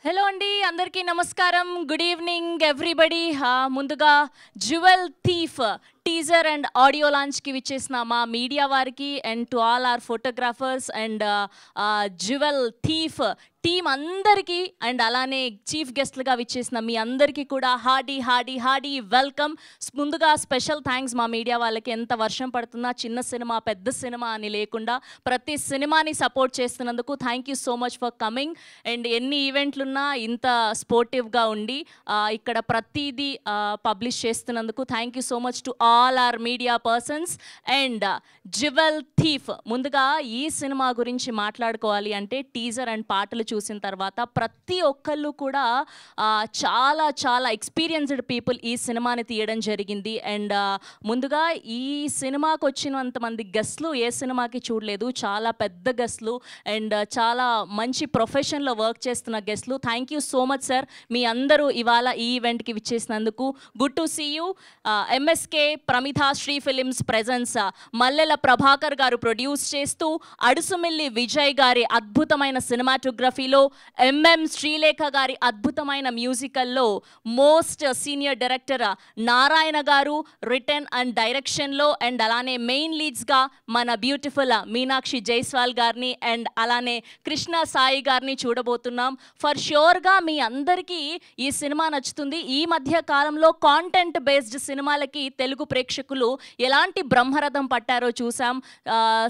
Hello అండి, అందరికీ నమస్కారం. Good evening everybody. ముందుగా Jewel thief teaser and audio లాంచ్కి విచ్చేసిన మా మీడియా వారికి and to all our photographers and jewel Thief team అందరికీ అండ్ అలానే చీఫ్ గెస్ట్లుగా విచ్చేసిన మీ అందరికీ కూడా హార్డీ వెల్కమ్. ముందుగా స్పెషల్ థ్యాంక్స్ మా మీడియా వాళ్ళకి. ఎంత వర్షం పడుతున్నా చిన్న సినిమా పెద్ద సినిమా అని లేకుండా ప్రతి సినిమాని సపోర్ట్ చేస్తున్నందుకు thank you so much for coming. And ఎన్ని ఈవెంట్లున్నా ఇంత స్పోర్టివ్గా ఉండి ఇక్కడ ప్రతిదీ పబ్లిష్ చేస్తున్నందుకు thank you so much to all our media persons. And jewel thief, ముందుగా ఈ సినిమా గురించి మాట్లాడుకోవాలి అంటే టీజర్ అండ్ పాటలు చూసిన తర్వాత ప్రతి ఒక్కళ్ళు కూడా చాలా చాలా ఎక్స్పీరియన్స్డ్ పీపుల్ ఈ సినిమాని తీయడం జరిగింది. అండ్ ముందుగా ఈ సినిమాకి వచ్చినంతమంది గెస్ట్లు ఏ సినిమాకి చూడలేదు. చాలా పెద్ద గెస్ట్లు అండ్ చాలా మంచి ప్రొఫెషన్లో వర్క్ చేస్తున్న గెస్ట్లు. Thank you so much sir. మీ అందరూ ఇవాళ ఈ ఈవెంట్కి విచ్చేసినందుకు. Good to see you. MSK Pramitha Sri Films presents Mallela Prabhakar garu produce చేస్తూ అడుసుమిల్లి విజయ్ గారి అద్భుతమైన సినిమాటోగ్రఫీలో, ఎంఎం శ్రీలేఖ గారి అద్భుతమైన మ్యూజికల్లో, మోస్ట్ సీనియర్ డైరెక్టర్ నారాయణ గారు రిటర్న్ అండ్ డైరెక్షన్లో, అండ్ అలానే మెయిన్ లీడ్స్గా మన బ్యూటిఫుల్ మీనాక్షి జైస్వాల్ గారిని అండ్ అలానే కృష్ణ సాయి గారిని చూడబోతున్నాం. ఫర్ ష్యూర్గా మీ అందరికీ ఈ సినిమా నచ్చుతుంది. ఈ మధ్య కాలంలో కాంటెంట్ బేస్డ్ సినిమాలకి తెలుగు ప్రేక్షకులు ఎలాంటి బ్రహ్మరథం పట్టారో చూసాం.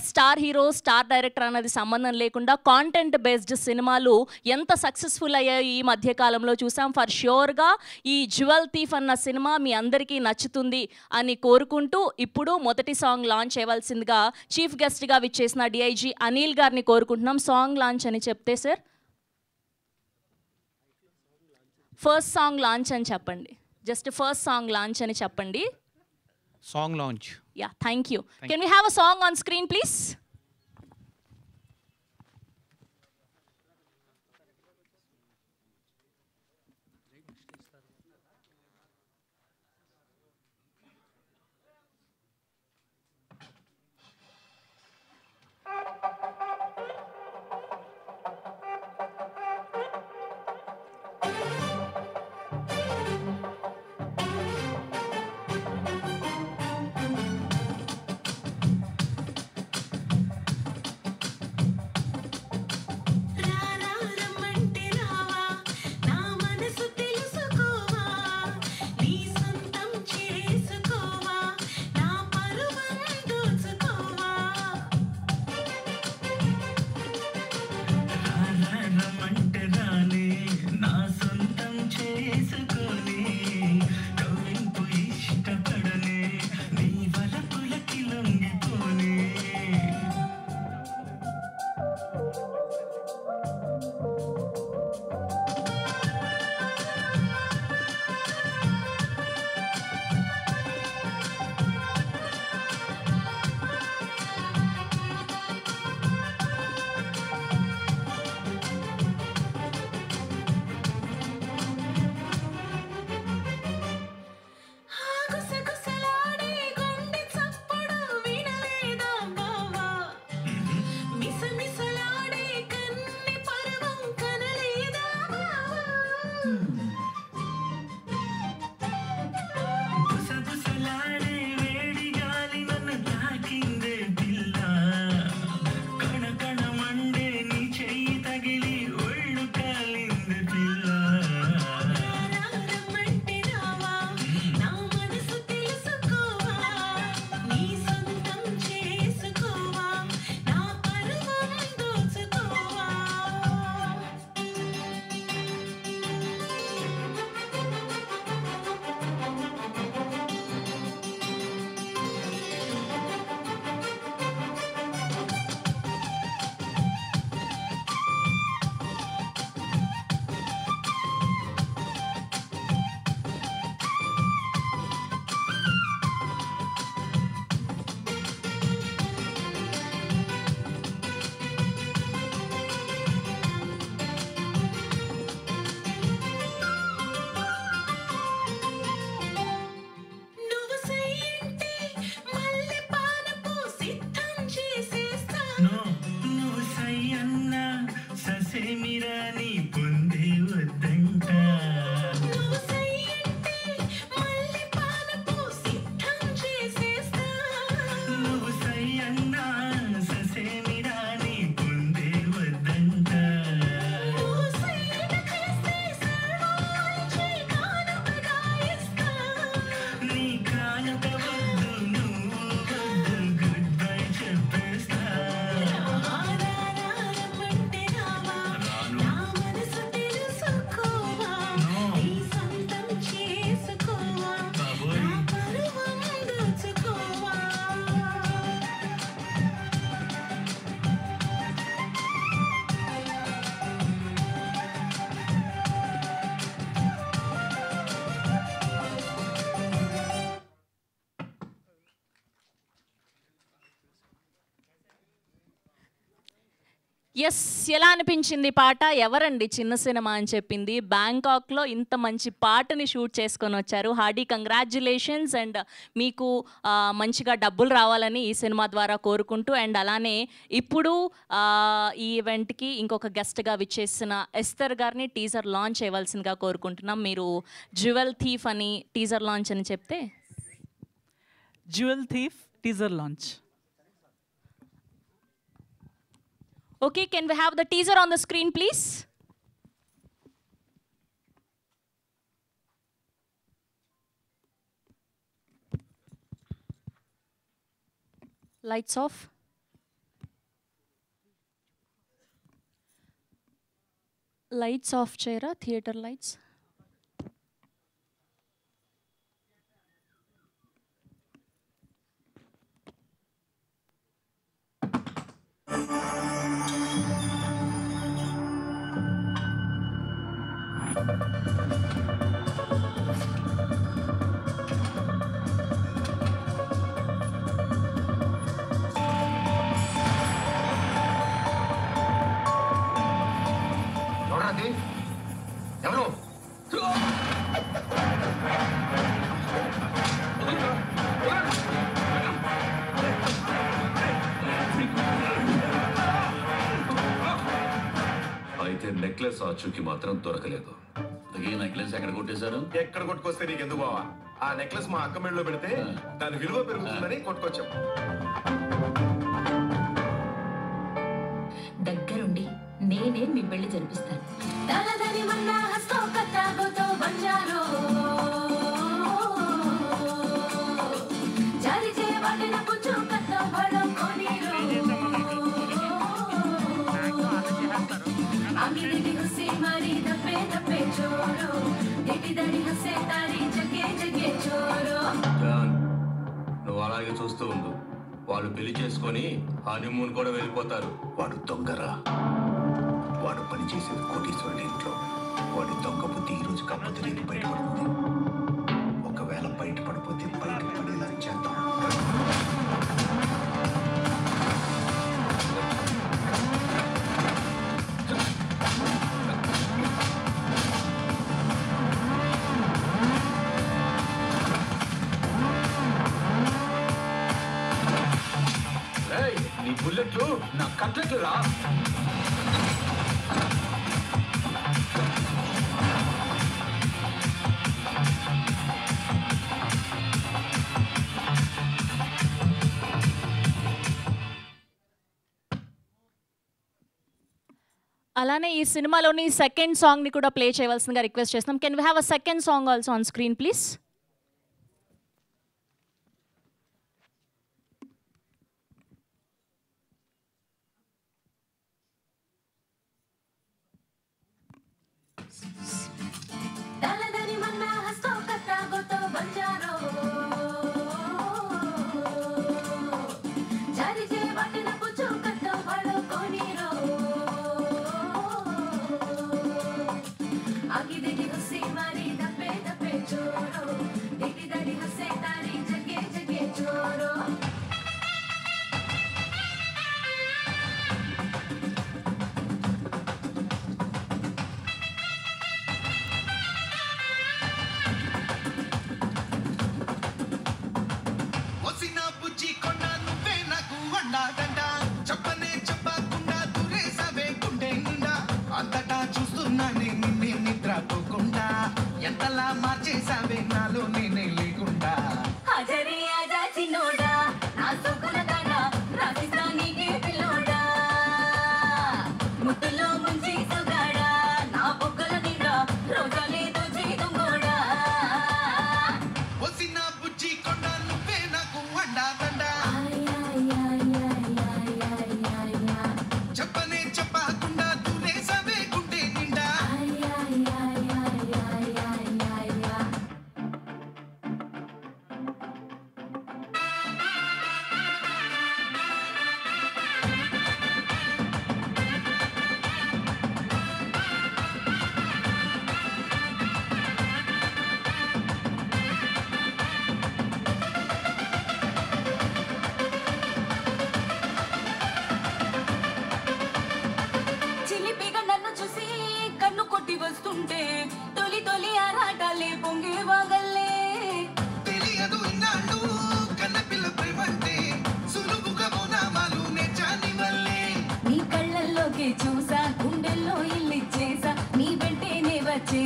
స్టార్ హీరో స్టార్ డైరెక్టర్ అన్నది సంబంధం లేకుండా కాంటెంట్ బేస్డ్ సినిమాలు ఎంత సక్సెస్ఫుల్ అయ్యాయో ఈ మధ్యకాలంలో చూసాం. ఫర్ ష్యూర్గా ఈ జ్యువెల్ థీఫ్ అన్న సినిమా మీ అందరికీ నచ్చుతుంది అని కోరుకుంటూ ఇప్పుడు మొదటి సాంగ్ లాంచ్ అవ్వాల్సిందిగా చీఫ్ గెస్ట్గా విచ్చేసిన డిఐజీ అనిల్ గారిని కోరుకుంటున్నాం. సాంగ్ లాంచ్ అని చెప్తే సార్, ఫస్ట్ సాంగ్ లాంచ్ అని చెప్పండి. జస్ట్ ఫస్ట్ సాంగ్ లాంచ్ అని చెప్పండి. Song launch. Yeah, thank you. Can we have a song on screen, please? Yes, ఎలా అనిపించింది పాట? ఎవరండి చిన్న సినిమా అని చెప్పింది? బ్యాంకాక్లో ఇంత మంచి పాటని షూట్ చేసుకొని వచ్చారు. Hardy congratulations. అండ్ మీకు మంచిగా డబ్బులు రావాలని ఈ సినిమా ద్వారా కోరుకుంటూ, అండ్ అలానే ఇప్పుడు ఈ ఈవెంట్కి ఇంకొక గెస్ట్గా విచ్చేసిన ఎస్తర్ గారిని టీజర్ లాంచ్ చేయవలసిందిగా కోరుకుంటున్నాం. మీరు జ్యువెల్ థీఫ్ అని టీజర్ లాంచ్ అని చెప్తే. Jewel thief teaser launch. Okay, can we have the teaser on the screen, please? Lights off. Lights off, Chaira. Theater lights. అయితే నెక్లెస్ ఆచూకి మాత్రం దొరకలేదు. ఈ నెక్లెస్ ఎక్కడ కొట్టేశారు? ఎక్కడ కొట్టుకొస్తే నీకెందుకు బావా? ఆ నెక్లెస్ మా అక్క మెడలో పెడితే దాని విలువ పెరుగుతుందని కొట్టుకొచ్చాం. దగ్గరుండి నేనే మీ పెళ్లి జరిపిస్తాను. నువ్వు అలాగే చూస్తూ ఉండు. వాళ్ళు పెళ్లి చేసుకొని హనీమూన్ కూడా వెళ్ళిపోతారు. వాడు దొంగరా. వాడు పనిచేసేది కోటీశ్వరుడి ఇంట్లో. వాడి దొంగ బుద్ధి ఈ రోజు కాకపోతే రేపు బయటపడుతుంది. ఒకవేళ బయటపడిపోతే బయట పడేలా చేద్దాం. నీ బుల్లెట్లు నా కట్లెట్లు రా. అలానే ఈ సినిమాలోని సెకండ్ సాంగ్ని కూడా ప్లే చేయవలసిందిగా రిక్వెస్ట్ చేస్తున్నాం. Can we have a second song also on screen please? అంతటా చూస్తున్నానే నిన్నే నిద్రపోకుండా, ఎంతలా మార్చేసావే నాలో నేనే లేకుండా. హజరీ ఆజా చిన్నోడా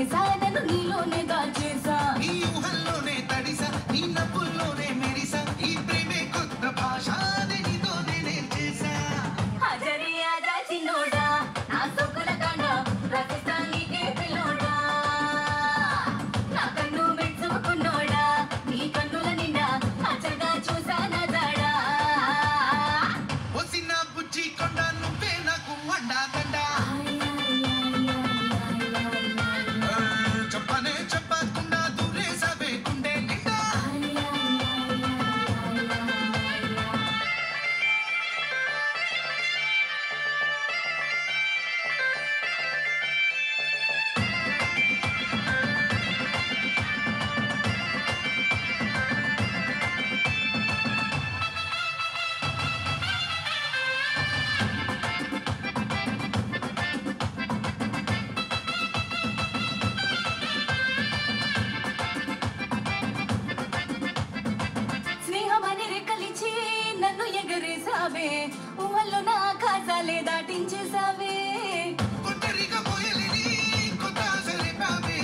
చేసా నన్ను నీలోనే దాచేసా నీ ఊహల్లోనే తడిసా నీ నవ్వుల్లోనే మెరిసా ఈ ప్రేమే కొత్త భాష అది నీతోనే నేర్చేసా హజరే ఆజా చిన్నోడా నా సొక్కుల కాండ రాజస్థానీకే పిల్లోడా నా కన్ను మెచ్చుకున్నోడా నీ కన్నుల నిండా అచ్చగా చూసా నా జాడా వచ్చిన బుజ్జి కొండ నువ్వే నాకు అండా దండ చెప్పనే చెప్పకుండా దూరేసావే గుండె నిండా స్నేహమని రెక్కలిచ్చి నన్ను ఎగరేసావే ఊహల్లో నా ఆకాశాలే దాటించేసావే ఒంటరిగా పోయలేని కొత్త సరిపావే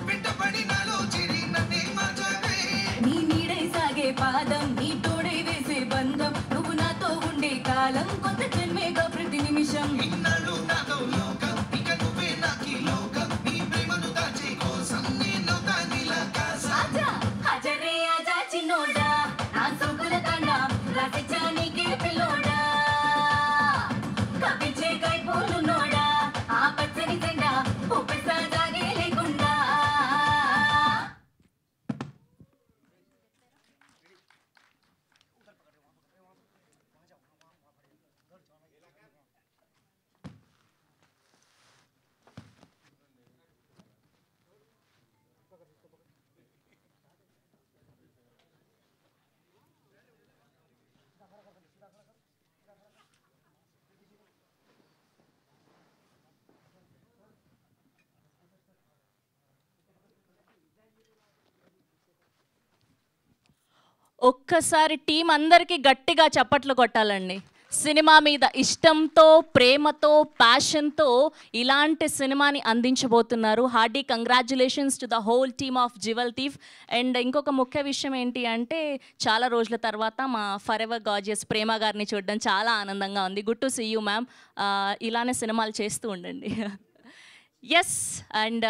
వెంటపడి నాలో చేరి నన్నే మార్చావే నీ నీడై సాగే పాదం నీ తోడై వేసే బంధం నువ్వు నాతో ఉండే కాలం కొత్త జన్మేగా ప్రతి నిమిషం ఇన్నాళ్ళు నాతో లోకం ఇక నువ్వే నాకి లోకం నీ ప్రేమను దాచే కోసం నేను దానిలా కాసా ఆజా హజరే ఆజా చిన్నోడా నా సొక్కుల తండ రాసిచ్చా నీకే పిల్లోడా కవిచే కైపోలున్నోడా ఆ పచ్చని జెండా ఊపిస్తా జాగే లేకుండా ఒక్కసారి టీం అందరికీ గట్టిగా చప్పట్లు కొట్టాలండి. సినిమా మీద ఇష్టంతో, ప్రేమతో, ప్యాషన్తో ఇలాంటి సినిమాని అందించబోతున్నారు. Hearty congratulations to the whole team of Jewel Thief. And ఇంకొక ముఖ్య విషయం ఏంటి అంటే, చాలా రోజుల తర్వాత మా ఫరెవర్ గార్జియస్ ప్రేమ గారిని చూడడం చాలా ఆనందంగా ఉంది. Good to see you ma'am. ఇలానే సినిమాలు చేస్తూ ఉండండి. ఎస్. అండ్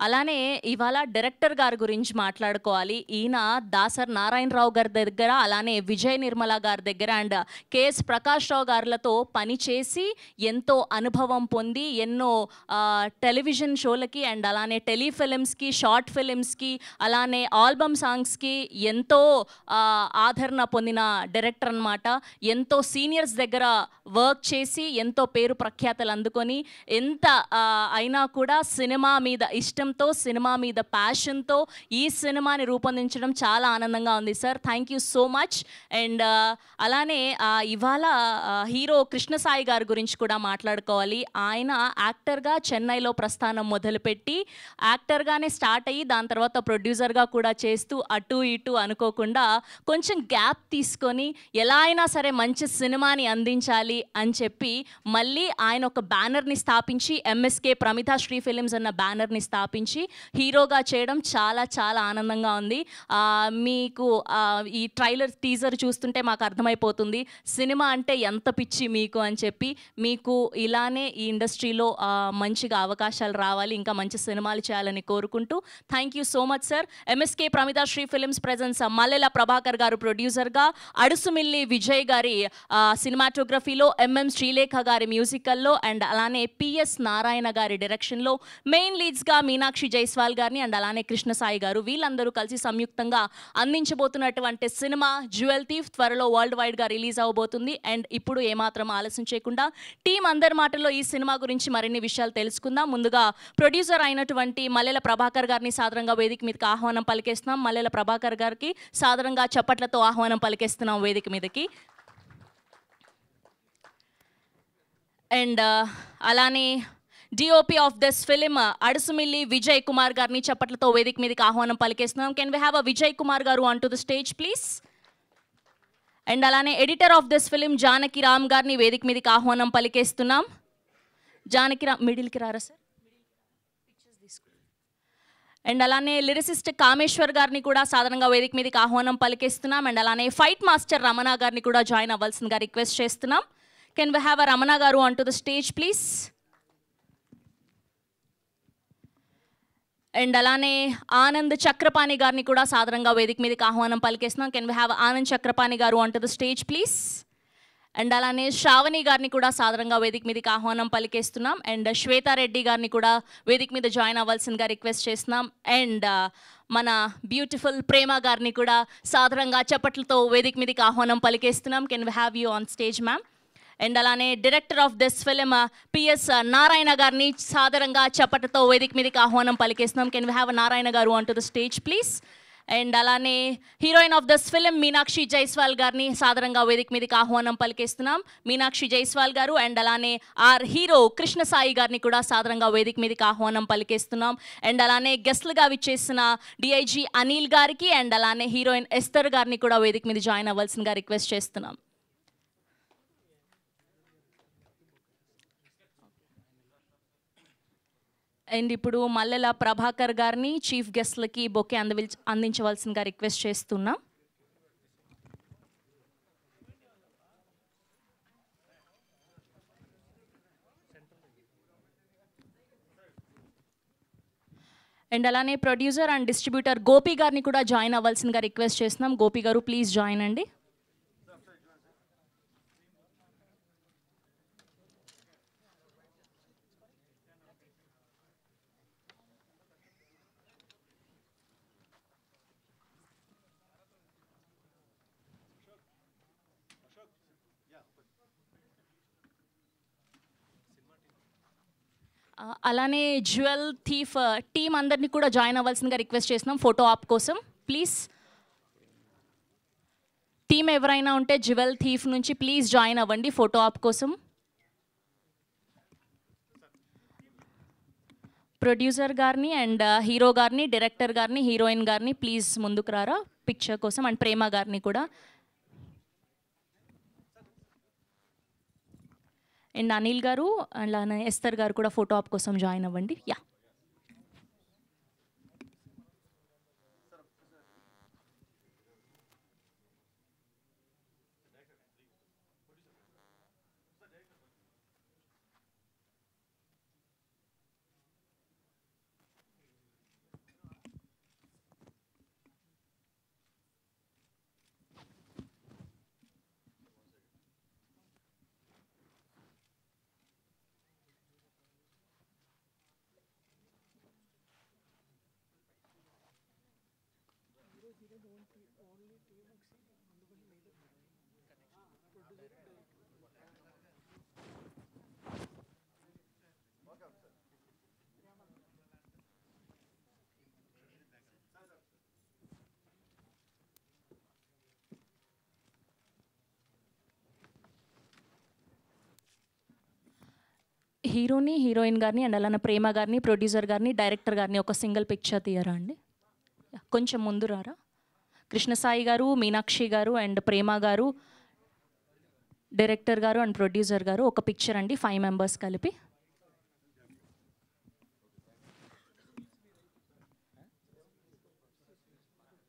అలానే ఇవాళ డైరెక్టర్ గారి గురించి మాట్లాడుకోవాలి. ఈయన దాసర్ నారాయణరావు గారి దగ్గర, అలానే విజయ్ నిర్మల గారి దగ్గర అండ్ కేఎస్ ప్రకాష్ రావు గారులతో పనిచేసి ఎంతో అనుభవం పొంది ఎన్నో టెలివిజన్ షోలకి అండ్ అలానే టెలిఫిలిమ్స్కి, షార్ట్ ఫిలిమ్స్కి, అలానే ఆల్బమ్ సాంగ్స్కి ఎంతో ఆదరణ పొందిన డైరెక్టర్ అన్నమాట. ఎంతో సీనియర్స్ దగ్గర వర్క్ చేసి ఎంతో పేరు ప్రఖ్యాతలు అందుకొని ఎంత అయినా కూడా సినిమా మీద ఇష్టంతో, సినిమా మీద ప్యాషన్తో ఈ సినిమాని రూపొందించడం చాలా ఆనందంగా ఉంది sir. Thank you so much. And అలానే ఇవాళ హీరో కృష్ణసాయి గారి గురించి కూడా మాట్లాడుకోవాలి. ఆయన యాక్టర్గా చెన్నైలో ప్రస్థానం మొదలుపెట్టి యాక్టర్గానే స్టార్ట్ అయ్యి దాని తర్వాత ప్రొడ్యూసర్గా కూడా చేస్తూ అటు ఇటు అనుకోకుండా కొంచెం గ్యాప్ తీసుకొని ఎలా అయినా సరే మంచి సినిమాని అందించాలి అని చెప్పి మళ్ళీ ఆయన ఒక బ్యానర్ని స్థాపించి ఎంఎస్కే ప్రమితాశ్రీ ఫిలిమ్స్ అన్న బ్యానర్ని స్థాపించి హీరోగా చేయడం చాలా చాలా ఆనందంగా ఉంది. మీకు ఈ ట్రైలర్ టీజర్ చూస్తుంటే మాకు అర్థమైపోతుంది సినిమా అంటే ఎంత పిచ్చి మీకు అని చెప్పి. మీకు ఇలానే ఈ ఇండస్ట్రీలో మంచిగా అవకాశాలు రావాలి, ఇంకా మంచి సినిమాలు చేయాలని కోరుకుంటూ thank you so much sir. MSK Pramithasri Films presents Mallela Prabhakar garu ప్రొడ్యూసర్గా, అడుసుమిల్లి విజయ్ గారి సినిమాటోగ్రఫీలో, ఎంఎం శ్రీలేఖ గారి మ్యూజికల్లో అండ్ అలానే పిఎస్ నారాయణ గారి డైరెక్షన్లో మెయిన్ లీడ్స్గా మీనాక్షి జైస్వాల్ గారిని అండ్ అలానే కృష్ణసాయి గారు వీళ్ళందరూ కలిసి సంయుక్తంగా అందించబోతున్నటువంటి సినిమా జ్యువెల్ థీఫ్ త్వరలో వరల్డ్ వైడ్గా రిలీజ్ అవబోతుంది. అండ్ ఇప్పుడు ఏమాత్రం ఆలస్యం చేయకుండా టీం అందరి మాటల్లో ఈ సినిమా గురించి మరిన్ని విషయాలు తెలుసుకుందాం. ముందుగా ప్రొడ్యూసర్ అయినటువంటి మల్లెల ప్రభాకర్ గారిని సాదరంగా వేదిక మీదకి ఆహ్వానం పలికేస్తున్నాం. మల్లెల ప్రభాకర్ గారికి సాదరంగా చప్పట్లతో ఆహ్వానం పలికేస్తున్నాం వేదిక మీదకి. అండ్ అలానే DOP of this film Adusumilli Vijay Kumar గారిని చప్పట్లతో వేదిక మీదకి ఆహ్వానం పలికేస్తున్నాం. Can we have a Vijay Kumar garu on to the stage please. And అలానే editor of this film Janaki Ram గారిని వేదిక మీదకి ఆహ్వానం పలికేస్తున్నాం. జానకి రామ్ మిడిల్కి రారా సార్. అండ్ అలానే లిరిసిస్ట్ కామేశ్వర్ గారిని కూడా సాధారణంగా వేదిక మీదకి ఆహ్వానం పలికిస్తున్నాం. అండ్ అలానే ఫైట్ మాస్టర్ రమణ గారిని కూడా జాయిన్ అవ్వాల్సిందిగా రిక్వెస్ట్ చేస్తున్నాం. Can we have a Ramana garu on to the stage please. And అలానే ఆనంద్ చక్రపాణి గారిని కూడా సాధారణంగా వేదిక మీదకి ఆహ్వానం పలికేస్తున్నాం. Can we have Anand Chakrapani garu on to the stage please. And అలానే శ్రావణి గారిని కూడా సాధారణంగా వేదిక మీదకి ఆహ్వానం పలికేస్తున్నాం. అండ్ శ్వేతారెడ్డి గారిని కూడా వేదిక మీద జాయిన్ అవ్వాల్సిందిగా రిక్వెస్ట్ చేస్తున్నాం. అండ్ మన బ్యూటిఫుల్ ప్రేమ గారిని కూడా సాధారణంగా చప్పట్లతో వేదిక మీదకి ఆహ్వానం పలికేస్తున్నాం. Can we have you on stage ma'am. And అలానే director of this film PS Narayana గారిని సాధారణంగా చప్పట్లతో వేదిక మీదకి ఆహ్వానం పలికేస్తున్నాం. Can we have Narayana garu on to the stage please. And అలానే heroine of this film Meenakshi Jaiswal గారిని సాధారణంగా వేదిక మీదకి ఆహ్వానం పలికేస్తున్నాం. మీనాక్షి జైస్వాల్ గారు. అండ్ అలానే ఆర్ హీరో కృష్ణ సాయి గారిని కూడా సాధారణంగా వేదిక మీదకి ఆహ్వానం పలికేస్తున్నాం. అండ్ అలానే గెస్ట్లుగా విచ్చేసిన డిఐజీ అనిల్ గారికి అండ్ అలానే హీరోయిన్ ఎస్తర్ గారిని కూడా వేదిక మీద జాయిన్ అవ్వాల్సిందిగా రిక్వెస్ట్ చేస్తున్నాం. అండ్ ఇప్పుడు మల్లెల ప్రభాకర్ గారిని చీఫ్ గెస్ట్లకి బొకే అందించవలసిందిగా రిక్వెస్ట్ చేస్తున్నాం. అండ్ అలానే ప్రొడ్యూసర్ అండ్ డిస్ట్రిబ్యూటర్ గోపి గారిని కూడా జాయిన్ అవ్వాల్సిందిగా రిక్వెస్ట్ చేస్తున్నాం. గోపి గారు ప్లీజ్ జాయిన్ అండి. అలానే జ్యువెల్ థీఫ్ టీమ్ అందరినీ కూడా జాయిన్ అవ్వాల్సిందిగా రిక్వెస్ట్ చేస్తున్నాం ఫోటో ఆప్ కోసం ప్లీజ్. టీమ్ ఎవరైనా ఉంటే జ్యువెల్ థీఫ్ నుంచి ప్లీజ్ జాయిన్ అవ్వండి ఫోటో ఆప్ కోసం. ప్రొడ్యూసర్ గారిని అండ్ హీరో గారిని, డైరెక్టర్ గారిని, హీరోయిన్ గారిని ప్లీజ్ ముందుకు రారా పిక్చర్ కోసం. అండ్ ప్రేమ గారిని కూడా. అండ్ అనిల్ గారు అలానే ఎస్తర్ గారు కూడా ఫోటో ఆప్ కోసం జాయిన్ అవ్వండి. యా హీరోని, హీరోయిన్ గారిని అండ్ అలానే ప్రేమ గారిని, ప్రొడ్యూసర్ గారిని, డైరెక్టర్ గారిని ఒక సింగిల్ పిక్చర్ తీయరా అండి. కొంచెం ముందు రారా. కృష్ణసాయి గారు, మీనాక్షి గారు అండ్ ప్రేమ గారు, డైరెక్టర్ గారు అండ్ ప్రొడ్యూసర్ గారు ఒక పిక్చర్ అండి 5 మెంబర్స్ కలిపి.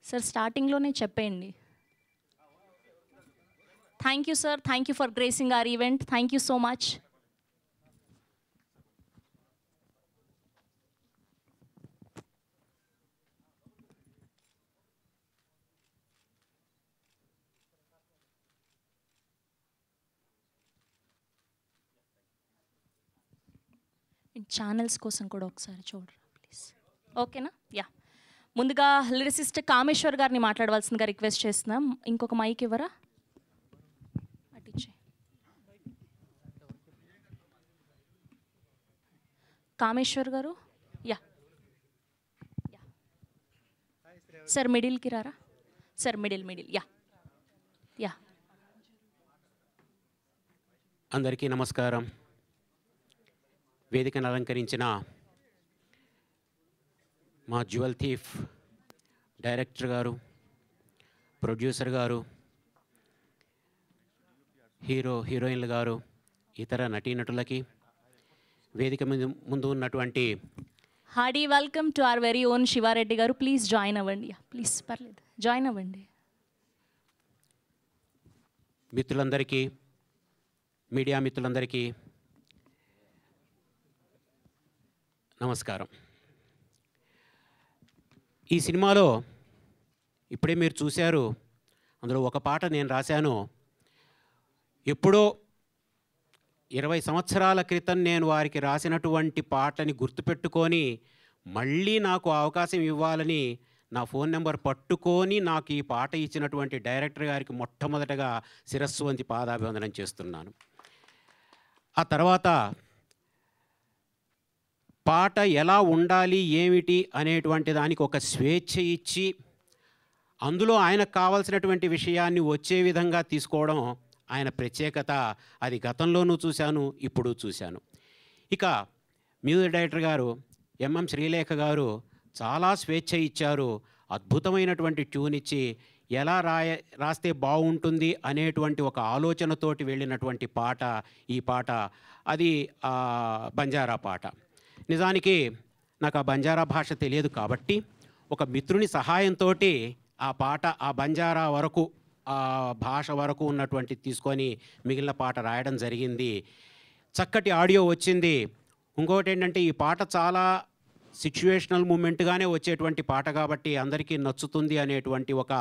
సార్ స్టార్టింగ్లోనే చెప్పేయండి. Thank you sir, thank you for gracing our event. Thank you so much. Channels కోసం కూడా ఒకసారి చూడరా ప్లీజ్. ఓకేనా. యా ముందుగా లిరిసిస్ట్ కామేశ్వర్ గారిని మాట్లాడవలసిందిగా రిక్వెస్ట్ చేస్తున్నాం. ఇంకొక మైక్ ఇవ్వరా. అటిచ్చే కామేశ్వర్ గారు. యా యా సార్ మిడిల్కి రారా సార్. Middle yeah yeah. అందరికీ నమస్కారం. వేదికను అలంకరించిన మా జ్యువెల్ థీఫ్ డైరెక్టర్ గారు, ప్రొడ్యూసర్ గారు, హీరో హీరోయిన్లు గారు, ఇతర నటీనటులకి, వేదిక ముందు ఉన్నటువంటి hearty welcome to our very own Siva Reddy గారు. ప్లీజ్ జాయిన్ అవ్వండి. ప్లీజ్ పర్లేదు, జాయిన్ అవ్వండి. మిత్రులందరికీ, మీడియా మిత్రులందరికీ నమస్కారం. ఈ సినిమాలో ఇప్పుడే మీరు చూశారు, అందులో ఒక పాట నేను రాశాను. ఎప్పుడో 20 సంవత్సరాల క్రితం నేను వారికి రాసినటువంటి పాటని గుర్తుపెట్టుకొని మళ్ళీ నాకు అవకాశం ఇవ్వాలని నా ఫోన్ నెంబర్ పట్టుకొని నాకు ఈ పాట ఇచ్చినటువంటి డైరెక్టర్ గారికి మొట్టమొదటగా శిరస్సు వంచి పాదాభివందనం చేస్తున్నాను. ఆ తర్వాత పాట ఎలా ఉండాలి ఏమిటి అనేటువంటి దానికి ఒక స్వేచ్ఛ ఇచ్చి అందులో ఆయనకు కావాల్సినటువంటి విషయాన్ని వచ్చే విధంగా తీసుకోవడం ఆయన ప్రత్యేకత. అది గతంలోనూ చూశాను, ఇప్పుడు చూశాను. ఇక మ్యూజిక్ డైరెక్టర్ గారు ఎంఎం శ్రీలేఖ గారు చాలా స్వేచ్ఛ ఇచ్చారు. అద్భుతమైనటువంటి ట్యూన్ ఇచ్చి ఎలా రాస్తే బాగుంటుంది అనేటువంటి ఒక ఆలోచనతోటి వెళ్ళినటువంటి పాట ఈ పాట. అది బంజారా పాట. నిజానికి నాకు ఆ బంజారా భాష తెలియదు కాబట్టి ఒక మిత్రుని సహాయంతో ఆ పాట ఆ బంజారా వరకు ఆ భాష వరకు ఉన్నటువంటి తీసుకొని మిగిలిన పాట రాయడం జరిగింది. చక్కటి ఆడియో వచ్చింది. ఇంకొకటి ఏంటంటే ఈ పాట చాలా సిచ్యువేషనల్ మూమెంట్గానే వచ్చేటువంటి పాట కాబట్టి అందరికీ నచ్చుతుంది అనేటువంటి ఒక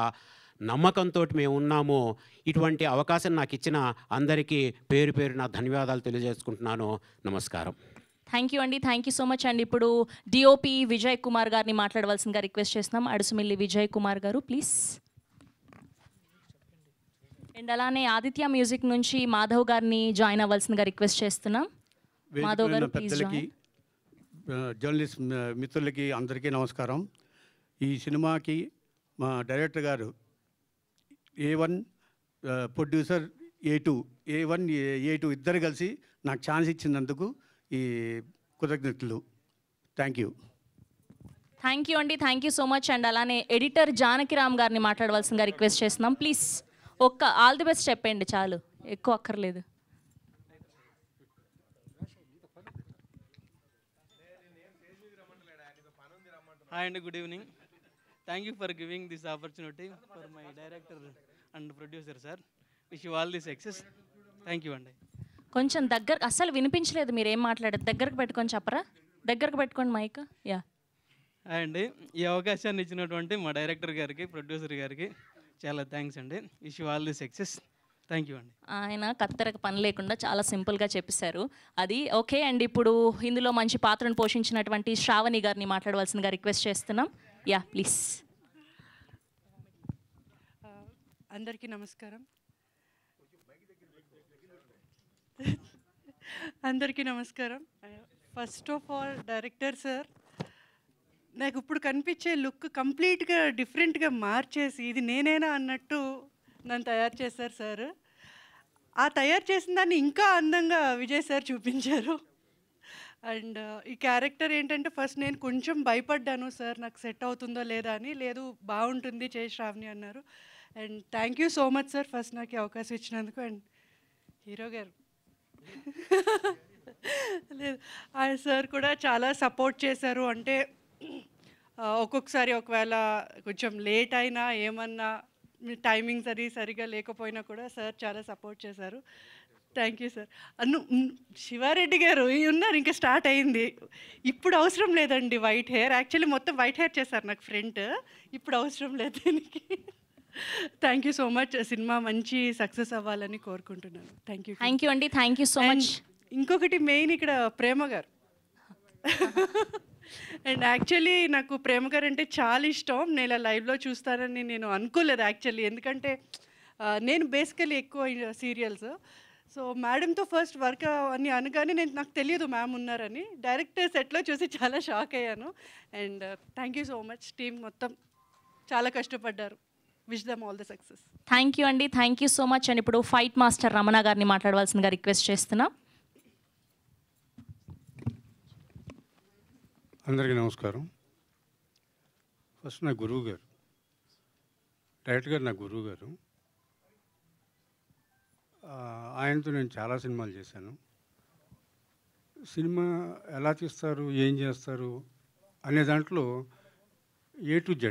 నమ్మకంతో మేము ఉన్నాము. ఇటువంటి అవకాశం నాకు ఇచ్చిన అందరికీ పేరు పేరు నా ధన్యవాదాలు తెలియజేసుకుంటున్నాను. నమస్కారం. థ్యాంక్ యూ అండి, థ్యాంక్ యూ సో మచ్ అండి. ఇప్పుడు డిఓపి విజయ్ కుమార్ గారిని మాట్లాడవలసిందిగా రిక్వెస్ట్ చేస్తున్నాం. అడుసుమిల్లి విజయ్ కుమార్ గారు ప్లీజ్. అండ్ అలానే ఆదిత్య మ్యూజిక్ నుంచి మాధవ్ గారిని జాయిన్ అవ్వాల్సిందిగా రిక్వెస్ట్ చేస్తున్నాం. మాధవ్ గారు ప్లీజ్. జర్నలిస్ట్ మిత్రులకి అందరికీ నమస్కారం. ఈ సినిమాకి మా డైరెక్టర్ గారు A1 ప్రొడ్యూసర్ A1 A2 ఇద్దరు కలిసి నాకు ఛాన్స్ ఇచ్చినందుకు ఈ కృతజ్ఞతలు. Thank you. థ్యాంక్ యూ అండి, thank you so much. And అలానే ఎడిటర్ జానకిరామ్ గారిని మాట్లాడవలసిందిగా రిక్వెస్ట్ చేస్తున్నాం. ప్లీజ్ ఒక్క ఆల్ ది బెస్ట్ చెప్పండి, చాలు, ఎక్కువ అక్కర్లేదు. Hi and good evening. Thank you for giving this opportunity for my director and producer, sir. Wish you all the success. Thank you అండి. కొంచెం దగ్గర, అస్సలు వినిపించలేదు మీరు ఏం మాట్లాడారు. దగ్గరకు పెట్టుకొని చెప్పరా, దగ్గరకు పెట్టుకోండి మైక్. యా హాయ్ అండి. ఈ అవకాశాన్ని ఇచ్చినటువంటి మా డైరెక్టర్ గారికి, ప్రొడ్యూసర్ గారికి చాలా థ్యాంక్స్ అండి. Wish you all the success. Thank you అండి. ఆయన కత్తెరకు పని లేకుండా చాలా సింపుల్గా చెప్పేశారు. అది ఓకే అండి. ఇప్పుడు ఇందులో మంచి పాత్రను పోషించినటువంటి శ్రావణి గారిని మాట్లాడవలసిందిగా రిక్వెస్ట్ చేస్తున్నాం. Yeah please. అందరికీ నమస్కారం. అందరికీ నమస్కారం. First of all director sir, నాకు ఇప్పుడు కనిపించే లుక్ కంప్లీట్గా డిఫరెంట్గా మార్చేసి ఇది నేనేనా అన్నట్టు నన్ను తయారు చేశారు సార్. ఆ తయారు చేసిన దాన్ని ఇంకా అందంగా విజయ్ సార్ చూపించారు. అండ్ ఈ క్యారెక్టర్ ఏంటంటే ఫస్ట్ నేను కొంచెం భయపడ్డాను సార్, నాకు సెట్ అవుతుందో లేదా అని. లేదు బాగుంటుంది చేయి శ్రావణి అన్నారు. And thank you so much sir first నాకు ఈ అవకాశం ఇచ్చినందుకు. అండ్ హీరో గారు లేదు ఆయన సార్ కూడా చాలా సపోర్ట్ చేశారు. అంటే ఒక్కొక్కసారి ఒకవేళ కొంచెం లేట్ అయినా ఏమన్నా టైమింగ్స్ అది సరిగా లేకపోయినా కూడా సార్ చాలా సపోర్ట్ చేశారు. Thank you sir. శివారెడ్డి గారు ఉన్నారు, ఇంకా స్టార్ట్ అయింది. ఇప్పుడు అవసరం లేదండి వైట్ హెయిర్. యాక్చువల్లీ మొత్తం వైట్ హెయిర్ చేశారు నాకు ఫ్రంట్, ఇప్పుడు అవసరం లేదు దీనికి. Thank you so much. Cinema మంచి సక్సెస్ అవ్వాలని కోరుకుంటున్నాను. Thank you. థ్యాంక్ యూ అండి, థ్యాంక్ యూ సో మచ్. ఇంకొకటి మెయిన్ ఇక్కడ ప్రేమ గారు. అండ్ యాక్చువల్లీ నాకు ప్రేమ గారు అంటే చాలా ఇష్టం. నేను ఇలా లైవ్లో చూస్తానని నేను అనుకోలేదు యాక్చువల్లీ, ఎందుకంటే నేను బేసికలీ ఎక్కువ సీరియల్స్. సో మేడంతో ఫస్ట్ వర్క్ అని అనగానే నాకు తెలియదు మ్యామ్ ఉన్నారని. డైరెక్టర్ సెట్లో చూసి చాలా షాక్ అయ్యాను. And thank you so much. Team మొత్తం చాలా కష్టపడ్డారు. Wish them all the success. Thank you అండి, thank you so much. And ఇప్పుడు ఫైట్ మాస్టర్ రమణ గారిని మాట్లాడవలసిందిగా రిక్వెస్ట్ చేస్తున్నా. అందరికీ నమస్కారం. ఫస్ట్ నా గురువు గారు, డైరెక్టర్ గారు నా గురువు గారు. ఆయనతో నేను చాలా సినిమాలు చేశాను. సినిమా ఎలా తీస్తారు, ఏం చేస్తారు అనే దాంట్లో A to Z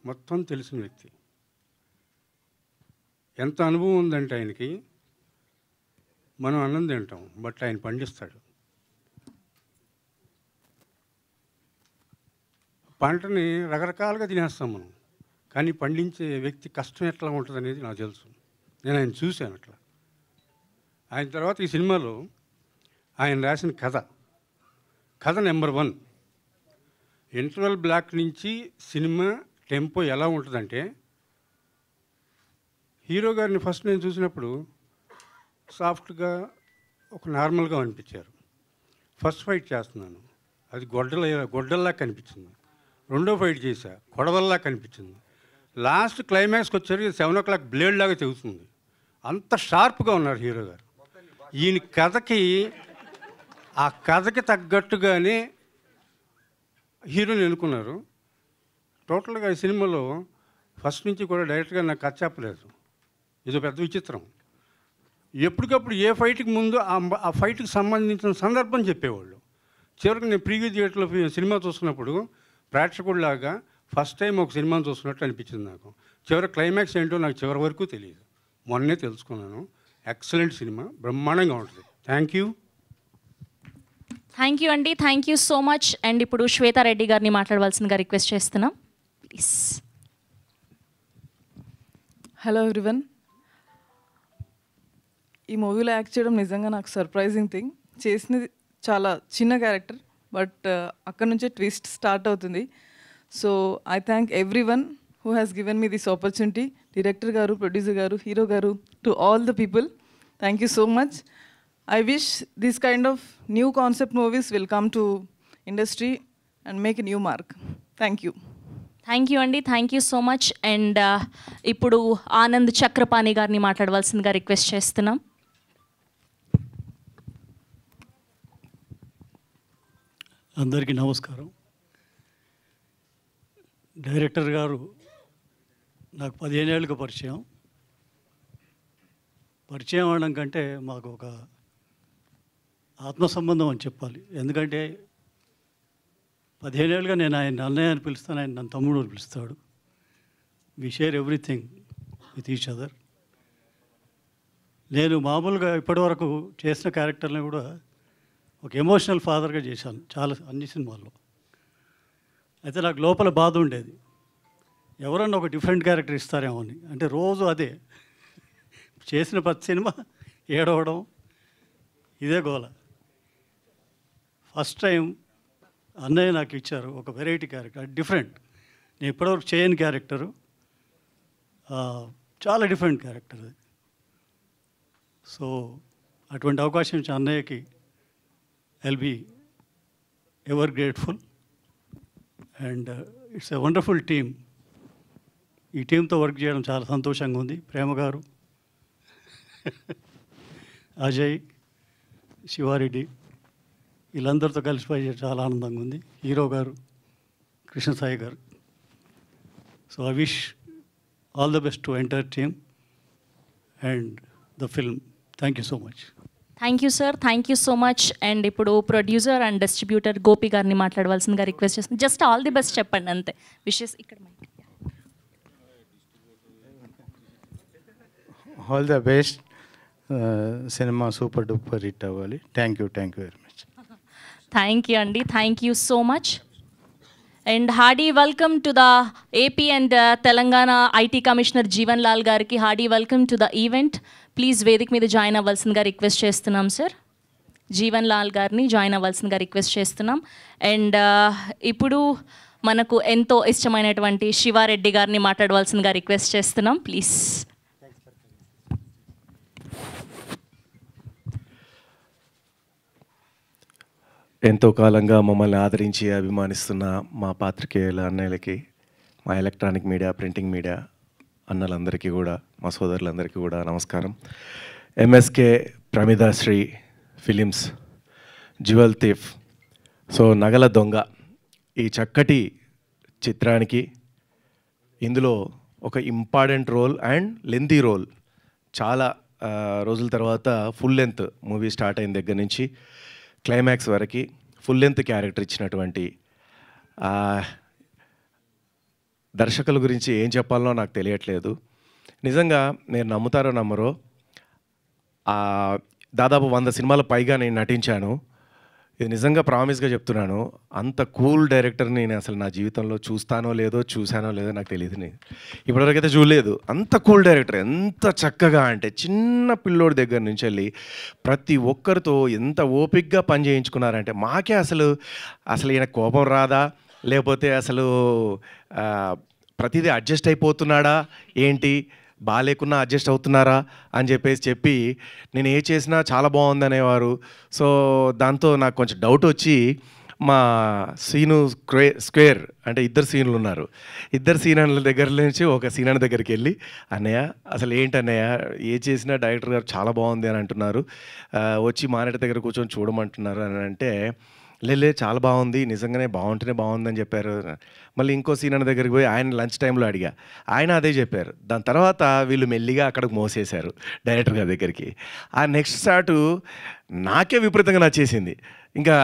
మొత్తం తెలిసిన వ్యక్తి. ఎంత అనుభవం ఉందంటే ఆయనకి, మనం అన్నం తింటాం బట్ ఆయన పండిస్తాడు. పంటని రకరకాలుగా తినేస్తాం మనం, కానీ పండించే వ్యక్తి కష్టం ఎట్లా ఉంటుంది అనేది నాకు తెలుసు. నేను ఆయన చూశాను అట్లా. ఆయన తర్వాత ఈ సినిమాలో ఆయన రాసిన కథ నెంబర్ 1. ఇంటర్వెల్ బ్లాక్ నుంచి సినిమా టెంపో ఎలా ఉంటుందంటే, హీరో గారిని ఫస్ట్ నేను చూసినప్పుడు సాఫ్ట్గా ఒక నార్మల్గా అనిపించారు. ఫస్ట్ ఫైట్ చేస్తున్నాను, అది గొడ్డల్లా కనిపించింది. రెండో ఫైట్ చేశా, కొడవల్లా కనిపించింది. లాస్ట్ క్లైమాక్స్కి వచ్చేసరికి 7 o'clock బ్లేడ్ లాగా తెగుతుంది. అంత షార్ప్గా ఉన్నారు హీరో గారు. ఈయన కథకి తగ్గట్టుగానే హీరోని ఎన్నుకున్నారు. టోటల్గా ఈ సినిమాలో ఫస్ట్ నుంచి కూడా డైరెక్ట్గా నాకు కథ చెప్పలేదు. ఇదో పెద్ద విచిత్రం. ఎప్పటికప్పుడు ఏ ఫైట్కి ముందు ఆ ఫైట్కి సంబంధించిన సందర్భం చెప్పేవాళ్ళు. చివరికి నేను ప్రీవ్యూ థియేటర్లో సినిమా చూస్తున్నప్పుడు ప్రేక్షకుడిలాగా ఫస్ట్ టైం ఒక సినిమాను చూస్తున్నట్టు అనిపించింది నాకు. చివరి క్లైమాక్స్ ఏంటో నాకు చివరి వరకు తెలియదు, మొన్నే తెలుసుకున్నాను. ఎక్సలెంట్ సినిమా, బ్రహ్మాండంగా ఉంటుంది. థ్యాంక్ యూ అండి, thank you so much. And ఇప్పుడు శ్వేతారెడ్డి గారిని మాట్లాడవలసిందిగా రిక్వెస్ట్ చేస్తున్నాం, ప్లీజ్. Hello everyone. ఈ మూవీలో యాక్ట్ చేయడం నిజంగా నాకు సర్ప్రైజింగ్ థింగ్. చేసినది చాలా చిన్న క్యారెక్టర్, బట్ అక్కడ నుంచే ట్విస్ట్ స్టార్ట్ అవుతుంది. So I thank every one who has given me this opportunity. Director గారు, ప్రొడ్యూసర్ గారు, హీరో గారు, to all the people, thank you so much. I wish this kind of new concept movies will come to industry and make a new mark. Thank you. అండి, thank you so much. And ఇప్పుడు ఆనంద్ చక్రపాణి గారిని మాట్లాడవలసిందిగా request చేస్తున్నాం. అందరికీ నమస్కారం. Director గారు నాకు 15 ఏళ్ళకి పరిచయం అవడం కంటే మాకు ఒక ఆత్మ సంబంధం అని చెప్పాలి. ఎందుకంటే 15 ఏళ్ళుగా నేను ఆయన అన్నయ్య అని పిలుస్తాను, ఆయన నన్ను తమ్ముడు అని పిలుస్తాడు. We share everything with each other. నేను మామూలుగా ఇప్పటివరకు చేసిన క్యారెక్టర్ని కూడా ఒక ఎమోషనల్ ఫాదర్గా చేశాను అన్ని సినిమాల్లో. అయితే నాకు లోపల బాధ ఉండేది, ఎవరన్నా ఒక డిఫరెంట్ క్యారెక్టర్ ఇస్తారేమో అని. అంటే రోజు అదే చేసిన ప్రతి సినిమా ఏడవడం, ఇదే గోల. ఫస్ట్ టైం అన్నయ్య నాకు ఇచ్చారు ఒక వెరైటీ క్యారెక్టర్, డిఫరెంట్. నేను ఇప్పటివరకు చేయని క్యారెక్టరు, చాలా డిఫరెంట్ క్యారెక్టర్ అది. సో అటువంటి అవకాశం ఇచ్చిన అన్నయ్యకి I'll be ever grateful. And it's a wonderful team. ఈ టీంతో వర్క్ చేయడం చాలా సంతోషంగా ఉంది. ప్రేమ గారు, అజయ్, శివారెడ్డి, వీళ్ళందరితో కలిసి పనిచేయడం చాలా ఆనందంగా ఉంది. హీరో గారు, కృష్ణ సాయి గారు. So I wish all the best to entire team and the film. Thank you so much. Thank you sir, thank you so much. And ఇప్పుడు ప్రొడ్యూసర్ అండ్ డిస్ట్రిబ్యూటర్ గోపి గారిని మాట్లాడవలసిందిగా రిక్వెస్ట్ చేస్తున్నాను. జస్ట్ ఆల్ ది బెస్ట్ చెప్పండి అంతే. Wishes ఇక్కడ. All the best. సినిమా super duper hit అవ్వాలి. Thank you very much. Thank you అండి, thank you so much. And hearty welcome to the AP and Telangana IT commissioner Jeevan Lal గారికి hearty welcome to the event. Please వేదిక మీద join అవ్వాల్సిందిగా request చేస్తున్నాం sir. Jeevan Lal గారిని join అవ్వాల్సిందిగా request చేస్తున్నాం. అండ్ ఇప్పుడు మనకు ఎంతో ఇష్టమైనటువంటి శివారెడ్డి గారిని మాట్లాడవలసిందిగా రిక్వెస్ట్ చేస్తున్నాం, ప్లీజ్. ఎంతో కాలంగా మమ్మల్ని ఆదరించి అభిమానిస్తున్న మా పాత్రికేయుల అన్నయ్యలకి, మా ఎలక్ట్రానిక్ మీడియా, ప్రింటింగ్ మీడియా అన్నలందరికీ కూడా, మా సోదరులందరికీ కూడా నమస్కారం. MSK Pramidasri Films Jewel Thief, so నగల దొంగ, ఈ చక్కటి చిత్రానికి ఇందులో ఒక important role and lengthy role, చాలా రోజుల తర్వాత ఫుల్ లెంత్ మూవీ స్టార్ట్ అయిన దగ్గర నుంచి క్లైమాక్స్ వరకు ఫుల్ లెంత్ క్యారెక్టర్ ఇచ్చినటువంటి దర్శకుల గురించి ఏం చెప్పాలో నాకు తెలియట్లేదు. నిజంగా మీరు నమ్ముతారో నమ్మరో, దాదాపు 100 సినిమాల పైగా నేను నటించాను. ఇది నిజంగా ప్రామిస్గా చెప్తున్నాను. అంత కూల్ డైరెక్టర్ని నేను అసలు నా జీవితంలో చూస్తానో లేదో నాకు తెలియదు. నేను ఇప్పటివరకు అయితే చూడలేదు. అంత కూల్ డైరెక్టర్, ఎంత చక్కగా అంటే చిన్న పిల్లోడి దగ్గర నుంచి వెళ్ళి ప్రతి ఒక్కరితో ఎంత ఓపిక్గా పని చేయించుకున్నారంటే మాకే అసలు ఈయన కోపం రాదా, లేకపోతే అసలు ప్రతిదీ అడ్జస్ట్ అయిపోతున్నాడా ఏంటి, బాగాలేకున్నా అడ్జస్ట్ అవుతున్నారా అని చెప్పి నేను ఏ చేసినా చాలా బాగుంది అనేవారు. సో దాంతో నాకు కొంచెం డౌట్ వచ్చి మా సీను స్క్వేర్ అంటే 2 సీన్లు ఉన్నారు. 2 సీనర్ల దగ్గర నుంచి ఒక సీనర్ దగ్గరికి వెళ్ళి, అన్నయ్య అసలు ఏంటి అన్నయ్య ఏ చేసినా డైరెక్టర్ గారు చాలా బాగుంది అని అంటున్నారు, వచ్చి మానిటర్ దగ్గర కూర్చొని చూడమంటున్నారు అని అంటే, లేదు చాలా బాగుంది, నిజంగానే బాగుంటేనే బాగుందని చెప్పారు. మళ్ళీ ఇంకో సీనర్ దగ్గరికి పోయి ఆయన లంచ్ టైంలో అడిగా, ఆయన అదే చెప్పారు. దాని తర్వాత వీళ్ళు మెల్లిగా అక్కడికి మోసేశారు డైరెక్టర్ గారి దగ్గరికి. ఆ నెక్స్ట్ షాటు నాకే విపరీతంగా నచ్చేసింది. ఇంకా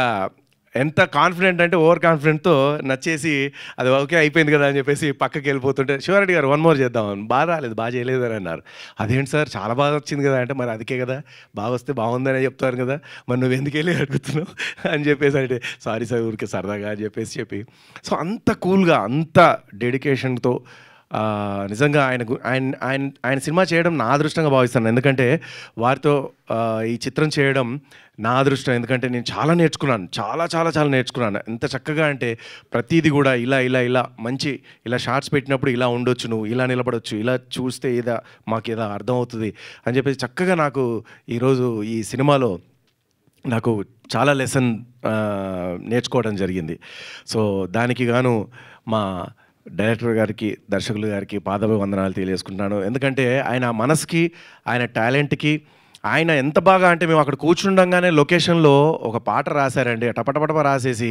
ఎంత కాన్ఫిడెంట్ అంటే ఓవర్ కాన్ఫిడెంట్తో నచ్చేసి అది ఓకే అయిపోయింది కదా అని చెప్పేసి పక్కకి వెళ్ళిపోతుంటే, శివారెడ్డి గారు 1 మోర్ చేద్దామని, బాగా చేయలేదు అని అన్నారు. అదేంటి సార్ చాలా బాగా వచ్చింది కదా అంటే, మరి అందుకే కదా బాగా వస్తే బాగుందనే చెప్తారు కదా, మరి నువ్వు ఎందుకు వెళ్ళి అడుగుతున్నావు అని చెప్పేసి అంటే, సారీ సార్ ఊరికే సరదాగా అని చెప్పి సో అంత కూల్గా అంత డెడికేషన్తో నిజంగా ఆయన సినిమా చేయడం నా అదృష్టంగా భావిస్తాను. ఎందుకంటే వారితో ఈ చిత్రం చేయడం నా అదృష్టం. ఎందుకంటే నేను చాలా నేర్చుకున్నాను, చాలా నేర్చుకున్నాను. ఎంత చక్కగా అంటే ప్రతిదీ కూడా ఇలా మంచి ఇలా షార్ట్స్ పెట్టినప్పుడు ఇలా ఉండొచ్చు, నువ్వు ఇలా నిలబడొచ్చు, ఇలా చూస్తే మాకు ఏదో అర్థమవుతుంది అని చెప్పేసి చక్కగా నాకు ఈరోజు ఈ సినిమాలో నాకు చాలా లెసన్ నేర్చుకోవడం జరిగింది. సో దానికి గాను మా డైరెక్టర్ గారికి, దర్శకులు గారికి పాదాభివందనాలు తెలియజేసుకుంటున్నాను. ఎందుకంటే ఆయన మనసుకి, ఆయన టాలెంట్కి, ఆయన ఎంత బాగా అంటే మేము అక్కడ కూర్చుండగానే లొకేషన్లో ఒక పాట రాశారండి. టపటపటప రాసేసి,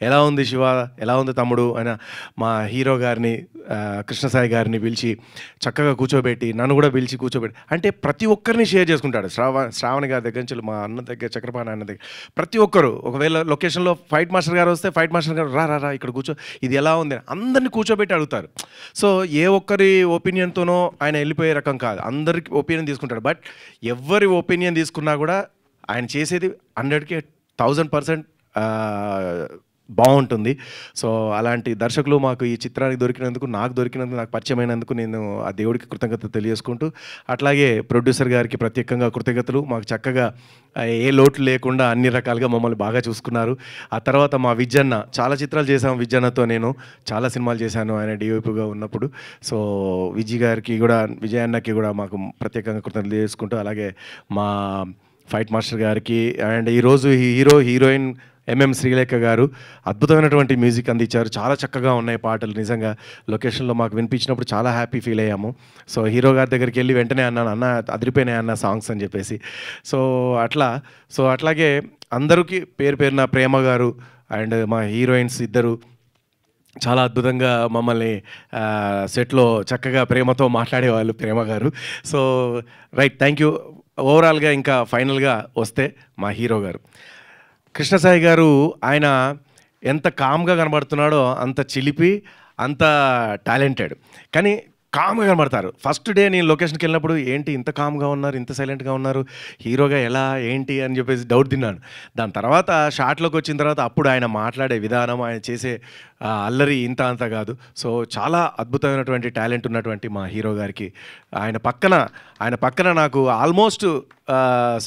ఎలా ఉంది శివ, ఎలా ఉంది తమ్ముడు అని మా హీరో గారిని, కృష్ణసాయి గారిని పిలిచి చక్కగా కూర్చోబెట్టి, నన్ను కూడా పిలిచి కూర్చోబెట్టి, అంటే ప్రతి ఒక్కరిని షేర్ చేసుకుంటాడు. శ్రావణి గారి దగ్గర నుంచి మా అన్న దగ్గర, చక్రపాణి అన్న దగ్గర ప్రతి ఒక్కరు. ఒకవేళ లొకేషన్లో ఫైట్ మాస్టర్ గారు వస్తే, ఫైట్ మాస్టర్ గారు రా ఇక్కడ కూర్చో, ఇది ఎలా ఉంది, అందరినీ కూర్చోబెట్టి అడుగుతారు. సో ఏ ఒక్కరి ఒపీనియన్తోనో ఆయన వెళ్ళిపోయే రకం కాదు, అందరికి ఒపీనియన్ తీసుకుంటాడు. బట్ ఎవరి ఒపీనియన్ తీసుకున్నా కూడా ఆయన చేసేది 100కి 1000% బాగుంటుంది. సో అలాంటి దర్శకులు మాకు ఈ చిత్రానికి దొరికినందుకు, నాకు పరిచయమైనందుకు నేను ఆ దేవుడికి కృతజ్ఞత తెలియజేసుకుంటూ, అట్లాగే ప్రొడ్యూసర్ గారికి ప్రత్యేకంగా కృతజ్ఞతలు. మాకు చక్కగా ఏ లోటు లేకుండా అన్ని రకాలుగా మమ్మల్ని బాగా చూసుకున్నారు. ఆ తర్వాత మా విజయన్న, చాలా చిత్రాలు చేశాము విజయన్నతో, నేను చాలా సినిమాలు చేశాను ఆయన డిఓపిగా ఉన్నప్పుడు. సో విజయన్నకి కూడా మాకు ప్రత్యేకంగా కృతజ్ఞతలు తెలియజేసుకుంటూ, అలాగే మా ఫైట్ మాస్టర్ గారికి అండ్ ఈరోజు హీరోయిన్ ఎంఎం శ్రీలేఖ గారు అద్భుతమైనటువంటి మ్యూజిక్ అందించారు. చాలా చక్కగా ఉన్నాయి పాటలు. నిజంగా లొకేషన్లో మాకు వినిపించినప్పుడు చాలా హ్యాపీ ఫీల్ అయ్యాము. సో హీరో గారి దగ్గరికి వెళ్ళి వెంటనే అన్న అదిరిపోయినాయి అన్న సాంగ్స్ అని చెప్పేసి. సో అట్లాగే అందరికీ పేరున ప్రేమ గారు అండ్ మా హీరోయిన్స్ ఇద్దరు చాలా అద్భుతంగా మమ్మల్ని సెట్లో చక్కగా ప్రేమతో మాట్లాడేవాళ్ళు ప్రేమ గారు. So right, thank you. ఓవరాల్గా ఇంకా ఫైనల్గా వస్తే మా హీరో గారు కృష్ణసాయి గారు, ఆయన ఎంత కామ్గా కనబడుతున్నాడో అంత చిలిపి, అంత టాలెంటెడ్, కానీ కామ్గా కనబడతారు. ఫస్ట్ డే నేను లొకేషన్కి వెళ్ళినప్పుడు ఏంటి ఇంత కామ్గా ఉన్నారు, ఇంత సైలెంట్గా ఉన్నారు, హీరోగా ఎలా ఏంటి అని చెప్పేసి డౌట్ తిన్నాను. దాని తర్వాత షాట్లోకి వచ్చిన తర్వాత అప్పుడు ఆయన మాట్లాడే విధానం, ఆయన చేసే అల్లరి ఇంత అంత కాదు. సో చాలా అద్భుతమైనటువంటి టాలెంట్ ఉన్నటువంటి మా హీరో గారికి ఆయన పక్కన నాకు ఆల్మోస్ట్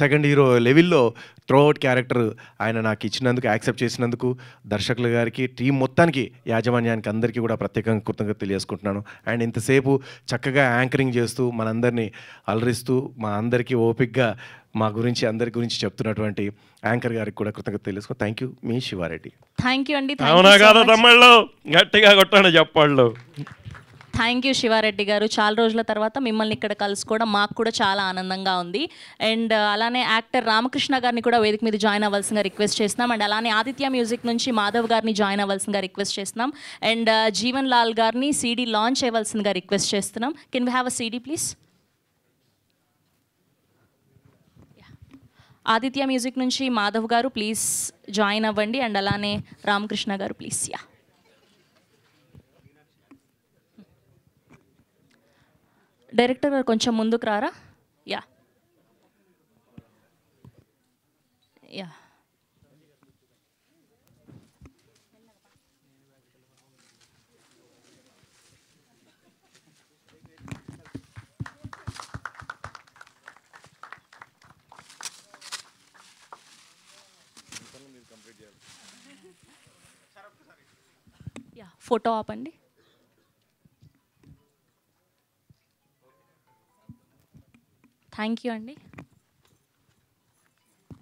సెకండ్ హీరో లెవెల్లో త్రోఅవుట్ క్యారెక్టర్ ఆయన నాకు ఇచ్చినందుకు, యాక్సెప్ట్ చేసినందుకు దర్శకుల గారికి, టీం మొత్తానికి, యాజమాన్యానికి అందరికీ కూడా ప్రత్యేకంగా కృతజ్ఞత తెలియజేసుకుంటున్నాను. అండ్ ఇంతసేపు చక్కగా యాంకరింగ్ చేస్తూ మనందరినీ అలరిస్తూ మా అందరికీ ఓపిక్గా మా గురించి అందరి గురించి చెప్తున్నటువంటి యాంకర్ గారికి కూడా కృతజ్ఞత తెలుసుకో. Thank you. మీ శివారెడ్డి. థ్యాంక్ యూ అండి. అవునా కాదా తమ్ముళ్ళు, గట్టిగా కొట్టండి చెప్పాళ్ళు. థ్యాంక్ యూ శివారెడ్డి గారు. చాలా రోజుల తర్వాత మిమ్మల్ని ఇక్కడ కలుసుకోవడం మాకు కూడా చాలా ఆనందంగా ఉంది. అండ్ అలానే యాక్టర్ రామకృష్ణ గారిని కూడా వేదిక మీద జాయిన్ అవ్వాల్సిందిగా రిక్వెస్ట్ చేస్తున్నాం. అండ్ అలానే ఆదిత్య మ్యూజిక్ నుంచి మాధవ్ గారిని జాయిన్ అవ్వాల్సిందిగా రిక్వెస్ట్ చేస్తున్నాం. అండ్ జీవన్ లాల్ గారిని CD లాంచ్ అవ్వాల్సిందిగా రిక్వెస్ట్ చేస్తున్నాం. Can we have a CD please? Aditya music నుంచి మాధవ్ గారు ప్లీజ్ జాయిన్ అవ్వండి. అండ్ అలానే రామకృష్ణ గారు ప్లీజ్. యా, డైరెక్టర్ గారు కొంచెం ముందుకు రారా? యా యా ఫోటో ఆపండి. థ్యాంక్ యూ అండి.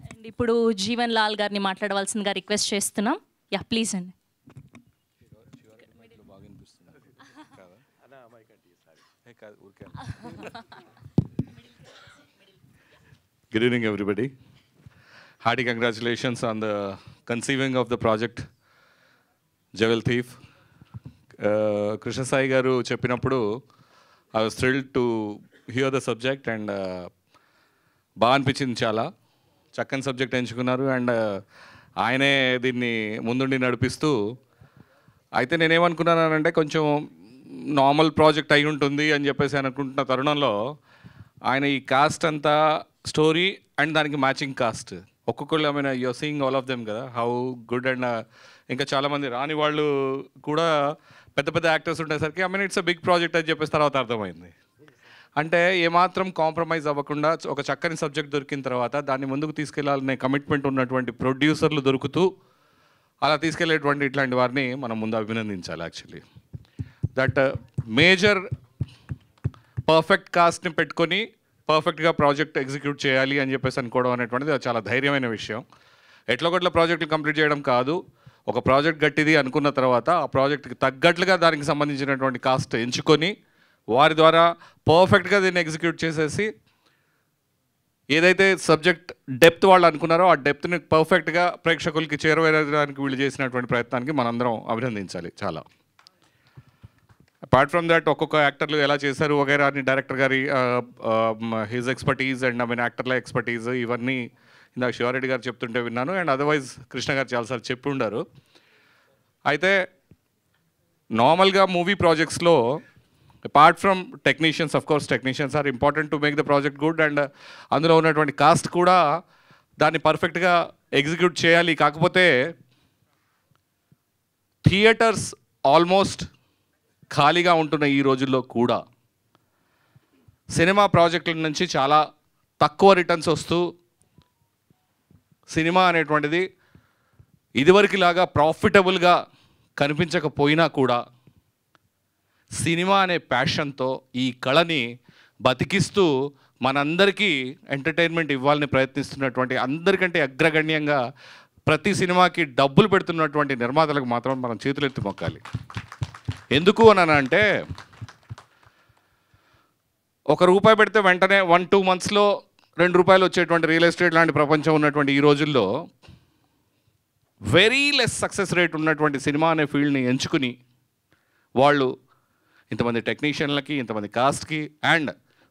అండ్ ఇప్పుడు జీవన్ లాల్ గారిని మాట్లాడవలసిందిగా రిక్వెస్ట్ చేస్తున్నాం. యా ప్లీజ్ అండి. Good evening, everybody. Hearty congratulations on the conceiving of the project Jewel Thief. Krishna Sai garu cheppinappudu I was thrilled to hear the subject and బాగా అనిపించింది. చాలా చక్కని సబ్జెక్ట్ ఎంచుకున్నారు అండ్ ఆయనే దీన్ని ముందుండి నడిపిస్తూ. అయితే నేనేమనుకున్నానంటే కొంచెం నార్మల్ ప్రాజెక్ట్ అయి ఉంటుంది అని చెప్పేసి అనుకుంటున్న తరుణంలో ఆయన ఈ కాస్ట్ అంతా స్టోరీ అండ్ దానికి మ్యాచింగ్ కాస్ట్ ఒక్కొక్కళ్ళు I mean you're seeing all of them కదా హౌ గుడ్ అండ్ ఇంకా చాలామంది రాని వాళ్ళు కూడా పెద్ద పెద్ద యాక్టర్స్ ఉండేసరికి I mean it's a big project అని చెప్పేసి తర్వాత అర్థమైంది. అంటే ఏమాత్రం కాంప్రమైజ్ అవ్వకుండా ఒక చక్కని సబ్జెక్ట్ దొరికిన తర్వాత దాన్ని ముందుకు తీసుకెళ్లాలనే కమిట్మెంట్ ఉన్నటువంటి ప్రొడ్యూసర్లు దొరుకుతూ అలా తీసుకెళ్లేటువంటి ఇట్లాంటి వారిని మనం ముందు అభినందించాలి. యాక్చువల్లీ దట్ మేజర్ పర్ఫెక్ట్ కాస్ట్ని పెట్టుకొని పర్ఫెక్ట్గా ప్రాజెక్ట్ ఎగ్జిక్యూట్ చేయాలి అని చెప్పేసి అనుకోవడం అనేటువంటిది చాలా ధైర్యమైన విషయం. ఎట్లొకట్ల ప్రాజెక్టులు కంప్లీట్ చేయడం కాదు, ఒక ప్రాజెక్ట్ గట్టిది అనుకున్న తర్వాత ఆ ప్రాజెక్ట్కి తగ్గట్లుగా దానికి సంబంధించినటువంటి కాస్ట్ ఎంచుకొని వారి ద్వారా పర్ఫెక్ట్గా దీన్ని ఎగ్జిక్యూట్ చేసేసి ఏదైతే సబ్జెక్ట్ డెప్త్ వాళ్ళు అనుకున్నారో ఆ డెప్త్ని పర్ఫెక్ట్గా ప్రేక్షకులకి చేరువేయడానికి వీళ్ళు చేసినటువంటి ప్రయత్నానికి మనందరం అభినందించాలి. చాలా అపార్ట్ ఫ్రమ్ దట్ ఒక్కొక్క యాక్టర్లు ఎలా చేశారు వగైరా అని డైరెక్టర్ గారి his expertise and I mean యాక్టర్ల ఎక్స్పర్టీజ్ ఇవన్నీ ఇందాక శివారెడ్డి గారు చెప్తుంటే విన్నాను అండ్ అదర్వైజ్ కృష్ణ గారు చాలాసార్లు చెప్పి ఉండారు. అయితే నార్మల్గా మూవీ ప్రాజెక్ట్స్లో apart from technicians of course technicians are important to make the project good and అందులో ఉన్నటువంటి కాస్ట్ కూడా దాన్ని పర్ఫెక్ట్గా ఎగ్జిక్యూట్ చేయాలి. కాకపోతే థియేటర్స్ ఆల్మోస్ట్ ఖాళీగా ఉంటున్న ఈ రోజుల్లో కూడా సినిమా ప్రాజెక్టుల నుంచి చాలా తక్కువ రిటర్న్స్ వస్తూ సినిమా అనేటువంటిది ఇదివరకులాగా ప్రాఫిటబుల్గా కనిపించకపోయినా కూడా సినిమా అనే ప్యాషన్తో ఈ కళని బతికిస్తూ మనందరికీ ఎంటర్టైన్మెంట్ ఇవ్వాలని ప్రయత్నిస్తున్నటువంటి అందరికంటే అగ్రగణ్యంగా ప్రతి సినిమాకి డబ్బులు పెడుతున్నటువంటి నిర్మాతలకు మాత్రం మనం చేతులెత్తి మొక్కాలి. ఎందుకు అని అంటే ₹1 పెడితే వెంటనే 1-2 monthsలో ₹2 వచ్చేటువంటి రియల్ ఎస్టేట్ లాంటి ప్రపంచం ఉన్నటువంటి ఈ రోజుల్లో వెరీ లెస్ సక్సెస్ రేట్ ఉన్నటువంటి సినిమా అనే ఫీల్డ్ని ఎంచుకుని వాళ్ళు ఇంతమంది టెక్నీషియన్లకి ఇంతమంది కాస్ట్కి అండ్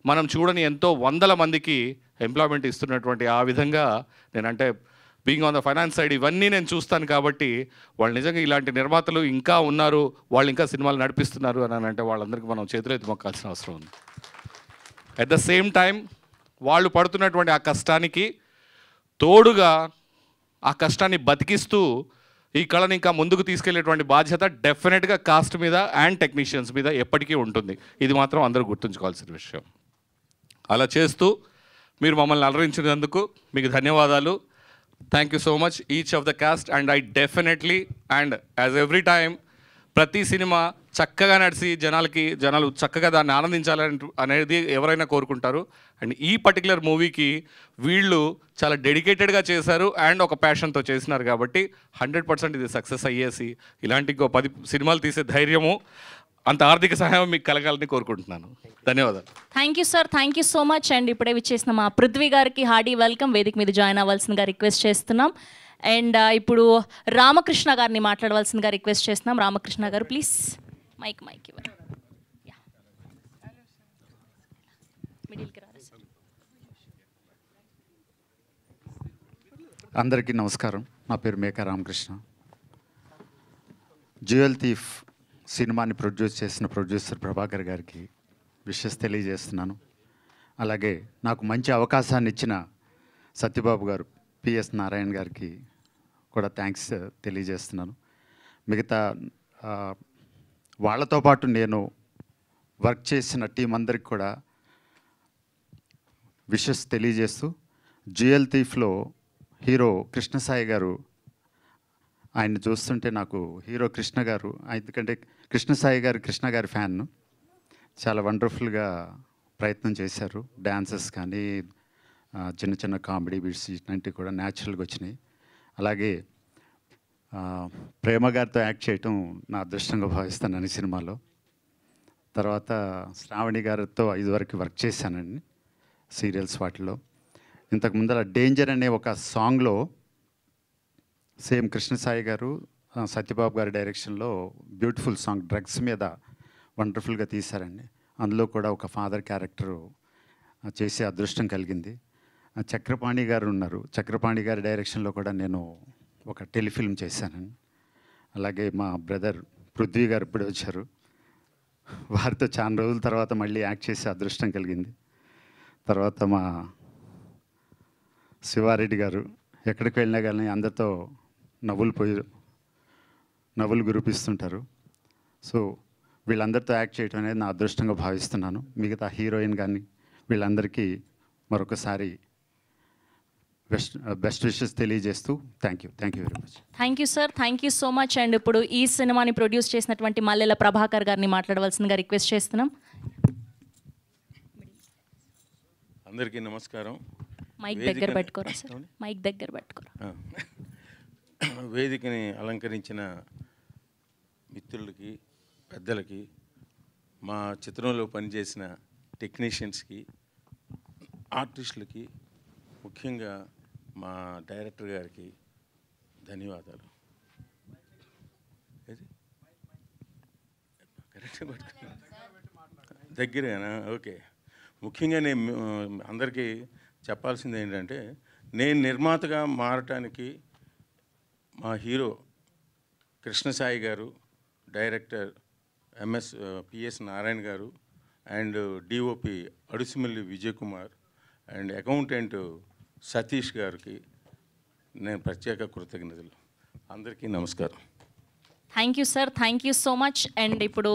మనం చూడని ఎంతో వందల మందికి ఎంప్లాయ్మెంట్ ఇస్తున్నటువంటి ఆ విధంగా నేనంటే being on the finance side ఇవన్నీ నేను చూస్తాను కాబట్టి వాళ్ళు నిజంగా ఇలాంటి నిర్మాతలు ఇంకా ఉన్నారు, వాళ్ళు ఇంకా సినిమాలు నడిపిస్తున్నారు అని అంటే వాళ్ళందరికీ మనం చేతులెత్తి మొక్కాల్సిన అవసరం ఉంది. అట్ ద సేమ్ టైం వాళ్ళు పడుతున్నటువంటి ఆ కష్టానికి తోడుగా ఆ కష్టాన్ని బతికిస్తూ ఈ కళని ఇంకా ముందుకు తీసుకెళ్లేటువంటి బాధ్యత డెఫినెట్గా కాస్ట్ మీద అండ్ టెక్నీషియన్స్ మీద ఎప్పటికీ ఉంటుంది. ఇది మాత్రం అందరూ గుర్తుంచుకోవాల్సిన విషయం. అలా చేస్తూ మీరు మమ్మల్ని అలరించినందుకు మీకు ధన్యవాదాలు. Thank you so much each of the cost and I definitely and as every time ప్రతి సినిమా చక్కగా నడిచి జనాలు చక్కగా దాన్ని ఆనందించాలని అనేది ఎవరైనా కోరుకుంటారు. అండ్ ఈ పర్టికులర్ మూవీకి వీళ్ళు చాలా డెడికేటెడ్గా చేశారు అండ్ ఒక ప్యాషన్తో చేసినారు కాబట్టి 100% ఇది సక్సెస్ అయ్యేసి ఇలాంటి 10 సినిమాలు తీసే ధైర్యము అంత ఆర్థిక సహాయం మీకు కలగాలని కోరుకుంటున్నాను. ధన్యవాదాలు. Thank you sir, thank you so much. And ఇప్పుడే విచ్చేసిన మా పృథ్వీ గారికి హార్డీ వెల్కమ్. వేదిక మీద జాయిన్ అవ్వాల్సిందిగా రిక్వెస్ట్ చేస్తున్నాం. అండ్ ఇప్పుడు రామకృష్ణ గారిని మాట్లాడవలసిందిగా రిక్వెస్ట్ చేస్తున్నాం. రామకృష్ణ గారు ప్లీజ్ మైక్ ఇవ్వండి. అందరికీ నమస్కారం. నా పేరు మేకా రామకృష్ణ. జ్యువెల్ థీఫ్ సినిమాని ప్రొడ్యూస్ చేసిన ప్రొడ్యూసర్ ప్రభాకర్ గారికి విషెస్ తెలియజేస్తున్నాను. అలాగే నాకు మంచి అవకాశాన్ని ఇచ్చిన సత్యబాబు గారు, పిఎస్ నారాయణ గారికి కూడా థ్యాంక్స్ తెలియజేస్తున్నాను. మిగతా వాళ్ళతో పాటు నేను వర్క్ చేసిన టీం అందరికి కూడా విషెస్ తెలియజేస్తూ, జ్యువెల్ థీఫ్లో హీరో కృష్ణసాయి గారు, ఆయన్ని చూస్తుంటే నాకు హీరో కృష్ణ గారు, ఎందుకంటే కృష్ణసాయి గారు కృష్ణ గారి ఫ్యాన్, చాలా వండర్ఫుల్గా ప్రయత్నం చేశారు. డ్యాన్సెస్ కానీ చిన్న చిన్న కామెడీ బీట్స్ ఇట్లాంటివి కూడా న్యాచురల్గా వచ్చినాయి. అలాగే ప్రేమ గారితో యాక్ట్ చేయటం నా అదృష్టంగా భావిస్తాను ఈ సినిమాలో. తర్వాత శ్రావణి గారితో ఇదివరకు వర్క్ చేశానండి సీరియల్స్ వాటిలో. ఇంతకుముందు అలా డేంజర్ అనే ఒక సాంగ్లో సేమ్ కృష్ణసాయి గారు సత్యబాబు గారి డైరెక్షన్లో బ్యూటిఫుల్ సాంగ్ డ్రగ్స్ మీద వండర్ఫుల్గా తీశారండి. అందులో కూడా ఒక ఫాదర్ క్యారెక్టరు చేసే అదృష్టం కలిగింది. చక్రపాణి గారు ఉన్నారు, చక్రపాణి గారి డైరెక్షన్లో కూడా నేను ఒక టెలిఫిల్మ్ చేశానండి. అలాగే మా బ్రదర్ పృథ్వీ గారు ఇప్పుడు వచ్చారు, వారితో చాలా రోజుల తర్వాత మళ్ళీ యాక్ట్ చేసే అదృష్టం కలిగింది. తర్వాత మా శివారెడ్డి గారు ఎక్కడికి వెళ్ళినా కానీ అందరితో నవ్వులు గురిపిస్తుంటారు. సో వీళ్ళందరితో యాక్ట్ చేయడం అనేది నా అదృష్టంగా భావిస్తున్నాను. మిగతా హీరోయిన్ కానీ వీళ్ళందరికీ మరొకసారి బెస్ట్ విషెస్ తెలియజేస్తూ thank you very much. Thank you sir, thank you so much. And ఇప్పుడు ఈ సినిమాని ప్రొడ్యూస్ చేసినటువంటి మల్లెల ప్రభాకర్ గారిని మాట్లాడవలసిందిగా రిక్వెస్ట్ చేస్తున్నాం. అందరికీ నమస్కారం. మైక్ దగ్గర పెట్టుకోరా సార్, మైక్ దగ్గర పెట్టుకోరా. వేదికని అలంకరించిన మిత్రులకి, పెద్దలకి, మా చిత్రంలో పనిచేసిన టెక్నీషియన్స్కి, ఆర్టిస్టులకి, ముఖ్యంగా మా డైరెక్టర్ గారికి ధన్యవాదాలు. దగ్గరేనా? ఓకే. ముఖ్యంగా నేను అందరికీ చెప్పాల్సింది ఏంటంటే, నేను నిర్మాతగా మారటానికి మా హీరో కృష్ణసాయి గారు, డైరెక్టర్ పిఎస్ నారాయణ గారు, and DOP Adusumilli Vijay Kumar, and accountant Satish గారికి నేను ప్రత్యేక కృతజ్ఞతలు. అందరికీ నమస్కారం. Thank you sir, thank you so much. And ఇప్పుడు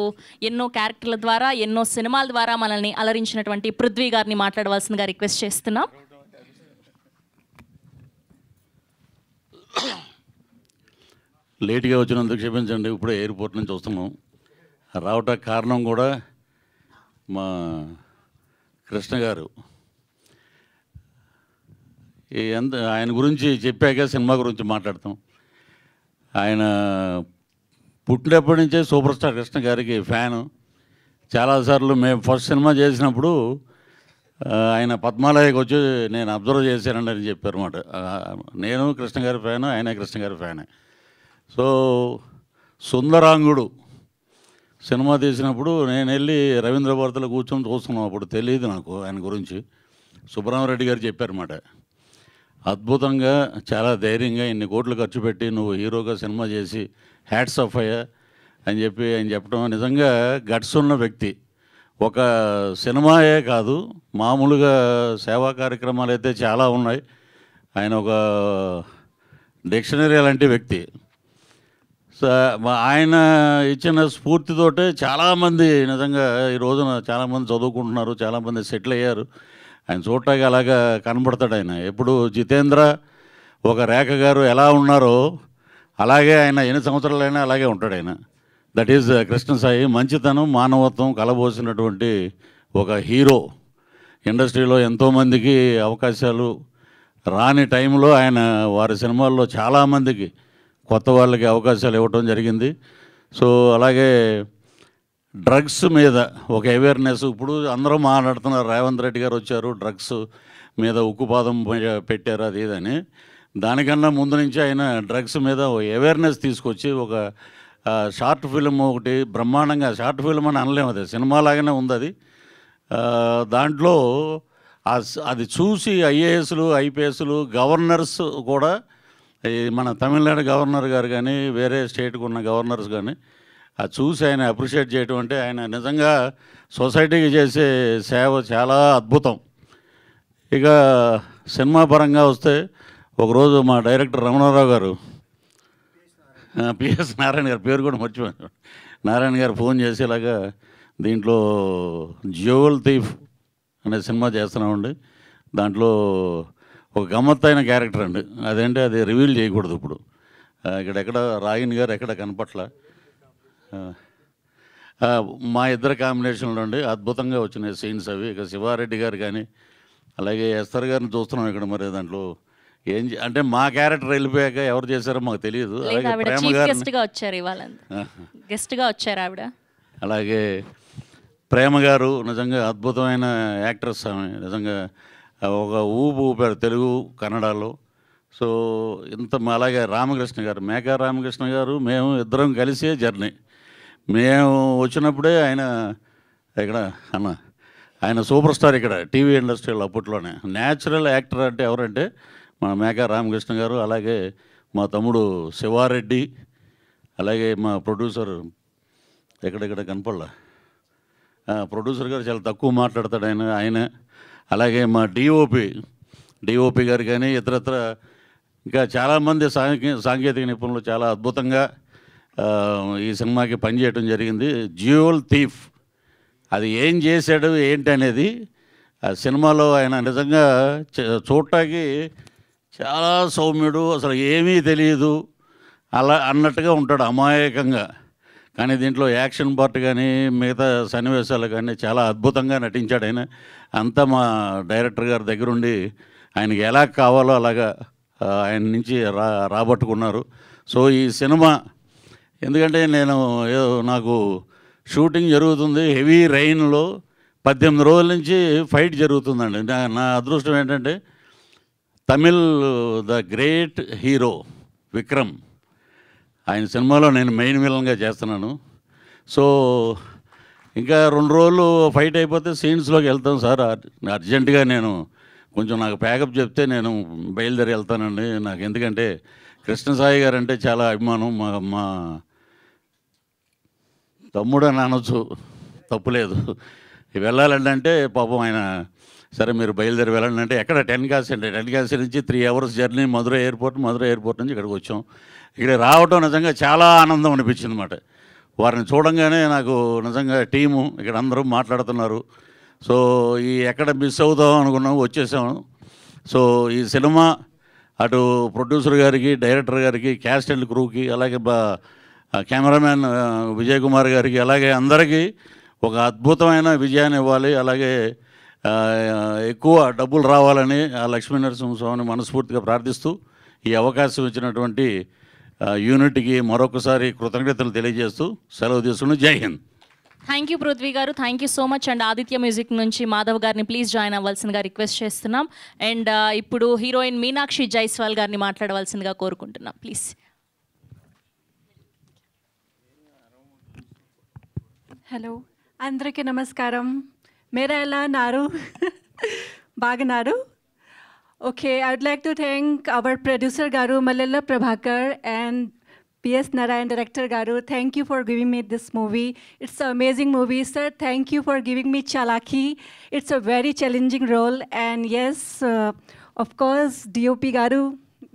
ఎన్నో క్యారెక్టర్ల ద్వారా, ఎన్నో సినిమాల ద్వారా మనల్ని అలరించినటువంటి పృథ్వీ గారిని మాట్లాడవలసిందిగా రిక్వెస్ట్ చేస్తున్నాం. లేట్గా వచ్చినందుకు క్షమించండి. ఇప్పుడే ఎయిర్పోర్ట్ నుంచి వస్తున్నాం. రావటానికి కారణం కూడా మా కృష్ణ గారు. ఆయన గురించి చెప్పాక సినిమా గురించి మాట్లాడతాం. ఆయన పుట్టినప్పటి నుంచే సూపర్ స్టార్ కృష్ణ గారికి ఫ్యాను. చాలాసార్లు మేము ఫస్ట్ సినిమా చేసినప్పుడు ఆయన పద్మాలయకి వచ్చి నేను అబ్జర్వ్ చేశానండి అని చెప్పారు అన్నమాట. నేను కృష్ణ గారి ఫ్యాను, ఆయన కృష్ణ గారి ఫ్యానే. సో సుందరాంగుడు సినిమా తీసినప్పుడు నేను వెళ్ళి రవీంద్ర భారతిలో కూర్చొని చూస్తున్నాం. అప్పుడు తెలియదు నాకు ఆయన గురించి. సుబ్రహ్మరెడ్డి గారు చెప్పారన్నమాట, అద్భుతంగా, చాలా ధైర్యంగా ఇన్ని కోట్లు ఖర్చు పెట్టి నువ్వు హీరోగా సినిమా చేసి హ్యాట్స్ ఆఫ్ అయ్యా అని చెప్పి ఆయన చెప్పడం నిజంగా గట్స్ ఉన్న వ్యక్తి. ఒక సినిమాయే కాదు, మామూలుగా సేవా కార్యక్రమాలు అయితే చాలా ఉన్నాయి. ఆయన ఒక డిక్షనరీ లాంటి వ్యక్తి. ఆయన ఇచ్చిన స్ఫూర్తితోటే చాలామంది నిజంగా ఈ రోజున చాలామంది చదువుకుంటున్నారు, చాలామంది సెటిల్ అయ్యారు. ఆయన చూడటానికి అలాగా కనబడతాడు. ఆయన ఎప్పుడు జితేంద్ర, ఒక రేఖ గారు ఎలా ఉన్నారో అలాగే ఆయన ఎన్ని సంవత్సరాలైనా అలాగే ఉంటాడు ఆయన. That is Krishnasai. మంచితనం, మానవత్వం కలబోసినటువంటి ఒక హీరో. ఇండస్ట్రీలో ఎంతోమందికి అవకాశాలు రాని టైంలో ఆయన వారి సినిమాల్లో చాలామందికి కొత్త వాళ్ళకి అవకాశాలు ఇవ్వటం జరిగింది. సో అలాగే డ్రగ్స్ మీద ఒక అవేర్నెస్ ఇప్పుడు అందరూ మాట్లాడుతున్నారు. రేవంత్ రెడ్డి గారు వచ్చారు, డ్రగ్స్ మీద ఉక్కుపాదం పెట్టారు అది ఇదని. దానికన్నా ముందు నుంచి ఆయన డ్రగ్స్ మీద అవేర్నెస్ తీసుకొచ్చి ఒక షార్ట్ ఫిల్మ్ ఒకటి బ్రహ్మాండంగా, షార్ట్ ఫిల్మ్ అని అనలేము, అది సినిమా లాగానే ఉంది అది. దాంట్లో అది చూసి ఐఏఎస్లు, ఐపీఎస్లు, గవర్నర్స్ కూడా, మన తమిళనాడు గవర్నర్ గారు కానీ వేరే స్టేట్కి ఉన్న గవర్నర్స్ కానీ అది చూసి ఆయన అప్రిషియేట్ చేయడం అంటే ఆయన నిజంగా సొసైటీకి చేసే సేవ చాలా అద్భుతం. ఇక సినిమా పరంగా వస్తే ఒకరోజు మా డైరెక్టర్ రమణారావు గారు, పిఎస్ నారాయణ గారు పేరు కూడా మర్చిపోయాను, నారాయణ గారు ఫోన్ చేసి ఇలాగా దీంట్లో జ్యువెల్ థీఫ్ అనే సినిమా చేస్తున్నామండి, దాంట్లో ఒక గమ్మత్తైన క్యారెక్టర్ అండి, అదేంటి అది రివీల్ చేయకూడదు ఇప్పుడు, ఎక్కడ రాగిణి గారు ఎక్కడ కనపట్ల, మా ఇద్దరు కాంబినేషన్లో అండి అద్భుతంగా వచ్చినాయి సీన్స్ అవి. ఇక శివారెడ్డి గారు కానీ అలాగే ఎస్తర్ గారిని చూస్తున్నాం ఇక్కడ. మరి దాంట్లో ఏం అంటే మా క్యారెక్టర్ వెళ్ళిపోయాక ఎవరు చేశారో మాకు తెలియదు. అలాగే ప్రేమ గారు నిజంగా అద్భుతమైన యాక్ట్రెస్ ఆమె, నిజంగా ఒక ఊపారు తెలుగు కన్నడలో. సో ఇంత అలాగే రామకృష్ణ గారు, మేకా రామకృష్ణ గారు, మేము ఇద్దరం కలిసే జర్నీ. మేము వచ్చినప్పుడే ఆయన ఇక్కడ ఆయన సూపర్ స్టార్ ఇక్కడ టీవీ ఇండస్ట్రీలో అప్పట్లోనే. న్యాచురల్ యాక్టర్ అంటే ఎవరంటే మా మేకా రామకృష్ణ గారు, అలాగే మా తమ్ముడు శివారెడ్డి, అలాగే మా ప్రొడ్యూసర్ ఎక్కడెక్కడ కనపడలా, ప్రొడ్యూసర్ గారు చాలా తక్కువ మాట్లాడతాడు ఆయన, అలాగే మా డిఓపి గారు కానీ ఇతరత్ర ఇంకా చాలామంది సాంకేతిక నిపుణులు చాలా అద్భుతంగా ఈ సినిమాకి పనిచేయడం జరిగింది. జ్యువెల్ థీఫ్ అది ఏం చేశాడు ఏంటి అనేది ఆ సినిమాలో ఆయన నిజంగా చూడటానికి చాలా సౌమ్యుడు, అసలు ఏమీ తెలియదు అలా అన్నట్టుగా ఉంటాడు అమాయకంగా. కానీ దీంట్లో యాక్షన్ పార్ట్ కానీ మిగతా సన్నివేశాలు కానీ చాలా అద్భుతంగా నటించాడు ఆయన. అంతా మా డైరెక్టర్ గారి దగ్గరుండి ఆయనకి ఎలా కావాలో అలాగా ఆయన నుంచి రాబట్టుకున్నారు. సో ఈ సినిమా ఎందుకంటే నాకు షూటింగ్ జరుగుతుంది హెవీ రైన్లో, 18 రోజుల నుంచి ఫైట్ జరుగుతుందండి. నా అదృష్టం ఏంటంటే Tamil the great hero Vikram, ఆయన సినిమాలో నేను మెయిన్ విలన్గా చేస్తున్నాను. సో ఇంకా 2 రోజులు ఫైట్ అయిపోతే సీన్స్లోకి వెళ్తాం సార్, అర్జెంటుగా నేను కొంచెం నాకు ప్యాకప్ చెప్తే నేను బయలుదేరి వెళ్తానండి. నాకు ఎందుకంటే కృష్ణసాయి గారు అంటే చాలా అభిమానం, మా తమ్ముడు అని అనొచ్చు, తప్పులేదు. వెళ్ళాలంటే పాపం ఆయన సరే మీరు బయలుదేరి వెళ్ళండి అంటే ఎక్కడ టెన్కాసి నుంచి 3 hours జర్నీ మధురై ఎయిర్పోర్ట్ నుంచి ఇక్కడికి వచ్చాం. ఇక్కడ రావటం నిజంగా చాలా ఆనందం అనిపించింది అన్నమాట. వారిని చూడంగానే నాకు నిజంగా టీము ఇక్కడ అందరూ మాట్లాడుతున్నారు. సో ఎక్కడ మిస్ అవుతాం అనుకున్నాం, వచ్చేసాము. సో ఈ సినిమా అటు ప్రొడ్యూసర్ గారికి, డైరెక్టర్ గారికి, క్యాస్ట్ అండ్ క్రూకి, అలాగే కెమెరామ్యాన్ విజయ్ కుమార్ గారికి, అలాగే అందరికీ ఒక అద్భుతమైన విజయాన్ని ఇవ్వాలి, అలాగే ఎక్కువ డబ్బులు రావాలని ఆ లక్ష్మీ నరసింహస్వామిని మనస్ఫూర్తిగా ప్రార్థిస్తూ ఈ అవకాశం ఇచ్చినటువంటి యూనిట్కి మరొకసారి కృతజ్ఞతలు తెలియజేస్తూ సెలవు తీసుకుని జై హింద్. థ్యాంక్ యూ పృథ్వీ గారు, thank you so much. And Aditya music నుంచి మాధవ్ గారిని ప్లీజ్ జాయిన్ అవ్వాల్సిందిగా రిక్వెస్ట్ చేస్తున్నాం. అండ్ ఇప్పుడు హీరోయిన్ మీనాక్షి జైస్వాల్ గారిని మాట్లాడవలసిందిగా కోరుకుంటున్నాం ప్లీజ్. హలో, అందరికీ నమస్కారం. మీరు ఎలా ఉన్నారు? బాగున్నారు? Okay, I would like to thank our producer Garu, Malala Prabhakar, and P.S. Narayan, director Garu. Thank you for giving me this movie. It's an amazing movie, sir. Thank you for giving me Chalaki. It's a very challenging role. And yes, of course, DOP Garu,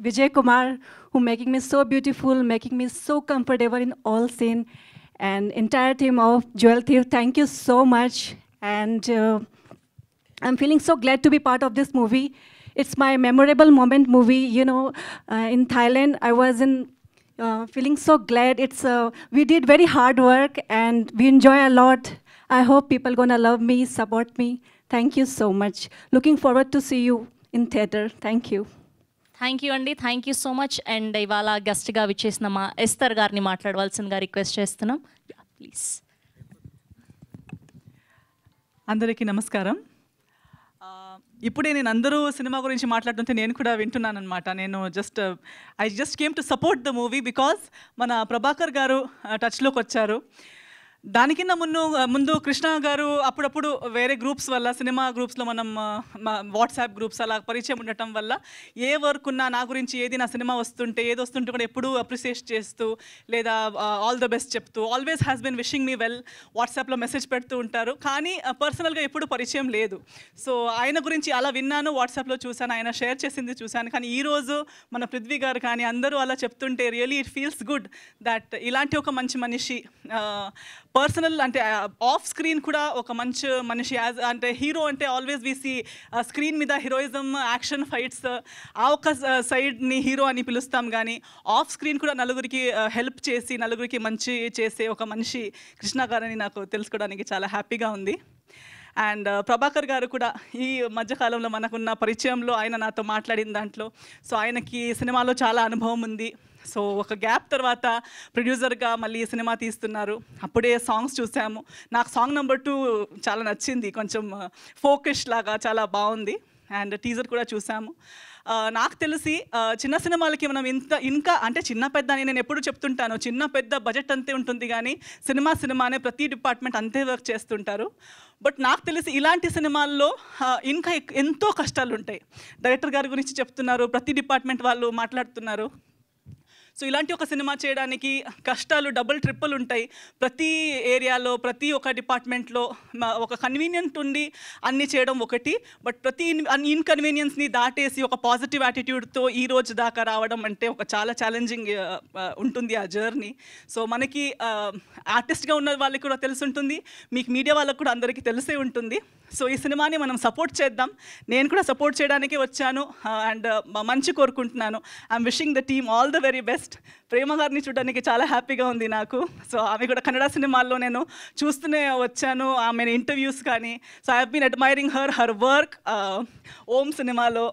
Vijay Kumar, who making me so beautiful, making me so comfortable in all scene. And entire team of Jewel Thief, thank you so much. And I'm feeling so glad to be part of this movie. It's my memorable moment movie. You know, in Thailand, I was feeling so glad. We did very hard work and we enjoy a lot. I hope people gonna love me, support me. Thank you so much. Looking forward to see you in theater. Thank you. Thank you అండి, thank you so much. And ఇవాళ గెస్ట్గా విచ్చేసిన మా Esther గారిని మాట్లాడవలసిందిగా request చేస్తున్నాం please. అందరికీ నమస్కారం. ఇప్పుడే నేను అందరూ సినిమా గురించి మాట్లాడుతుంటే నేను కూడా వింటున్నాను అనమాట. నేను I just came to support the movie because మన ప్రభాకర్ గారు టచ్లోకి వచ్చారు. దానికింద ముందు కృష్ణ గారు అప్పుడప్పుడు వేరే గ్రూప్స్ వల్ల సినిమా గ్రూప్స్లో మనం వాట్సాప్ గ్రూప్స్ అలా పరిచయం ఉండటం వల్ల ఏ వర్క్ ఉన్నా నా గురించి ఏది నా సినిమా వస్తుంటే ఏది వస్తుంటే కూడా ఎప్పుడూ అప్రిషియేట్ చేస్తూ లేదా ఆల్ ద బెస్ట్ చెప్తూ always has been wishing me well వాట్సాప్లో మెసేజ్ పెడుతూ ఉంటారు. కానీ పర్సనల్గా ఎప్పుడు పరిచయం లేదు. సో ఆయన గురించి అలా విన్నాను, వాట్సాప్లో చూశాను, ఆయన షేర్ చేసింది చూశాను. కానీ ఈరోజు మన పృథ్వీ గారు కానీ అందరూ అలా చెప్తుంటే really it feels good that ఇలాంటి ఒక మంచి మనిషి పర్సనల్ అంటే ఆఫ్ స్క్రీన్ కూడా ఒక మంచి మనిషి యాజ్ అంటే హీరో అంటే ఆల్వేస్ వి సీ స్క్రీన్ మీద హీరోయిజం యాక్షన్ ఫైట్స్ ఆ ఒక సైడ్ని హీరో అని పిలుస్తాం. కానీ ఆఫ్ స్క్రీన్ కూడా నలుగురికి హెల్ప్ చేసి నలుగురికి మంచి చేసే ఒక మనిషి కృష్ణ గారని నాకు తెలుసుకోవడానికి చాలా హ్యాపీగా ఉంది. అండ్ ప్రభాకర్ గారు కూడా ఈ మధ్యకాలంలో మనకున్న పరిచయంలో ఆయన నాతో మాట్లాడిన దాంట్లో సో ఆయనకి సినిమాలో చాలా అనుభవం ఉంది. సో ఒక గ్యాప్ తర్వాత ప్రొడ్యూసర్గా మళ్ళీ సినిమా తీస్తున్నారు. అప్పుడే సాంగ్స్ చూసాము. నాకు సాంగ్ నెంబర్ 2 చాలా నచ్చింది, కొంచెం ఫోకస్ లాగా చాలా బాగుంది. అండ్ టీజర్ కూడా చూసాము. నాకు తెలిసి చిన్న సినిమాలకి మనం ఇంకా అంటే చిన్న పెద్ద అని నేను ఎప్పుడు చెప్తుంటాను, చిన్న పెద్ద బడ్జెట్ అంతే ఉంటుంది కానీ సినిమానే ప్రతి డిపార్ట్మెంట్ అంతే వర్క్ చేస్తుంటారు. బట్ నాకు తెలిసి ఇలాంటి సినిమాల్లో ఇంకా ఎంతో కష్టాలు ఉంటాయి. డైరెక్టర్ గారి గురించి చెప్తున్నారు, ప్రతి డిపార్ట్మెంట్ వాళ్ళు మాట్లాడుతున్నారు. సో ఇలాంటి ఒక సినిమా చేయడానికి కష్టాలు డబుల్ ట్రిపుల్ ఉంటాయి. ప్రతి ఏరియాలో ప్రతి ఒక్క డిపార్ట్మెంట్లో ఒక కన్వీనియంట్ ఉండి అన్నీ చేయడం ఒకటి, బట్ ప్రతి ఇన్కన్వీనియన్స్ని దాటేసి ఒక పాజిటివ్ యాటిట్యూడ్తో ఈ రోజు దాకా రావడం అంటే ఒక చాలా ఛాలెంజింగ్ ఉంటుంది ఆ జర్నీ. సో మనకి ఆర్టిస్ట్గా ఉన్న వాళ్ళకి కూడా తెలిసి ఉంటుంది, మీకు మీడియా వాళ్ళకు కూడా అందరికీ తెలిసే ఉంటుంది. సో ఈ సినిమాని మనం సపోర్ట్ చేద్దాం. నేను కూడా సపోర్ట్ చేయడానికి వచ్చాను అండ్ మంచి కోరుకుంటున్నాను. I'm wishing the team all the very best. Prema గారిని చూడడానికి చాలా హ్యాపీగా ఉంది నాకు. సో ఆమె కూడా కన్నడ సినిమాల్లో నేను చూస్తూనే వచ్చాను, ఆమె ఇంటర్వ్యూస్ కానీ. So I have been admiring her work. Om సినిమాలో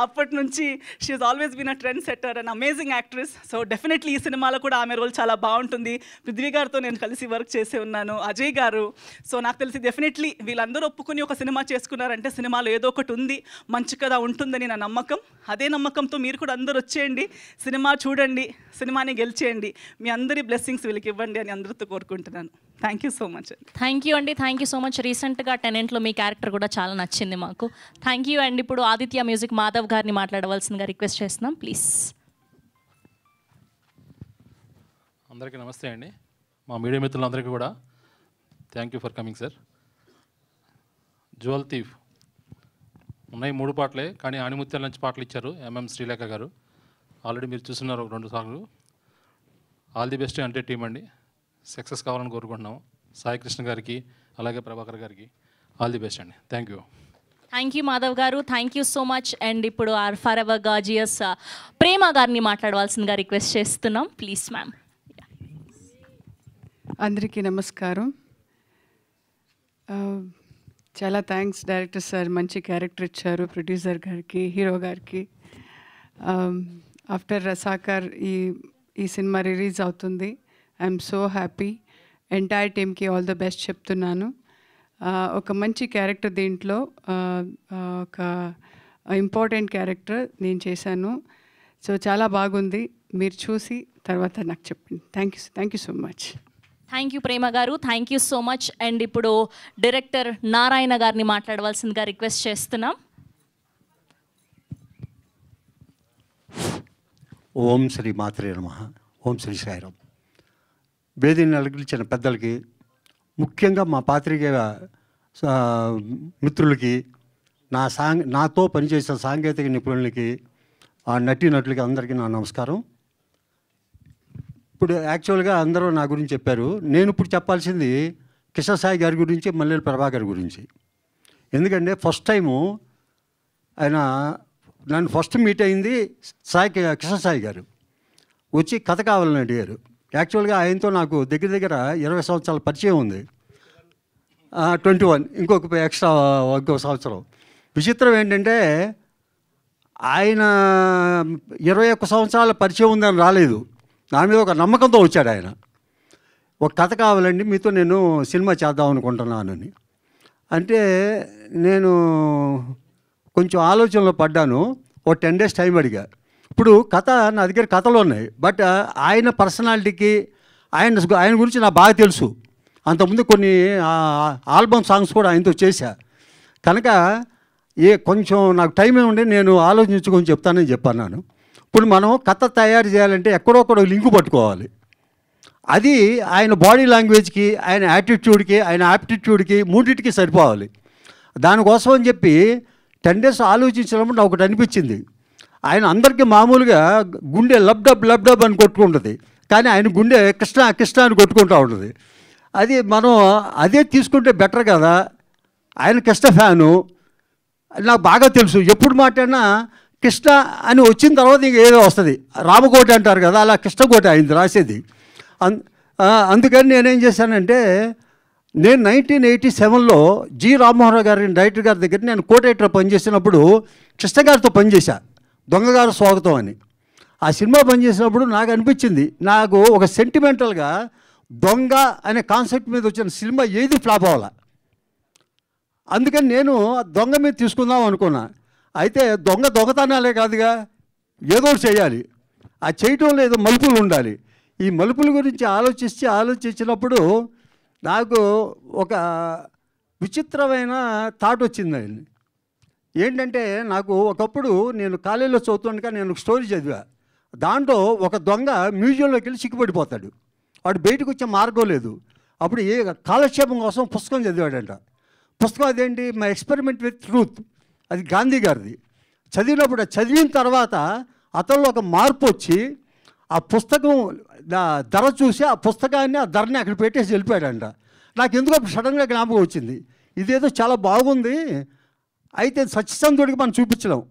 అప్పటి నుంచి she is always been a trendsetter and amazing actress. So definitely ఈ సినిమాలో కూడా ఆమె రోల్ చాలా బాగుంటుంది. పృథ్వీ గారితో నేను కలిసి వర్క్ చేసి ఉన్నాను, అజయ్ గారు. సో నాకు తెలిసి డెఫినెట్లీ వీళ్ళందరూ ఒప్పుకుని ఒక సినిమా చేసుకున్నారంటే సినిమాలో ఏదో ఒకటి ఉంది, మంచి కథ ఉంటుందని నా నమ్మకం. అదే నమ్మకంతో మీరు కూడా అందరూ వచ్చేయండి, సినిమా చూడండి, సినిమాని గెలిచేయండి. మీ అందరి బ్లెస్సింగ్స్ వీళ్ళకి ఇవ్వండి అని అందరితో కోరుకుంటున్నాను. Thank you so much. Thank you అండి, థ్యాంక్ యూ సో మచ్. రీసెంట్గా టెనెంట్లో మీ క్యారెక్టర్ కూడా చాలా నచ్చింది మాకు. Thank you. అండ్ ఇప్పుడు ఆదిత్య మ్యూజిక్ మాధవ్ గారిని మాట్లాడవలసిందిగా రిక్వెస్ట్ చేస్తున్నాం, ప్లీజ్. అందరికీ నమస్తే అండి. మా మీడియా మిత్రులందరికీ కూడా thank you for coming sir. Jewel thief ఉన్నాయి 3 పాటలే, కానీ ఆణిముత్యాల నుంచి పాటలు ఇచ్చారు ఎంఎం శ్రీలేఖ గారు. ఆల్రెడీ మీరు చూస్తున్నారు 2 సాంగ్లు. ఆల్ ది బెస్ట్ అంటే టీం అండి, సక్సెస్ కావాలని కోరుకుంటున్నాము. సాయి కృష్ణ గారికి అలాగే ప్రభాకర్ గారికి ఆల్ ది బెస్ట్ అండి. Thank you. Thank you Madhav garu, thank you so much. And ఇప్పుడు our forever gorgeous Prema గారిని మాట్లాడవలసిందిగా రిక్వెస్ట్ చేస్తున్నాం, ప్లీజ్ మ్యామ్. అందరికీ నమస్కారం. చాలా థ్యాంక్స్ డైరెక్టర్ సార్, మంచి క్యారెక్టర్ ఇచ్చారు. ప్రొడ్యూసర్ గారికి, హీరో గారికి. ఆఫ్టర్ రసాకర్ ఈ సినిమా రిలీజ్ అవుతుంది. I'm so happy. ఎంటైర్ టీమ్కి ఆల్ ద బెస్ట్ చెప్తున్నాను. ఒక మంచి క్యారెక్టర్ దీంట్లో, ఒక ఇంపార్టెంట్ క్యారెక్టర్ నేను చేశాను. సో చాలా బాగుంది, మీరు చూసి తర్వాత నాకు చెప్పండి. Thank you so much. Thank you Prema garu, thank you so much. And ఇప్పుడు డైరెక్టర్ నారాయణ గారిని మాట్లాడవలసిందిగా రిక్వెస్ట్ చేస్తున్నాం. ఓం శ్రీ మాత్రే నమః. ఓం శ్రీ సాయిరాం. వేదికను అలంకరించిన పెద్దలకి, ముఖ్యంగా మా పాత్రికేయ మిత్రులకి, నాతో పనిచేసిన సాంకేతిక నిపుణులకి, ఆ నటీనటులకి అందరికీ నా నమస్కారం. ఇప్పుడు యాక్చువల్గా అందరూ నా గురించి చెప్పారు. నేను ఇప్పుడు చెప్పాల్సింది కిషన్ సాయి గారి గురించి, మల్లెల ప్రభాకర్ గురించి. ఎందుకంటే ఫస్ట్ టైము ఆయన నన్ను ఫస్ట్ మీట్ అయింది కిషన్ సాయి గారు వచ్చి కథ కావాలని అడిగారు. యాక్చువల్గా ఆయనతో నాకు దగ్గర 20 సంవత్సరాల పరిచయం ఉంది. 21, ఇంకొక సంవత్సరం. విచిత్రం ఏంటంటే ఆయన 21 సంవత్సరాల పరిచయం ఉందని రాలేదు, నా మీద ఒక నమ్మకంతో వచ్చాడు ఆయన. ఒక కథ కావాలండి, మీతో నేను సినిమా చేద్దాం అనుకుంటున్నానని అంటే నేను కొంచెం ఆలోచనలో పడ్డాను. ఓ 10 days టైం అడిగా. ఇప్పుడు కథ నా దగ్గర కథలు ఉన్నాయి, బట్ ఆయన పర్సనాలిటీకి ఆయన గురించి నాకు బాగా తెలుసు. అంతకుముందు కొన్ని ఆల్బమ్ సాంగ్స్ కూడా ఆయనతో చేశా. కనుక కొంచెం నాకు టైం ఏముండే నేను ఆలోచించుకొని చెప్తానని చెప్పన్నాను. ఇప్పుడు మనం కథ తయారు చేయాలంటే ఎక్కడొక్కడో లింకు పట్టుకోవాలి. అది ఆయన బాడీ లాంగ్వేజ్కి, ఆయన యాటిట్యూడ్కి, ఆయన యాప్టిట్యూడ్కి మూడింటికి సరిపోవాలి. దానికోసం అని చెప్పి 10 days ఆలోచించినప్పుడు నాకు ఒకటి అనిపించింది. ఆయన అందరికీ మామూలుగా గుండె లబ్డబ్ అని కొట్టుకుంటుంది, కానీ ఆయన గుండె కృష్ణ అని కొట్టుకుంటూ ఉంటుంది. అది మనం అదే తీసుకుంటే బెటర్ కదా. ఆయన కృష్ణ ఫ్యాను, నాకు బాగా తెలుసు. ఎప్పుడు మాట్లాడినా కృష్ణ అని వచ్చిన తర్వాత ఇంక ఏదో వస్తుంది. రామకోటి అంటారు కదా, అలా కృష్ణకోటి అయింది రాసేది. అందుకని నేనేం చేశానంటే, నేను 1987లో జి రామ్మోహన్ రావు గారి డైరెక్టర్ గారి దగ్గర నేను కోటైటర్ పనిచేసినప్పుడు కృష్ణ గారితో పనిచేశా, దొంగగారు స్వాగతం అని. ఆ సినిమా పనిచేసినప్పుడు నాకు అనిపించింది, నాకు ఒక సెంటిమెంటల్గా దొంగ అనే కాన్సెప్ట్ మీద వచ్చిన సినిమా ఏది ఫ్లాప్ అవ్వాల. అందుకని నేను దొంగ మీద తీసుకుందాం అనుకున్నా. అయితే దొంగతనాలే కాదుగా, ఏదో చేయాలి. ఆ చేయటంలో ఏదో మలుపులు ఉండాలి. ఈ మలుపుల గురించి ఆలోచించినప్పుడు నాకు ఒక విచిత్రమైన థాట్ వచ్చింది. ఏంటంటే, నాకు ఒకప్పుడు నేను కాలేజీలో చదువుతుండగా నేను స్టోరీ చదివా. దాంట్లో ఒక దొంగ మ్యూజియంలోకి వెళ్ళి చిక్కుపడిపోతాడు. వాడు బయటకు వచ్చే మార్గం లేదు. అప్పుడు కాలక్షేపం కోసం పుస్తకం చదివాడంట. పుస్తకం అదేంటి, మై ఎక్స్పెరిమెంట్ విత్ ట్రూత్, అది గాంధీ గారిది. చదివినప్పుడు చదివిన తర్వాత అతనిలో ఒక మార్పు వచ్చి ఆ పుస్తకం ధర చూసి ఆ పుస్తకాన్ని ఆ ధరని అక్కడ పెట్టేసి వెళ్ళిపోయాడంట. నాకు ఎందుకో సడన్గా జ్ఞాపకం వచ్చింది, ఇదేదో చాలా బాగుంది. అయితే సత్యసంధుడికి మనం చూపించలేం,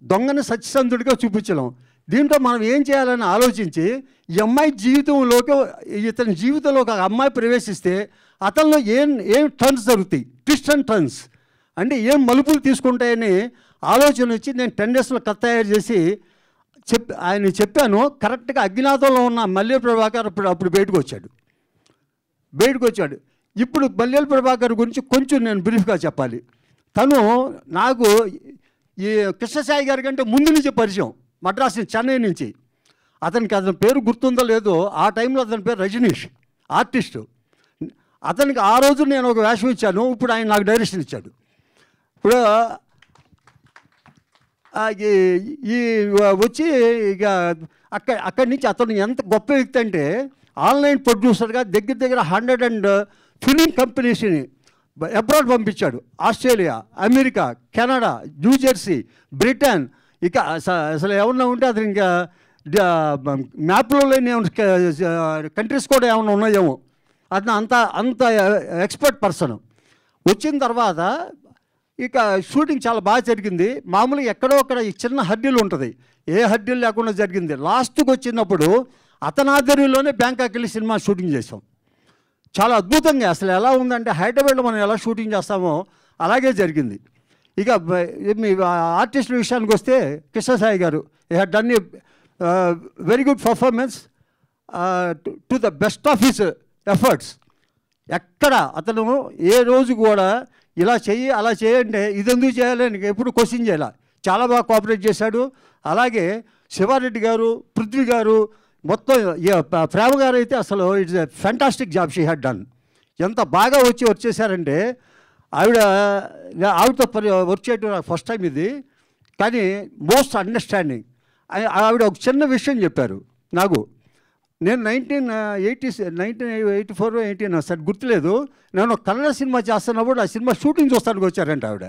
దొంగని సత్యసంధుడిగా చూపించలేం. దీంట్లో మనం ఏం చేయాలని ఆలోచించి ఈ అమ్మాయి జీవితంలోకి, ఇతని జీవితంలో ఒక అమ్మాయి ప్రవేశిస్తే అతనిలో ఏం టర్న్స్ జరుగుతాయి, ట్విస్ట్ అండ్ టర్న్స్ అంటే ఏం మలుపులు తీసుకుంటాయని ఆలోచన వచ్చి నేను 10 daysలో కథ తయారు చేసి ఆయన చెప్పాను. కరెక్ట్గా అజ్ఞాతంలో ఉన్న మల్లెల ప్రభాకర్ అప్పుడు బయటకు వచ్చాడు. ఇప్పుడు మల్లెల ప్రభాకర్ గురించి కొంచెం నేను బ్రీఫ్గా చెప్పాలి. తను నాకు ఈ కృష్ణసాయి గారి కంటే ముందు నుంచి పరిచయం, మద్రాసు చెన్నై నుంచి. అతని పేరు గుర్తుందో లేదో, ఆ టైంలో అతని పేరు రజనీష్, ఆర్టిస్టు. అతనికి ఆ రోజు నేను ఒక వేషం ఇచ్చాను, ఇప్పుడు ఆయన నాకు డైరెక్షన్ ఇచ్చాడు. ఇప్పుడు ఈ వచ్చి ఇక అక్కడి నుంచి అతను ఎంత గొప్ప వ్యక్తి అంటే, ఆన్లైన్ ప్రొడ్యూసర్గా దగ్గర 100 ఫిలిం కంపెనీస్ని అబ్రాడ్ పంపించాడు. Australia, America, Canada, New Jersey, Britain, ఇక అసలు ఏమన్నా ఉంటే అతను ఇంకా మ్యాప్లో లేని కంట్రీస్ కూడా ఏమన్నా ఉన్నాయేమో. అతను అంత ఎక్స్పర్ట్ పర్సన్. వచ్చిన తర్వాత ఇక షూటింగ్ చాలా బాగా జరిగింది. మామూలుగా ఎక్కడో అక్కడ ఈ చిన్న హడ్డీలు ఉంటుంది, ఏ హడ్డీలు లేకుండా జరిగింది. లాస్ట్కి వచ్చినప్పుడు అతని ఆధ్వర్యంలోనే బ్యాంకాక్ వెళ్ళి సినిమా షూటింగ్ చేసాం. చాలా అద్భుతంగా, అసలు ఎలా ఉందంటే హైదరాబాద్లో మనం ఎలా షూటింగ్ చేస్తామో అలాగే జరిగింది. ఇక మీ ఆర్టిస్టుల విషయానికి వస్తే, కృష్ణసాయి గారు had done a very good performance to the best of his efforts. ఎక్కడ అతను ఏ రోజు కూడా ఇలా చెయ్యి అలా చేయంటే ఇది ఎందుకు చేయాలని ఎప్పుడు క్వశ్చన్ చేయాల, చాలా బాగా కోఆపరేట్ చేశాడు. అలాగే శివారెడ్డి గారు, పృథ్వీ గారు, మొత్తం ప్రేమ గారు అయితే అసలు it's a fantastic job she had done. ఎంత బాగా వచ్చేసారంటే, ఆవిడతో వర్క్ చేయడం నాకు ఫస్ట్ టైం ఇది, కానీ మోస్ట్ అండర్స్టాండింగ్. ఆవిడ ఒక చిన్న విషయం చెప్పారు నాకు. నేను 1984 18 సార్ గుర్తులేదు, నేను ఒక కన్నడ సినిమా చేస్తున్నప్పుడు ఆ సినిమా షూటింగ్ చూస్తానికి వచ్చారంట ఆవిడ.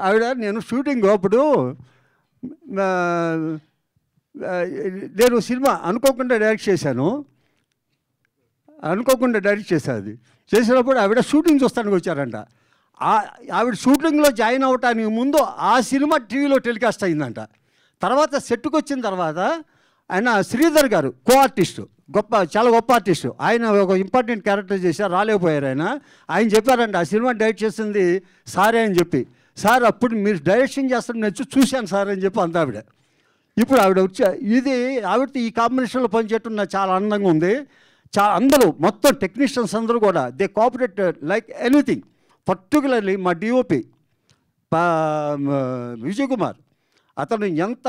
ఆవిడ నేను షూటింగ్ అప్పుడు నేను సినిమా అనుకోకుండా డైరెక్ట్ చేశాను. అది చేసినప్పుడు ఆవిడ షూటింగ్ చూస్తానికి వచ్చారంట. ఆవిడ షూటింగ్లో జాయిన్ అవ్వటానికి ముందు ఆ సినిమా టీవీలో టెలికాస్ట్ అయిందంట. తర్వాత సెట్కి వచ్చిన తర్వాత ఆయన శ్రీధర్ గారు కో ఆర్టిస్టు, చాలా గొప్ప ఆర్టిస్టు, ఆయన ఒక ఇంపార్టెంట్ క్యారెక్టర్ చేశారు, రాలేకపోయారు. ఆయన చెప్పారంట ఆ సినిమా డైరెక్ట్ చేసింది సారే అని చెప్పి. సార్ అప్పుడు మీరు డైరెక్షన్ చేస్తారని నేను చూశాను సార్ అని చెప్పి అంత ఆవిడ. ఇప్పుడు ఆవిడ ఇది ఆవిడతో ఈ కాంబినేషన్లో పనిచేయటం నాకు చాలా ఆనందంగా ఉంది. అందరూ మొత్తం టెక్నీషియన్స్ అందరూ కూడా they cooperate like anything. Particularly మా డిఓపి విజయ్ కుమార్, అతను ఎంత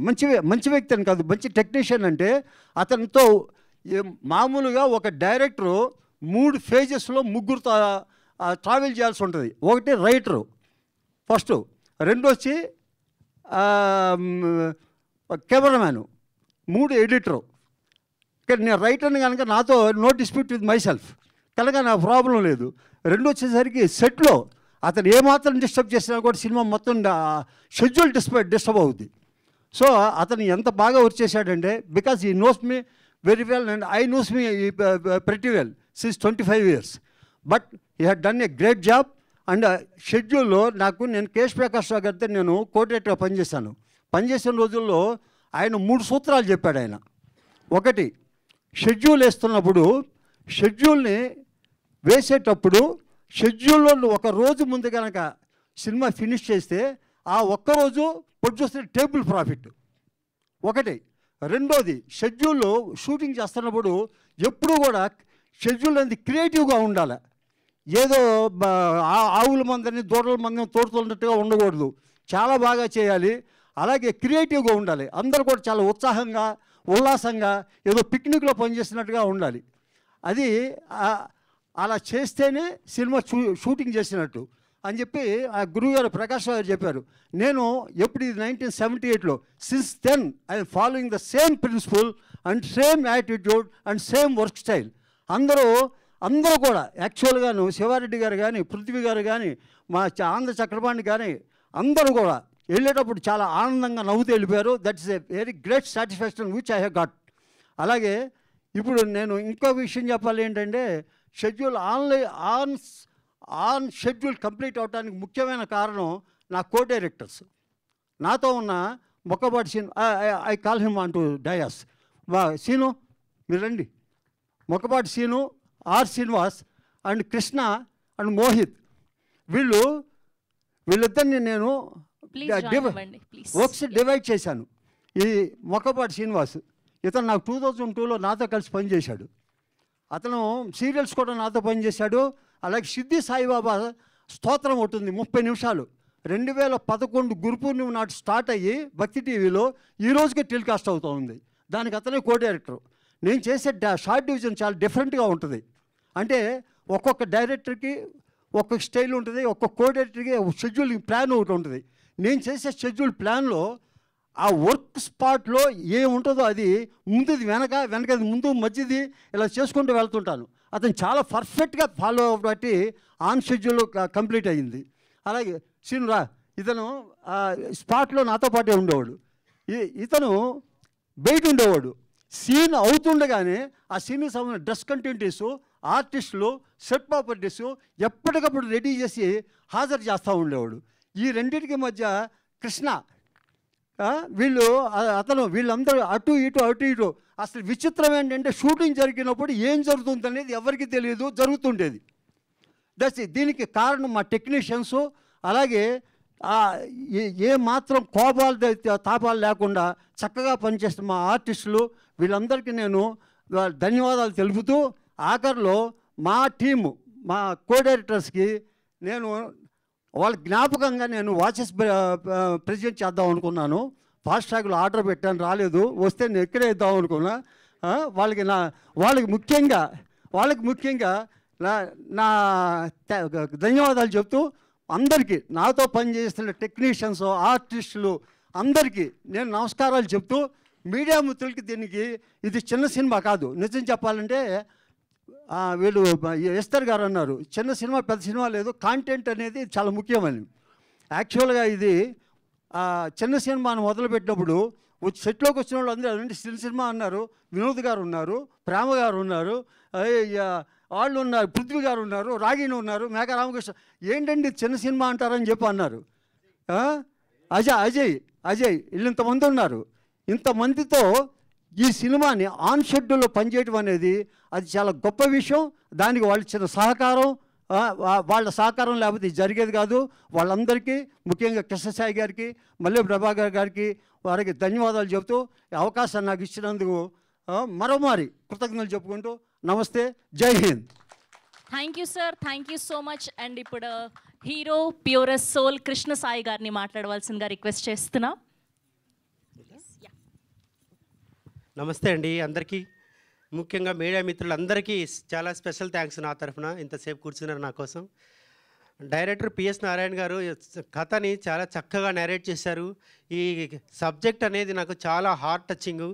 మంచి వ్యక్తి అని కాదు, మంచి టెక్నీషియన్ అంటే అతనితో మామూలుగా ఒక డైరెక్టరు 3 ఫేజెస్లో ముగ్గురుతో ట్రావెల్ చేయాల్సి ఉంటుంది. ఒకటి రైటరు ఫస్ట్, రెండు వచ్చి కెమెరామ్యాను, 3 ఎడిటరు. ఇక్కడ నేను రైటర్ని కనుక నాతో no dispute with myself కనుక నాకు ప్రాబ్లం లేదు. రెండు వచ్చేసరికి సెట్లో అతను ఏమాత్రం డిస్టర్బ్ చేసినా కూడా సినిమా మొత్తం షెడ్యూల్ డిస్టర్బ్ అవుద్ది. సో అతను ఎంత బాగా వర్క్ చేశాడంటే, బికాజ్ ఈ knows me very well and I knows me pretty well since 25 years. But he had done a great job. And షెడ్యూల్లో నేను కేఎస్ ప్రకాష్ రావు గారితో నేను కోఆర్డినేటర్గా పనిచేసిన రోజుల్లో ఆయన 3 సూత్రాలు చెప్పాడు ఆయన. ఒకటి, షెడ్యూల్ వేస్తున్నప్పుడు షెడ్యూల్ని వేసేటప్పుడు షెడ్యూల్లో ఒక రోజు ముందు కనుక సినిమా ఫినిష్ చేస్తే ఆ ఒక్కరోజు ప్రొడ్యూసర్ టేబుల్ ప్రాఫిట్ ఒకటి. రెండోది, షెడ్యూల్లో షూటింగ్ చేస్తున్నప్పుడు ఎప్పుడూ కూడా షెడ్యూల్ అనేది క్రియేటివ్గా ఉండాలి. ఏదో ఆవుల మందని దూడల మందని తోడుతున్నట్టుగా ఉండకూడదు, చాలా బాగా చేయాలి. అలాగే క్రియేటివ్గా ఉండాలి. అందరూ కూడా చాలా ఉత్సాహంగా ఉల్లాసంగా ఏదో పిక్నిక్లో పనిచేసినట్టుగా ఉండాలి. అది అలా చేస్తేనే సినిమా షూటింగ్ చేసినట్టు అని చెప్పి ఆ గురువుగారు ప్రకాష్ గారు చెప్పారు. నేను ఎప్పుడు ఇది 1978లో, since then I'm following the same principle and same attitude and same work style. అందరూ కూడా యాక్చువల్గాను శివారెడ్డి గారు కానీ, పృథ్వీ గారు కానీ, మా ఆంధ్ర చక్రపాణి కానీ అందరూ కూడా వెళ్ళేటప్పుడు చాలా ఆనందంగా నవ్వుతూ వెళ్ళిపోయారు. That is a very great satisfaction which I have got. అలాగే ఇప్పుడు నేను ఇంకో విషయం చెప్పాలి ఏంటంటే, షెడ్యూల్ ఆన్ షెడ్యూల్ కంప్లీట్ అవడానికి ముఖ్యమైన కారణం నా కో డైరెక్టర్స్. నాతో ఉన్న Mokkapati Seenu, I call him on to dais. Seenu మీరు రండి. Mokkapati Seenu, R Srinivas and Krishna and Mohit, వీళ్ళిద్దరిని నేను వర్క్స్ డివైడ్ చేశాను. ఈ మొక్కపాటి శ్రీనివాస్ ఇతను నాకు 2002లో నాతో కలిసి పనిచేశాడు. అతను సీరియల్స్ కూడా నాతో పనిచేశాడు. అలాగే సిద్ధి సాయిబాబా స్తోత్రం ఉంటుంది 30 నిమిషాలు, 2011 గురు పూర్ణిమ నాటి స్టార్ట్ అయ్యి భక్తి టీవీలో ఈ రోజుకే టెలికాస్ట్ అవుతూ ఉంది. దానికి అతనే కో డైరెక్టర్. నేను చేసే షార్ట్ డివిజన్ చాలా డిఫరెంట్గా ఉంటుంది. అంటే ఒక్కొక్క డైరెక్టర్కి ఒక్కొక్క స్టైల్ ఉంటుంది, ఒక్కొక్క కో డైరెక్టర్కి షెడ్యూల్ ప్లాన్ ఒకటి ఉంటుంది. నేను చేసే షెడ్యూల్ ప్లాన్లో ఆ వర్క్ స్పాట్లో ఏముంటుందో అది ముందుది వెనకది ముందు మధ్యది ఇలా చేసుకుంటూ వెళ్తుంటాను. అతను చాలా పర్ఫెక్ట్గా ఫాలో అవ్వబట్టి ఆన్ షెడ్యూల్ కంప్లీట్ అయ్యింది. అలాగే సీనురా, ఇతను స్పాట్లో నాతో పాటే ఉండేవాడు. ఇతను బయట ఉండేవాడు. సీన్ అవుతుండగానే ఆ సీన్కి సంబంధించిన డ్రెస్ కంటెంటీసు, ఆర్టిస్టులు, సెట్ ప్రాపర్టీసు ఎప్పటికప్పుడు రెడీ చేసి హాజరు చేస్తూ ఉండేవాడు. ఈ రెండింటికి మధ్య కృష్ణ, వీళ్ళందరూ అటు ఇటు. అసలు విచిత్రం ఏంటంటే షూటింగ్ జరిగినప్పుడు ఏం జరుగుతుంది అనేది ఎవరికి తెలియదు, జరుగుతుండేది. దీనికి కారణం మా టెక్నీషియన్స్. అలాగే ఏ మాత్రం కోపాలు తాపాలు లేకుండా చక్కగా పనిచేస్తున్న మా ఆర్టిస్టులు, వీళ్ళందరికీ నేను ధన్యవాదాలు తెలుపుతూ ఆఖరిలో మా టీము, మా కో డైరెక్టర్స్కి నేను వాళ్ళ జ్ఞాపకంగా నేను వాచెస్ ప్రెజెంట్ చేద్దాం అనుకున్నాను. ఫాస్ట్ ట్రాక్లో ఆర్డర్ పెట్టాను, రాలేదు. వస్తే నేను ఎక్కడే ఇద్దాం అనుకున్నా. వాళ్ళకి ముఖ్యంగా నా ధన్యవాదాలు చెప్తూ అందరికీ, నాతో పనిచేస్తున్న టెక్నీషియన్స్, ఆర్టిస్టులు అందరికీ నేను నమస్కారాలు చెప్తూ, మీడియా మిత్రులకి ఇది చిన్న సినిమా కాదు. నిజం చెప్పాలంటే వీళ్ళు ఎస్తర్ గారు అన్నారు, చిన్న సినిమా పెద్ద సినిమా లేదు, కాంటెంట్ అనేది చాలా ముఖ్యమని. యాక్చువల్గా ఇది చిన్న సినిమాను మొదలుపెట్టినప్పుడు సెట్లోకి వచ్చిన వాళ్ళు అందరూ చిన్న సినిమా అన్నారు. వినోద్ గారు ఉన్నారు, ప్రేమ గారు ఉన్నారు, వాళ్ళు ఉన్నారు, పృథ్వీ గారు ఉన్నారు, రాగిణి ఉన్నారు, మేఘ రామకృష్ణ. ఏంటండి చిన్న సినిమా అంటారని చెప్పి అన్నారు. అజయ్ వీళ్ళింతమంది ఉన్నారు. ఇంతమందితో ఈ సినిమాని ఆన్ షెడ్యూల్లో పనిచేయడం అనేది అది చాలా గొప్ప విషయం. దానికి వాళ్ళు చిన్న సహకారం, వాళ్ళ సహకారం లేకపోతే ఇది జరిగేది కాదు. వాళ్ళందరికీ, ముఖ్యంగా కృష్ణసాయి గారికి, మల్లె ప్రభాకర్ గారికి, వారికి ధన్యవాదాలు చెబుతూ అవకాశాన్ని నాకు ఇచ్చినందుకు మరోమారి కృతజ్ఞతలు చెప్పుకుంటూ నమస్తే, జై హింద్. Thank you sir, thank you so much. And ఇప్పుడు hero purest soul Krishna Sai గారిని మాట్లాడవలసిందిగా రిక్వెస్ట్ చేస్తున్నా. నమస్తే అండి అందరికీ, ముఖ్యంగా మీడియా మిత్రులందరికీ చాలా స్పెషల్ థ్యాంక్స్ నా తరఫున. ఇంతసేపు కూర్చున్నారు నా కోసం. డైరెక్టర్ పిఎస్ నారాయణ గారు కథని చాలా చక్కగా నేరేట్ చేశారు. ఈ సబ్జెక్ట్ అనేది నాకు చాలా హార్ట్ టచింగ్.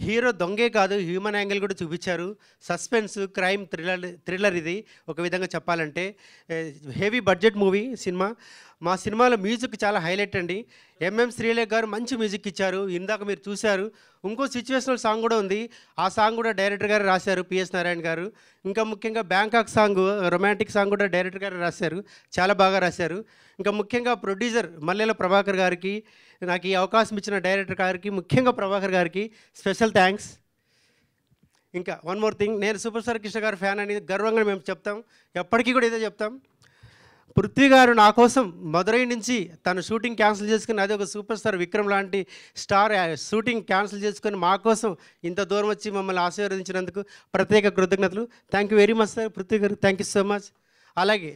హీరో దొంగే కాదు, హ్యూమన్ యాంగిల్ కూడా చూపించారు. సస్పెన్స్, క్రైమ్, థ్రిల్లర్ ఇది ఒక విధంగా చెప్పాలంటే. Heavy budget movie cinema. మా సినిమాలో మ్యూజిక్ చాలా హైలైట్ అండి. ఎంఎం శ్రీలేఖ గారు మంచి మ్యూజిక్ ఇచ్చారు, ఇందాక మీరు చూశారు. ఇంకో సిచ్యువేషనల్ సాంగ్ కూడా ఉంది, ఆ సాంగ్ కూడా డైరెక్టర్ గారు రాశారు, పిఎస్ నారాయణ గారు. ఇంకా ముఖ్యంగా బ్యాంకాక్ సాంగ్, రొమాంటిక్ సాంగ్ కూడా డైరెక్టర్ గారు రాశారు, చాలా బాగా రాశారు. ఇంకా ముఖ్యంగా ప్రొడ్యూసర్ మల్లెల ప్రభాకర్ గారికి, నాకు ఈ అవకాశం ఇచ్చిన డైరెక్టర్ గారికి, ముఖ్యంగా ప్రభాకర్ గారికి స్పెషల్ థ్యాంక్స్. ఇంకా వన్ మోర్ థింగ్, నేను సూపర్ స్టార్ కృష్ణ గారి ఫ్యాన్ అని గర్వంగా మేము చెప్తాం, ఎప్పటికీ కూడా ఇదే చెప్తాం. పృథ్వీ గారు నా కోసం మదురై నుంచి తను షూటింగ్ క్యాన్సిల్ చేసుకుని, అదే ఒక సూపర్ స్టార్ విక్రమ్ లాంటి స్టార్ షూటింగ్ క్యాన్సిల్ చేసుకొని మా కోసం ఇంత దూరం వచ్చి మమ్మల్ని ఆశీర్వదించినందుకు ప్రత్యేక కృతజ్ఞతలు. Thank you very much sir Prithvi గారు, థ్యాంక్ యూ సో మచ్. అలాగే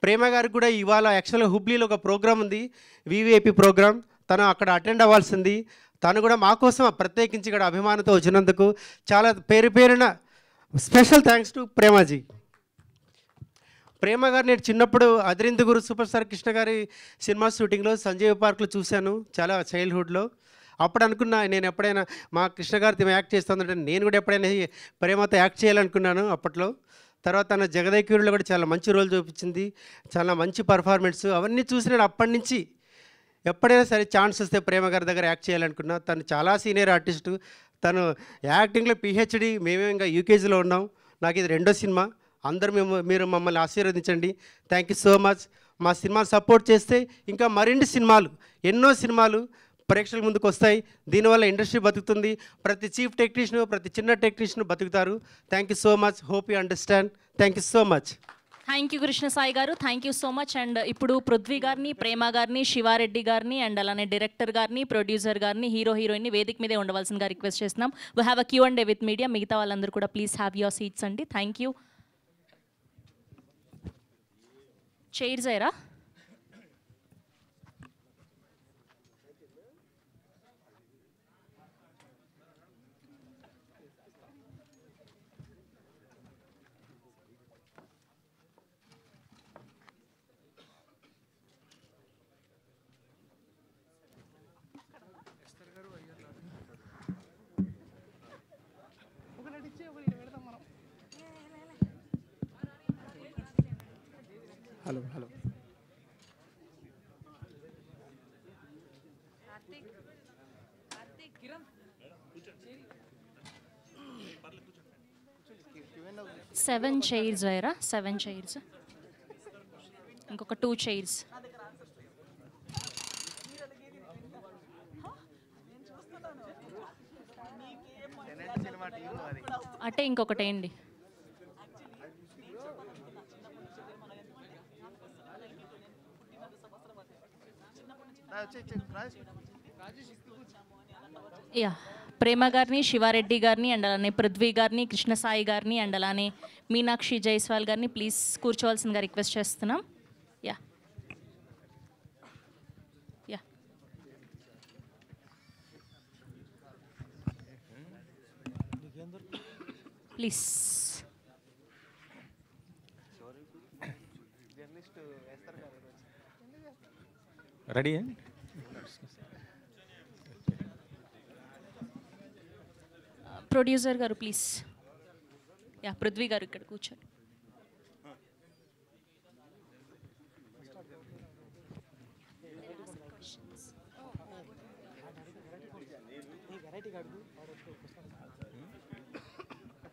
ప్రేమ గారికి కూడా ఇవాళ యాక్చువల్గా హుబ్లీలో ఒక ప్రోగ్రామ్ ఉంది, వివిఐపి ప్రోగ్రామ్, తను అక్కడ అటెండ్ అవ్వాల్సింది. తను కూడా మా కోసం ప్రత్యేకించి ఇక్కడ అభిమానంతో వచ్చినందుకు చాలా పేరున స్పెషల్ థ్యాంక్స్ టు ప్రేమాజీ. ప్రేమ గారు నేను చిన్నప్పుడు అదిరిందుగురు సూపర్ స్టార్ కృష్ణ గారి సినిమా షూటింగ్లో సంజయ్ పార్క్లో చూశాను, చాలా చైల్డ్హుడ్లో. అప్పుడు అనుకున్నా నేను ఎప్పుడైనా మా కృష్ణ గారితో యాక్ట్ చేస్తుందంటే నేను కూడా ఎప్పుడైనా ప్రేమతో యాక్ట్ చేయాలనుకున్నాను అప్పట్లో. తర్వాత తన జగదేక్యూరులో కూడా చాలా మంచి రోల్ చూపించింది, చాలా మంచి పర్ఫార్మెన్స్. అవన్నీ చూసి నేను అప్పటి నుంచి ఎప్పుడైనా సరే ఛాన్స్ వస్తే ప్రేమ గారి దగ్గర యాక్ట్ చేయాలనుకున్నా. తను చాలా సీనియర్ ఆర్టిస్టు, తను యాక్టింగ్లో పిహెచ్డి, మేమే ఇంకా యూకేజీలో ఉన్నాం. నాకు ఇది రెండో సినిమా. అందరూ మీరు మమ్మల్ని ఆశీర్వదించండి. Thank you so much. మా సినిమాని సపోర్ట్ చేస్తే ఇంకా మరిన్ని సినిమాలు, ఎన్నో సినిమాలు ప్రేక్షకుల ముందుకు వస్తాయి. దీనివల్ల ఇండస్ట్రీ బతుకుతుంది. ప్రతి చీఫ్ టెక్నీషియన్, ప్రతి చిన్న టెక్నీషియన్ బతుకుతారు. Thank you so much. Hope you understand. Thank you so much. Thank you Krishna Sai garu, thank you so much. And ఇప్పుడు పృథ్వీ గారిని, ప్రేమ గారిని, శివారెడ్డి గారిని, అండ్ అలానే డైరెక్టర్ గారిని, ప్రొడ్యూసర్ గారిని, హీరో హీరోయిన్ని వేదిక మీదే ఉండవలసిందిగా రిక్వెస్ట్ చేస్తున్నాం. We have a Q&A with media. మిగతా వాళ్ళందరూ కూడా ప్లీజ్ హ్యావ్ యువర్ సీట్స్ అండి. Thank you. చైర్స్ అయ్యారా? Hello hello. సెవెన్ చైర్స్ అయ్యారా? 7 చైర్స్, ఇంకొక 2 చైర్స్. అటే ఇంకొకటి వేయండి. యా, ప్రేమ గారిని, శివారెడ్డి గారిని, అండ్ అలానే పృథ్వీ గారిని, కృష్ణ సాయి గారిని, అండ్ అలానే మీనాక్షి జైస్వాల్ గారిని ప్లీజ్ కూర్చోవాల్సిందిగా రిక్వెస్ట్ చేస్తున్నాం. Yeah yeah please. Ready? Producer గారు ప్లీజ్. యా, పృథ్వీ గారు ఇక్కడ కూర్చోండి.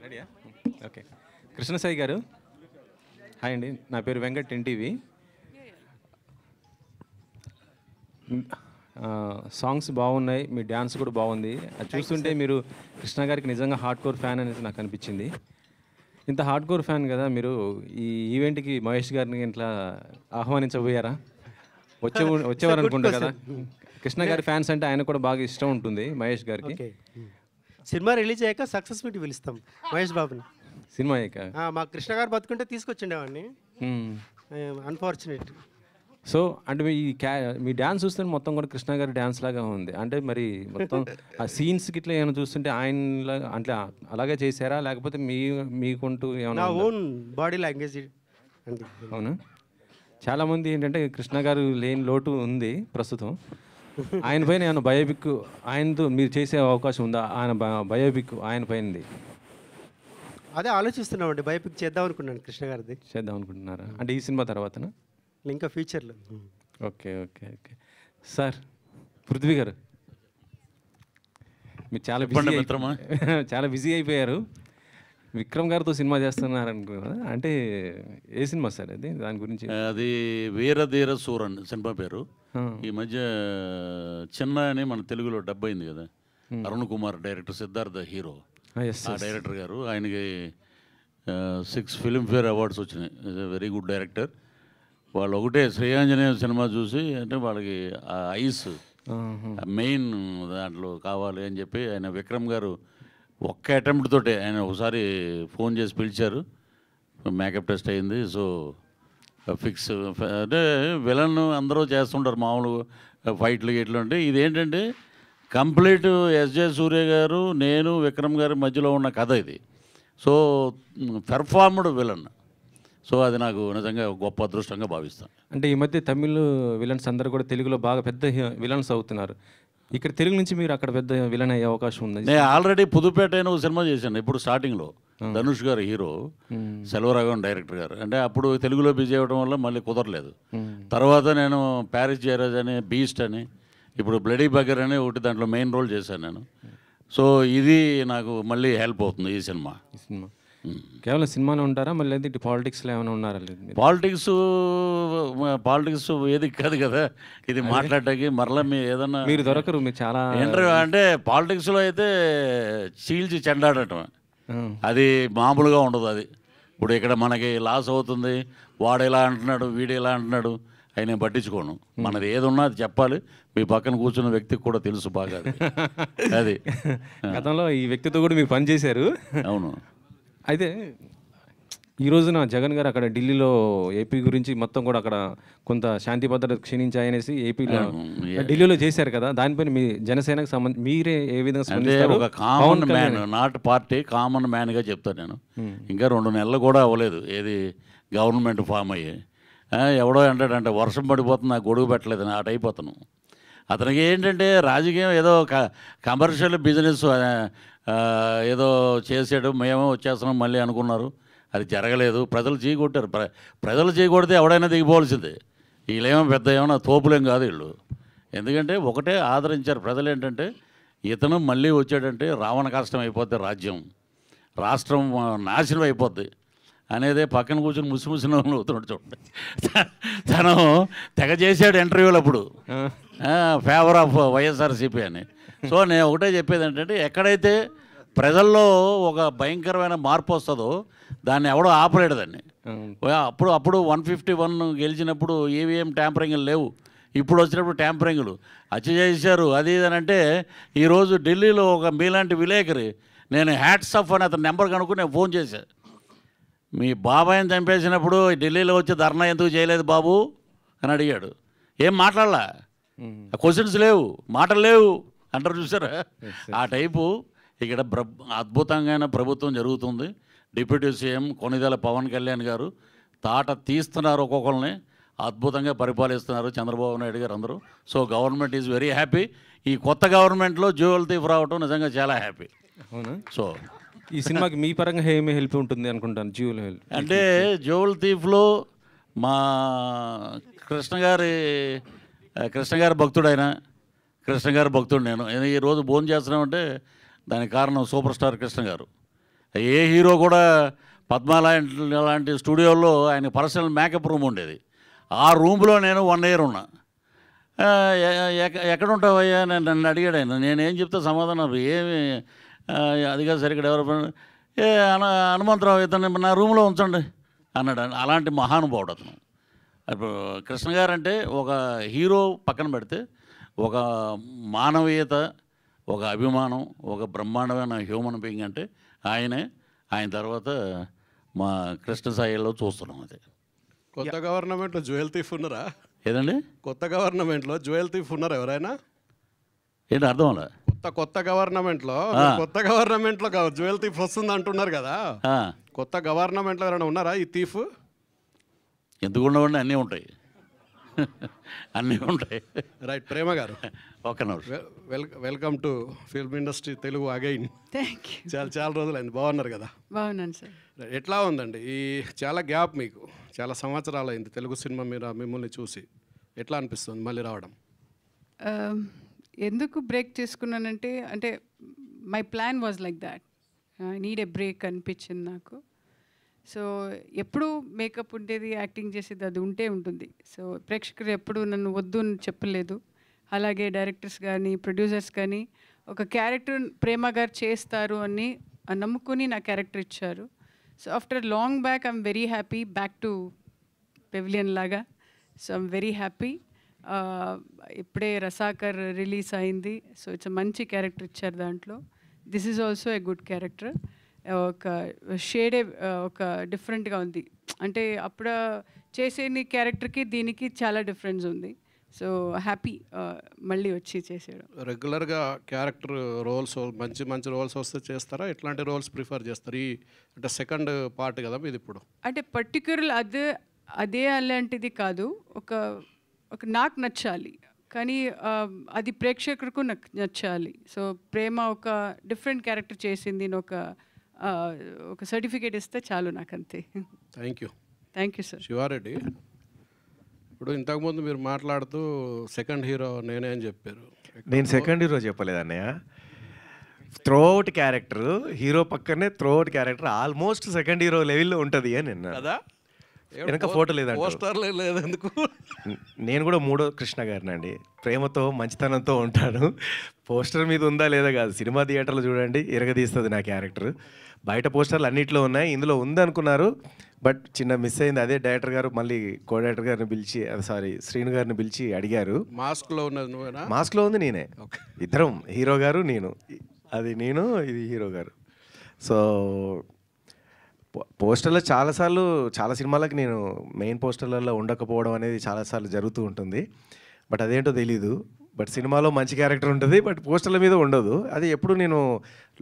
రెడీయా? ఓకే. కృష్ణసాయి గారు, హాయ్ అండి, నా పేరు వెంకట్, ఎన్టీవీ. సాంగ్స్ బాగున్నాయి, మీ డ్యాన్స్ కూడా బాగుంది. అది చూస్తుంటే మీరు కృష్ణ గారికి నిజంగా హార్డ్ కోర్ ఫ్యాన్ అనేది నాకు అనిపించింది. ఇంత హార్డ్ కోర్ ఫ్యాన్ కదా మీరు, ఈ ఈవెంట్కి మహేష్ గారిని ఇట్లా ఆహ్వానించబోయారా? వచ్చేవారు అనుకుంటా కదా. కృష్ణ గారి ఫ్యాన్స్ అంటే ఆయన కూడా బాగా ఇష్టం ఉంటుంది మహేష్ గారికి. సినిమా రిలీజ్ అయ్యాక సక్సెస్ మీట్ పిలుస్తాం మహేష్ బాబుని. సినిమా అయ్యాక మా కృష్ణ గారు బతుకుంటే తీసుకొచ్చిండేవాడిని, అన్ఫార్చునేట్. సో అంటే మీ డ్యాన్స్ చూస్తే మొత్తం కూడా కృష్ణ గారి డ్యాన్స్ లాగా ఉంది. అంటే మరి మొత్తం ఆ సీన్స్కి ఇట్లా ఏమైనా చూస్తుంటే ఆయన అంటే అలాగే చేశారా, లేకపోతే మీకుంటూ ఏమైనా ఓన్ బాడీ లాంగ్వేజ్? అవునా? చాలామంది ఏంటంటే కృష్ణ గారు లేని లోటు ఉంది ప్రస్తుతం. ఆయన పైన ఏమైనా బయోపిక్ ఆయనతో మీరు చేసే అవకాశం ఉందా? ఆయన బయోపిక్ ఆయన పైనది అదే ఆలోచిస్తున్నామండి, బయోపిక్ చేద్దాం అనుకున్నాను కృష్ణ గారిది. చేద్దాం అనుకుంటున్నారా? అంటే ఈ సినిమా తర్వాతనా? ఇంకా ఫ్యూచర్లో. Okay okay okay. Sir Prithvi గారు, మీరు చాలా చాలా బిజీ అయిపోయారు. విక్రమ్ గారితో సినిమా చేస్తున్నారు అనుకున్నా, అంటే ఏ సినిమా సార్ అది? దాని గురించి. అది వీరధీర సూరన్ సినిమా పేరు. ఈ మధ్య చిన్న అని మన తెలుగులో డబ్ అయింది కదా, అరుణ్ కుమార్ డైరెక్టర్, సిద్ధార్థ హీరో. ఆ డైరెక్టర్ గారు, ఆయనకి 6 ఫిల్మ్ఫేర్ అవార్డ్స్ వచ్చినాయి. Very good director. వాళ్ళు ఒకటే శ్రేయాంజనేయ సినిమా చూసి, అంటే వాళ్ళకి ఆ ఐస్ మెయిన్ దాంట్లో కావాలి అని చెప్పి ఆయన విక్రమ్ గారు ఒక్క అటెంప్ట్ తోటే ఆయన ఒకసారి ఫోన్ చేసి పిలిచారు. మేకప్ టెస్ట్ అయింది. So fix. అంటే విలన్ అందరూ చేస్తుంటారు మామూలు ఫైట్లు ఇట్లా. అంటే ఇదేంటంటే కంప్లీట్ ఎస్జే సూర్య గారు, నేను, విక్రమ్ గారి మధ్యలో ఉన్న కథ ఇది. So performed villain. సో అది నాకు నిజంగా గొప్ప అదృష్టంగా భావిస్తాను. అంటే ఈ మధ్య తమిళ్ విలన్స్ అందరూ కూడా తెలుగులో బాగా పెద్ద విలన్స్ అవుతున్నారు. ఇక్కడ తెలుగు నుంచి మీరు అక్కడ పెద్ద విలన్ అయ్యే అవకాశం ఉంది. నేను ఆల్రెడీ పుదుపేట అయిన ఒక సినిమా చేశాను ఇప్పుడు స్టార్టింగ్లో. ధనుష్ గారు హీరో, సెల్వరాఘవన్ డైరెక్టర్ గారు. అంటే అప్పుడు తెలుగులో బిజీ అవ్వడం వల్ల మళ్ళీ కుదరలేదు. తర్వాత నేను ప్యారిస్ జయరాజ్ అని, బీస్ట్ అని, ఇప్పుడు బ్లడీ బగర్ అని ఒకటి దాంట్లో మెయిన్ రోల్ చేశాను నేను. సో ఇది నాకు మళ్ళీ హెల్ప్ అవుతుంది ఈ సినిమా. కేవలం సినిమాలో ఉంటారా, మళ్ళీ అయితే పాలిటిక్స్లో ఏమైనా ఉన్నారా? పాలిటిక్స్ ఏది కాదు కదా ఇది మాట్లాడటానికి. మరలా మీరు ఏదన్నా మీరు దొరకరు, మీరు చాలా ఇంటర్వ్యూ అంటే పాలిటిక్స్లో అయితే చీల్చి చెండాడటం అది మామూలుగా ఉండదు. అది ఇప్పుడు ఇక్కడ మనకి లాస్ అవుతుంది, వాడు ఎలా అంటున్నాడు, వీడు ఎలా అంటున్నాడు, అవి నేను పట్టించుకోను. మనది ఏది ఉన్నా అది చెప్పాలి. మీ పక్కన కూర్చున్న వ్యక్తికి కూడా తెలుసు బాగా అది. గతంలో ఈ వ్యక్తితో కూడా మీరు పనిచేశారు. అవును. అయితే ఈ రోజున జగన్ గారు అక్కడ ఢిల్లీలో ఏపీ గురించి మొత్తం కూడా అక్కడ కొంత శాంతి భద్రత క్షీణించాయనేసి ఏపీలో ఢిల్లీలో చేశారు కదా, దానిపైన మీ జనసేనకు సంబంధించి మీరే ఏ విధంగా స్పందిస్తారు? ఒక common man, not party, common మ్యాన్గా చెప్తాను నేను. ఇంకా 2 నెలలు కూడా అవ్వలేదు ఏది గవర్నమెంట్ ఫామ్ అయ్యి. ఎవడో అంటాడంటే వర్షం పడిపోతుంది, నాకు గొడుగు పెట్టలేదని ఆ టైప్ అతను. అతనికి ఏంటంటే రాజకీయం ఏదో కమర్షియల్ బిజినెస్ ఏదో చేసాడు, మేమో వచ్చేస్తున్నాం మళ్ళీ అనుకున్నారు. అది జరగలేదు. ప్రజలు చీకొట్టారు. ప్రజలు చీకొడితే ఎవడైనా దిగిపోవాల్సిందే. వీళ్ళేమో పెద్ద ఏమైనా తోపులేం కాదు వీళ్ళు. ఎందుకంటే ఒకటే ఆదరించారు ప్రజలు. ఏంటంటే ఇతను మళ్ళీ వచ్చాడంటే రావణ కష్టం అయిపోద్ది, రాజ్యం రాష్ట్రం నాశనం అయిపోద్ది అనేదే పక్కన కూర్చొని ముసిముసిన అవుతున్నాడు చూడండి. తను తెగ చేశాడు ఇంటర్వ్యూలు అప్పుడు, ఫేవర్ ఆఫ్ వైఎస్ఆర్సీపీ అని. సో నేను ఒకటే చెప్పేది ఏంటంటే ఎక్కడైతే ప్రజల్లో ఒక భయంకరమైన మార్పు వస్తుందో దాన్ని ఎవడో ఆపలేడు దాన్ని. అప్పుడు 151 గెలిచినప్పుడు ఈవీఎం ట్యాంపరింగ్లు లేవు. ఇప్పుడు వచ్చినప్పుడు ట్యాంపరింగ్లు హత్య చేశారు అది ఇది అంటే. ఈరోజు ఢిల్లీలో ఒక మీలాంటి విలేకరి, నేను హ్యాట్స్ ఆఫ్ అని అతని నెంబర్ కనుక్కుని నేను ఫోన్ చేశాను. మీ బాబాయిని చంపేసినప్పుడు ఢిల్లీలో వచ్చి ధర్నా ఎందుకు చేయలేదు బాబు అని అడిగాడు. ఏం మాట్లాడలా, క్వశ్చన్స్ లేవు, మాటలు లేవు అంటారు చూసారా. ఆ టైపు ఇక్కడ అద్భుతంగా ప్రభుత్వం జరుగుతుంది. డిప్యూటీ సీఎం కొణిదెల పవన్ కళ్యాణ్ గారు తాట తీస్తున్నారు, ఒక్కొక్కరిని అద్భుతంగా పరిపాలిస్తున్నారు చంద్రబాబు నాయుడు గారు అందరూ. So government is very happy. ఈ కొత్త గవర్నమెంట్లో జ్యువెల్ థీఫ్ రావటం నిజంగా చాలా హ్యాపీ. అవునా? సో ఈ సినిమాకి మీ పరంగా ఏమి హెల్ప్ ఉంటుంది అనుకుంటాను? జ్యువెల్ హెల్ప్ అంటే జ్యువెల్ థీఫ్లో మా కృష్ణ గారి భక్తుడు ఆయన, కృష్ణ గారి భక్తుడు నేను. ఈరోజు భోజనం చేస్తున్నామంటే దానికి కారణం సూపర్ స్టార్ కృష్ణ గారు. ఏ హీరో కూడా పద్మా లాంటి స్టూడియోల్లో ఆయన పర్సనల్ మేకప్ రూమ్ ఉండేది. ఆ రూమ్లో నేను 1 year ఉన్నా. ఎక్కడ ఉంటావయ్యా నన్ను అడిగాడు ఆయన. నేనేం చెప్తే సమాధానం ఏమి అదిగా సరిగ్గా డెవలప్మెంట్ హనుమంతరావు ఇతను నా రూమ్లో ఉంచండి అన్నాడు. అలాంటి మహానుభావుడు అతను. ఇప్పుడు కృష్ణ గారు అంటే ఒక హీరో పక్కన పెడితే ఒక మానవీయత, ఒక అభిమానం, ఒక బ్రహ్మాండమైన హ్యూమన్ బీయింగ్ అంటే ఆయనే. ఆయన తర్వాత మా కృష్ణ సాయిలో చూస్తున్నాం. అదే కొత్త గవర్నమెంట్లో జ్యువెల్ థీఫ్ ఉన్నారా? ఏదండి కొత్త గవర్నమెంట్లో జ్యువెల్ థీఫ్ ఉన్నారు ఎవరైనా? ఏంటి అర్థం అలా కొత్త గవర్నమెంట్లో కొత్త గవర్నమెంట్లో జ్యువెల్ థీఫ్ వస్తుంది అంటున్నారు కదా, కొత్త గవర్నమెంట్లో ఎవరైనా ఉన్నారా ఈ థీఫ్? ఎందుకు ఉండవండి, అన్నీ ఉంటాయి అన్నీ ఉంటాయి. రైట్. ప్రేమ గారు ఒక నిమిషం. Welcome to film industry Telugu again. Thank you. చాలా రోజులైంది. బాగున్నారు కదా? బాగున్నాను సార్. ఎట్లా ఉందండి ఈ చాలా గ్యాప్, మీకు చాలా సంవత్సరాలు అయింది తెలుగు సినిమా మీద మిమ్మల్ని చూసి, ఎట్లా అనిపిస్తుంది మళ్ళీ రావడం? ఎందుకు బ్రేక్ చేసుకున్నానంటే అంటే my plan was like that, I need a break అనిపించింది నాకు. సో ఎప్పుడు మేకప్ ఉండేది, యాక్టింగ్ చేసేది అది ఉంటుంది. సో ప్రేక్షకులు ఎప్పుడు నన్ను వద్దు అని చెప్పలేదు. అలాగే డైరెక్టర్స్ కానీ ప్రొడ్యూసర్స్ కానీ ఒక క్యారెక్టర్ ప్రేమ గారు చేస్తారు అని నమ్ముకొని నా క్యారెక్టర్ ఇచ్చారు. So after long back I'm very happy back to pavilion లాగా. So I'm very happy. ఇప్పుడే రసాకర్ రిలీజ్ అయింది. సో ఇట్స్ మంచి క్యారెక్టర్ ఇచ్చారు దాంట్లో. This is also a good character. ఒక షేడే ఒక డిఫరెంట్గా ఉంది. అంటే అప్పుడు చేసే క్యారెక్టర్కి దీనికి చాలా డిఫరెన్స్ ఉంది. సో హ్యాపీ మళ్ళీ వచ్చి చేసేయడం. రెగ్యులర్గా క్యారెక్టర్ రోల్స్ మంచి రోల్స్ వస్తే చేస్తారా? ఎట్లాంటి రోల్స్ ప్రిఫర్ చేస్తారు? ఈ అంటే సెకండ్ పార్ట్ కదా ఇది ఇప్పుడు. అంటే పర్టిక్యులర్ అదే అలాంటిది కాదు, ఒక నాకు నచ్చాలి కానీ అది ప్రేక్షకులకు నచ్చాలి. సో ప్రేమ ఒక డిఫరెంట్ క్యారెక్టర్ చేసింది, ఒక సర్టిఫికేట్ ఇస్తే చాలు నాకు, అంతే. Thank you. Thank you sir. Siva Reddy, ఇప్పుడు ఇంతకుముందు మీరు మాట్లాడుతూ సెకండ్ హీరో నేనే అని చెప్పారు. నేను సెకండ్ హీరో చెప్పలేదు అన్నయ్య. త్రోఅవుట్ క్యారెక్టర్ హీరో పక్కనే throughout character almost second hero లెవెల్లో ఉంటుంది అని నిన్న కదా. వెనక ఫోటో లేదండి, పోస్టర్లే లేదు. ఎందుకు? నేను కూడా మూడో కృష్ణ గారినండి. ప్రేమతో మంచితనంతో ఉంటాను. పోస్టర్ మీద ఉందా లేదా కాదు, సినిమా థియేటర్లో చూడండి ఎరగదీస్తుంది నా క్యారెక్టర్. బయట పోస్టర్లు అన్నింటిలో ఉన్నాయి, ఇందులో ఉందనుకున్నారు బట్ చిన్న మిస్ అయింది. అదే డైరెక్టర్ గారు మళ్ళీ కో డైరెక్టర్ గారిని పిలిచి, శ్రీను గారిని పిలిచి అడిగారు. మాస్క్లో ఉన్నది నువ్వేనా? మాస్క్లో ఉంది నేనే, ఇద్దరం, హీరో గారు నేను, అది నేను ఇది హీరో గారు. సో పోస్టర్లో చాలా సినిమాలకు నేను మెయిన్ పోస్టర్లలో ఉండకపోవడం అనేది చాలాసార్లు జరుగుతూ ఉంటుంది. బట్ అదేంటో తెలీదు. బట్ సినిమాలో మంచి క్యారెక్టర్ ఉంటుంది బట్ పోస్టర్ల మీద ఉండదు. అది ఎప్పుడు నేను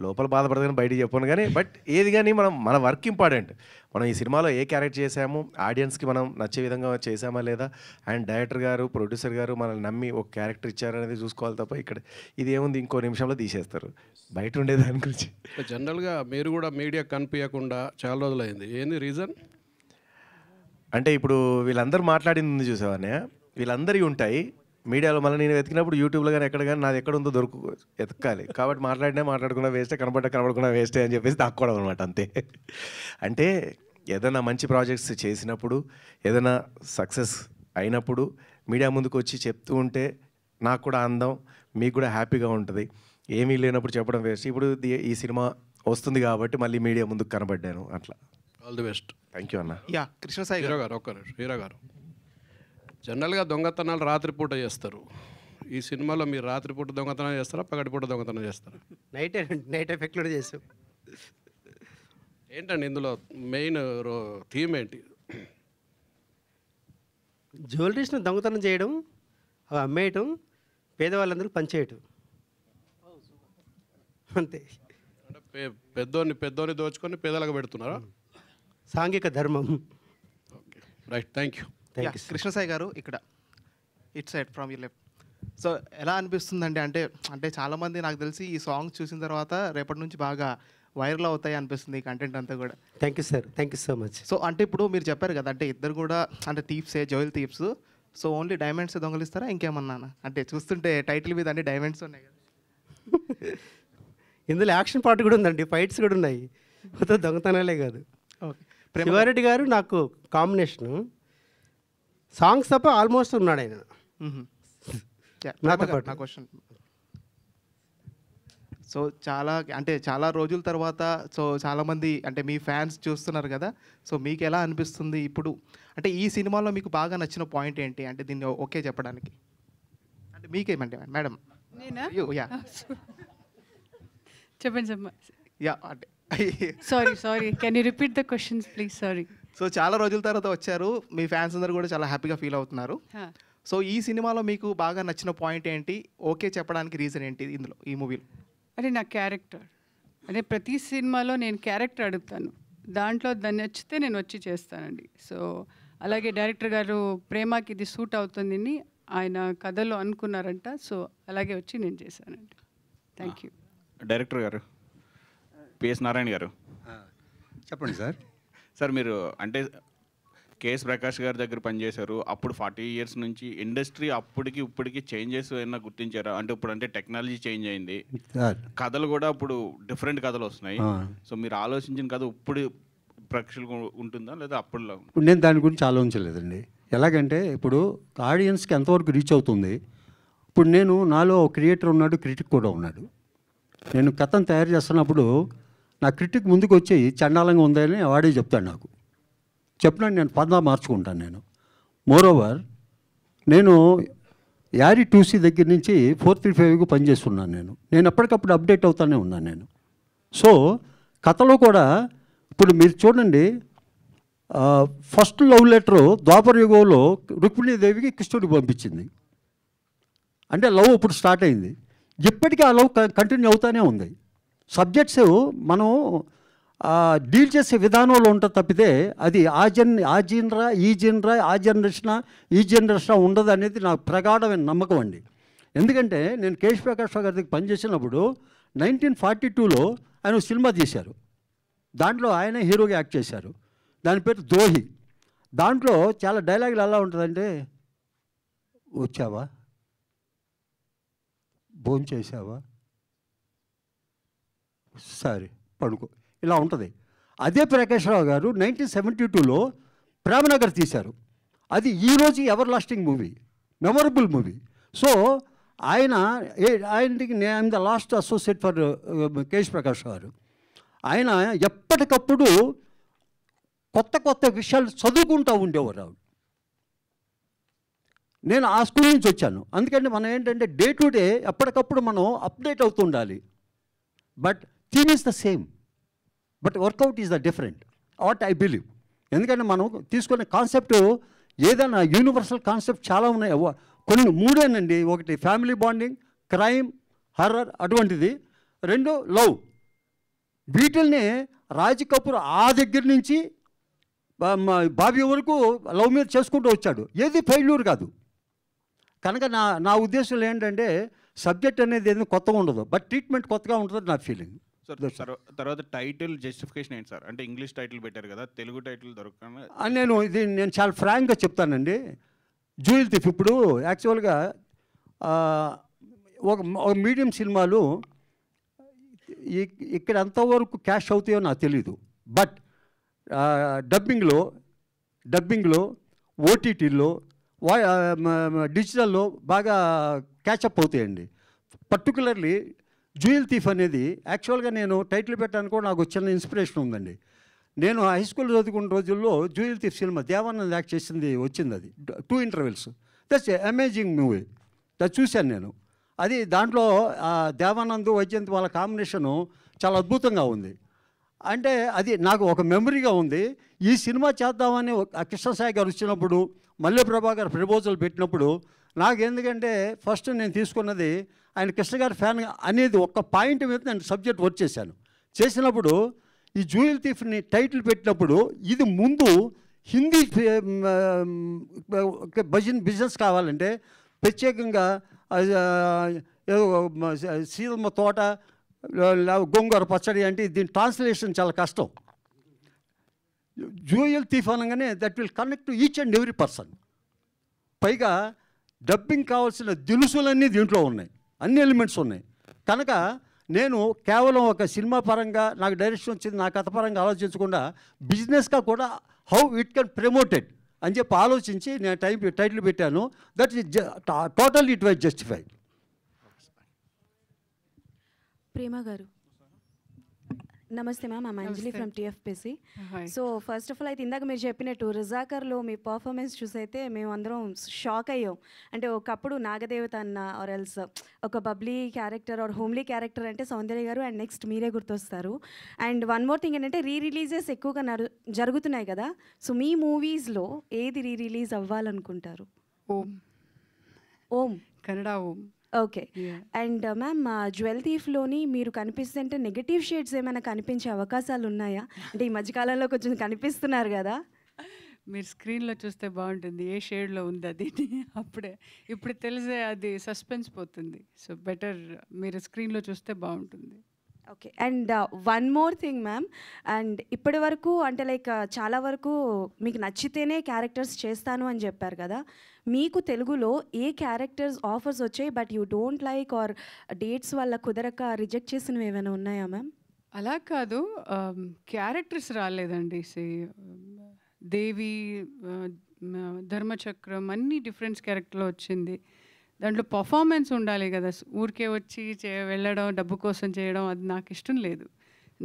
లోపల బాధపడదని బయటికి చెప్పాను. కానీ బట్ ఏది కానీ మన వర్క్ ఇంపార్టెంట్. మనం ఈ సినిమాలో ఏ క్యారెక్టర్ చేసాము, ఆడియన్స్కి మనం నచ్చే విధంగా చేసామా లేదా, అండ్ డైరెక్టర్ గారు ప్రొడ్యూసర్ గారు మనల్ని నమ్మి ఒక క్యారెక్టర్ ఇచ్చారనేది చూసుకోవాలి తప్ప ఇక్కడ ఇది ఏముంది ఇంకో నిమిషంలో తీసేస్తారు బయట ఉండే దాని గురించి. జనరల్గా మీరు కూడా మీడియా కనిపించకుండా చాలా రోజులైంది, ఏంది రీజన్? అంటే ఇప్పుడు వీళ్ళందరూ మాట్లాడింది ఉంది చూసావనే, వీళ్ళందరివి ఉంటాయి మీడియాలో. మళ్ళీ నేను వెతికినప్పుడు యూట్యూబ్లో కానీ ఎక్కడ కానీ నాది ఎక్కడ ఉందో ఎతకాలి. కాబట్టి మాట్లాడుకున్నా వేస్టే, కనపడకుండా వేస్టే అని చెప్పేసి దాక్కోవడం అనమాట, అంతే. అంటే ఏదైనా మంచి ప్రాజెక్ట్స్ చేసినప్పుడు, ఏదైనా సక్సెస్ అయినప్పుడు మీడియా ముందుకు వచ్చి చెప్తూ ఉంటే నాకు కూడా అందం, మీకు కూడా హ్యాపీగా ఉంటుంది. ఏమీ లేనప్పుడు చెప్పడం వేస్ట్. ఇప్పుడు ఈ సినిమా వస్తుంది కాబట్టి మళ్ళీ మీడియా ముందుకు కనబడ్డాను, అట్లా. All the best. Thank you అన్న. యా కృష్ణ సాయి హీరో గారు, ఒక్క నిమిషం. హీరో గారు, జనరల్గా దొంగతనాలు రాత్రిపూట చేస్తారు. ఈ సినిమాలో మీరు రాత్రిపూట దొంగతనం చేస్తారా, పగటిపూట దొంగతనం చేస్తారా? నైట్ ఎఫెక్ట్లో చేసాం. ఏంటండి ఇందులో మెయిన్ థీమ్ ఏంటి? జ్యువెలరీస్ను దొంగతనం చేయడం, అవి అమ్మేయటం, పేదవాళ్ళందరికీ పంచేయటం, అంతే. అంటే పెద్దోని దోచుకొని పేదలకు పెడుతున్నారా? సాంఘిక ధర్మం. Okay, right. Thank you. Krishna Sai గారు, ఇక్కడ it side from your left. So ఎలా అనిపిస్తుందండి? అంటే చాలామంది నాకు తెలిసి ఈ సాంగ్ చూసిన తర్వాత రేపటి నుంచి బాగా వైరల్ అవుతాయి అనిపిస్తుంది ఈ కంటెంట్ అంతా కూడా. Thank you sir, thank you so much. So అంటే ఇప్పుడు మీరు చెప్పారు కదా, అంటే ఇద్దరు కూడా అంటే థీప్సే, jewel thieves. So only diamonds దొంగలిస్తారా ఇంకేమన్నా? అంటే చూస్తుంటే టైటిల్ మీద అన్ని డైమండ్స్ ఉన్నాయి కదా. ఇందులో యాక్షన్ పార్ట్ కూడా ఉందండి, ఫైట్స్ కూడా ఉన్నాయి, మొత్తం దొంగతనాలే కాదు. ఓకే. శివారెడ్డి గారు నాకు కాంబినేషను, సాంగ్స్ తప్ప ఆల్మోస్ట్ ఉన్నాడు ఆయన నాతో పాటు. నా క్వశ్చన్, సో చాలా రోజుల తర్వాత సో చాలామంది అంటే మీ ఫ్యాన్స్ చూస్తున్నారు కదా, సో మీకు ఎలా అనిపిస్తుంది ఇప్పుడు? అంటే ఈ సినిమాలో మీకు బాగా నచ్చిన పాయింట్ ఏంటి? అంటే దీన్ని ఓకే చెప్పడానికి అంటే మీకేమంటే మేడం? నేనా? యా చెప్పండి. యా అంటే sorry can you repeat the questions please? Sorry. So చాలా రోజుల తర్వాత వచ్చారు, మీ ఫ్యాన్స్ అందరూ కూడా చాలా హ్యాపీగా ఫీల్ అవుతున్నారు. సో ఈ సినిమాలో మీకు బాగా నచ్చిన పాయింట్ ఏంటి, ఓకే చెప్పడానికి రీజన్ ఏంటి ఇందులో, ఈ మూవీలో? అంటే నా క్యారెక్టర్, అంటే ప్రతి సినిమాలో నేను క్యారెక్టర్ అడుగుతాను, దాంట్లో దాన్ని నచ్చితే నేను వచ్చి చేస్తానండి. సో అలాగే డైరెక్టర్ గారు ప్రేమకి ఇది సూట్ అవుతుందని ఆయన కథలో అనుకున్నారంట, సో అలాగే వచ్చి నేను చేశానండి. Thank you. డైరెక్టర్ గారు పిఎస్ నారాయణ గారు చెప్పండి సార్. సార్ మీరు అంటే కేఎస్ ప్రకాష్ గారి దగ్గర పనిచేశారు, అప్పుడు 40 years నుంచి ఇండస్ట్రీ అప్పటికి ఇప్పటికి చేంజెస్ ఏమైనా గుర్తించారా? అంటే ఇప్పుడు అంటే టెక్నాలజీ చేంజ్ అయింది, కథలు కూడా ఇప్పుడు డిఫరెంట్ కథలు వస్తున్నాయి. సో మీరు ఆలోచించిన కథ ఇప్పుడు ప్రేక్షకులకు ఉంటుందా లేదా అప్పుడులో? ఇప్పుడు నేను దాని గురించి ఆలోచించలేదండి. ఎలాగంటే ఇప్పుడు ఆడియన్స్కి ఎంతవరకు రీచ్ అవుతుంది. ఇప్పుడు నేను నాలో క్రియేటర్ ఉన్నాడు, క్రిటిక్ కూడా ఉన్నాడు. నేను కథను తయారు చేస్తున్నప్పుడు నా క్రిటిక్ ముందుకు వచ్చి చండాలంగా ఉందని వాడే చెప్తాడు. నాకు చెప్పినట్టు నేను పద్నా మార్చుకుంటాను. నేను మోరోవర్ నేను యారీ 2C దగ్గర నుంచి 435కు పనిచేస్తున్నాను. నేను ఎప్పటికప్పుడు అప్డేట్ అవుతానే ఉన్నాను నేను. సో కథలో కూడా ఇప్పుడు మీరు చూడండి, ఫస్ట్ లవ్ లెటరు ద్వాపర యుగంలో రుక్మిణీదేవికి కృష్ణుడికి పంపించింది. అంటే లవ్ ఇప్పుడు స్టార్ట్ అయింది, ఇప్పటికీ ఆ లవ్ కంటిన్యూ అవుతూనే ఉంది. సబ్జెక్ట్స్ మనం డీల్ చేసే విధానంలో ఉంటుంది తప్పితే అది ఆ జనరా ఈ జనరేషన్ ఉండదు అనేది నాకు ప్రగాఢమైన నమ్మకం అండి. ఎందుకంటే నేను కేఎస్ ప్రకాష్ గారి దగ్గర పనిచేసినప్పుడు 1942లో ఆయన సినిమా తీశారు. దాంట్లో ఆయన హీరోగా యాక్ట్ చేశారు. దాని పేరు ద్రోహి. దాంట్లో చాలా డైలాగులు ఎలా ఉంటుందంటే, వచ్చావా, భోంచేసావా, సరే పడుకో, ఇలా ఉంటుంది. అదే ప్రకాష్ రావు గారు 1972లో ప్రేమనగర్ తీశారు. అది ఈరోజు ever lasting movie, memorable movie. So ఆయనకి నేను the last associate for KS Prakash గారు. ఆయన ఎప్పటికప్పుడు కొత్త కొత్త విషయాలు చదువుకుంటూ ఉండేవారు. నేను ఆ స్కూల్ నుంచి వచ్చాను. అందుకని మనం ఏంటంటే డే టు డే ఎప్పటికప్పుడు మనం అప్డేట్ అవుతుండాలి. But theme is the same, but workout is the different, what I believe. ఎందుకంటే మనం తీసుకునే కాన్సెప్ట్ ఏదైనా యూనివర్సల్ కాన్సెప్ట్ చాలా ఉన్నాయి. కొన్ని మూడేనండి. ఒకటి ఫ్యామిలీ బాండింగ్, క్రైమ్, హర్రర్ అటువంటిది. 2 లవ్. వీటిల్ని రాజ్ కపూర్ ఆ దగ్గర నుంచి బాబీ వరకు లవ్ మీద చేసుకుంటూ వచ్చాడు. ఏది ఫెయిల్యూర్ కాదు. కనుక నా ఉద్దేశంలో ఏంటంటే సబ్జెక్ట్ అనేది ఏది కొత్తగా ఉండదు, బట్ ట్రీట్మెంట్ కొత్తగా ఉంటుందని నా ఫీలింగ్. తర్వాత టైటిల్ జస్టిఫికేషన్ ఏంటి సార్? అంటే ఇంగ్లీష్ టైటిల్ పెట్టారు కదా, తెలుగు టైటిల్ దొరకకుండా నేను చాలా ఫ్రాంక్గా చెప్తానండి. జ్యూయల్ థీఫ్ ఇప్పుడు యాక్చువల్గా ఒక మీడియం సినిమాలు ఇక్కడ ఎంతవరకు క్యాష్ అవుతాయో నాకు తెలీదు. బట్ డబ్బింగ్లో ఓటీటీలో డిజిటల్లో బాగా క్యాచప్ అవుతాయండి. పర్టికులర్లీ జ్యూయల్ థీఫ్ అనేది యాక్చువల్గా నేను టైటిల్ పెట్టడానికి కూడా నాకు చిన్న ఇన్స్పిరేషన్ ఉందండి. నేను హై స్కూల్ చదువుకున్న రోజుల్లో jewel thief cinema Devanand act చేసింది వచ్చింది. అది 2 intervals. That's amazing movie. అది చూశాను నేను. అది దాంట్లో దేవానంద్ వైజయంత్ వాళ్ళ కాంబినేషను చాలా అద్భుతంగా ఉంది. అంటే అది నాకు ఒక మెమరీగా ఉంది. ఈ సినిమా చేద్దామని కృష్ణసాయి గారు వచ్చినప్పుడు, మల్లె ప్రభాకర్ ప్రపోజల్ పెట్టినప్పుడు నాకు ఎందుకంటే ఫస్ట్ నేను తీసుకున్నది ఆయన కృష్ణ గారి ఫ్యాన్ అనేది ఒక పాయింట్ మీద నేను సబ్జెక్ట్ వర్క్ చేసినప్పుడు ఈ జ్యూయల్ థీఫ్ని టైటిల్ పెట్టినప్పుడు ఇది ముందు హిందీ బిజినెస్ కావాలంటే ప్రత్యేకంగా సీతమ్మ తోట, గోంగూర పచ్చడి అంటే దీని ట్రాన్స్లేషన్ చాలా కష్టం. జ్యూయల్ థీఫ్ అనగానే that will connect to each and every person. పైగా డబ్బింగ్ కావాల్సిన దినుసులన్నీ దీంట్లో ఉన్నాయి, అన్ని ఎలిమెంట్స్ ఉన్నాయి. కనుక నేను కేవలం ఒక సినిమా పరంగా నాకు డైరెక్షన్ వచ్చింది, నా కథ పరంగా ఆలోచించకుండా బిజినెస్గా కూడా హౌ ఇట్ కెన్ ప్రమోటెడ్ అని చెప్పి ఆలోచించి నేను టైటిల్ పెట్టాను. That is total it was justified. Prema garu, నమస్తే మ్యామ్, ఐమ్ అంజలి నమస్తే. From TFPC. Hi. So first of all అయితే ఇందాక మీరు చెప్పినట్టు రిజాకర్లో మీ పర్ఫార్మెన్స్ చూసైతే మేము అందరం షాక్ అయ్యాం. అంటే ఒకప్పుడు నాగదేవత అన్న ఆర్ ఎల్స్ ఒక bubbly character or homely character అంటే సౌందర్య గారు అండ్ నెక్స్ట్ మీరే గుర్తొస్తారు. అండ్ వన్ మోర్ థింగ్ ఏంటంటే రిలీజెస్ ఎక్కువగా జరుగుతున్నాయి కదా, సో మీ మూవీస్లో ఏది రిలీజ్ అవ్వాలనుకుంటారు? Om. Om Kannada Om. Okay. And ma'am Jewel థీఫ్లోని మీరు కనిపిస్తుంటే నెగటివ్ షేడ్స్ ఏమైనా కనిపించే అవకాశాలు ఉన్నాయా? అంటే ఈ మధ్యకాలంలో కొంచెం కనిపిస్తున్నారు కదా. మీరు స్క్రీన్లో చూస్తే బాగుంటుంది ఏ షేడ్లో ఉంది అది అప్పుడే ఇప్పుడు తెలిసే అది సస్పెన్స్ పోతుంది. సో బెటర్ మీరు స్క్రీన్లో చూస్తే బాగుంటుంది. Okay. And one more thing ma'am, and ఇప్పటి వరకు అంటే లైక్ చాలా వరకు మీకు నచ్చితేనే క్యారెక్టర్స్ చేస్తాను అని చెప్పారు కదా, మీకు తెలుగులో ఏ క్యారెక్టర్స్ ఆఫర్స్ వచ్చాయి but you don't like or dates వల్ల కుదరక రిజెక్ట్ చేసినవి ఏమైనా ఉన్నాయా మ్యామ్? అలా కాదు, క్యారెక్టర్స్ రాలేదండి. దేవి, ధర్మచక్రం అన్నీ డిఫరెంట్ క్యారెక్టర్లో వచ్చింది. దాంట్లో పర్ఫార్మెన్స్ ఉండాలి కదా, ఊరికే వచ్చి వెళ్ళడం డబ్బు కోసం చేయడం అది నాకు ఇష్టం లేదు.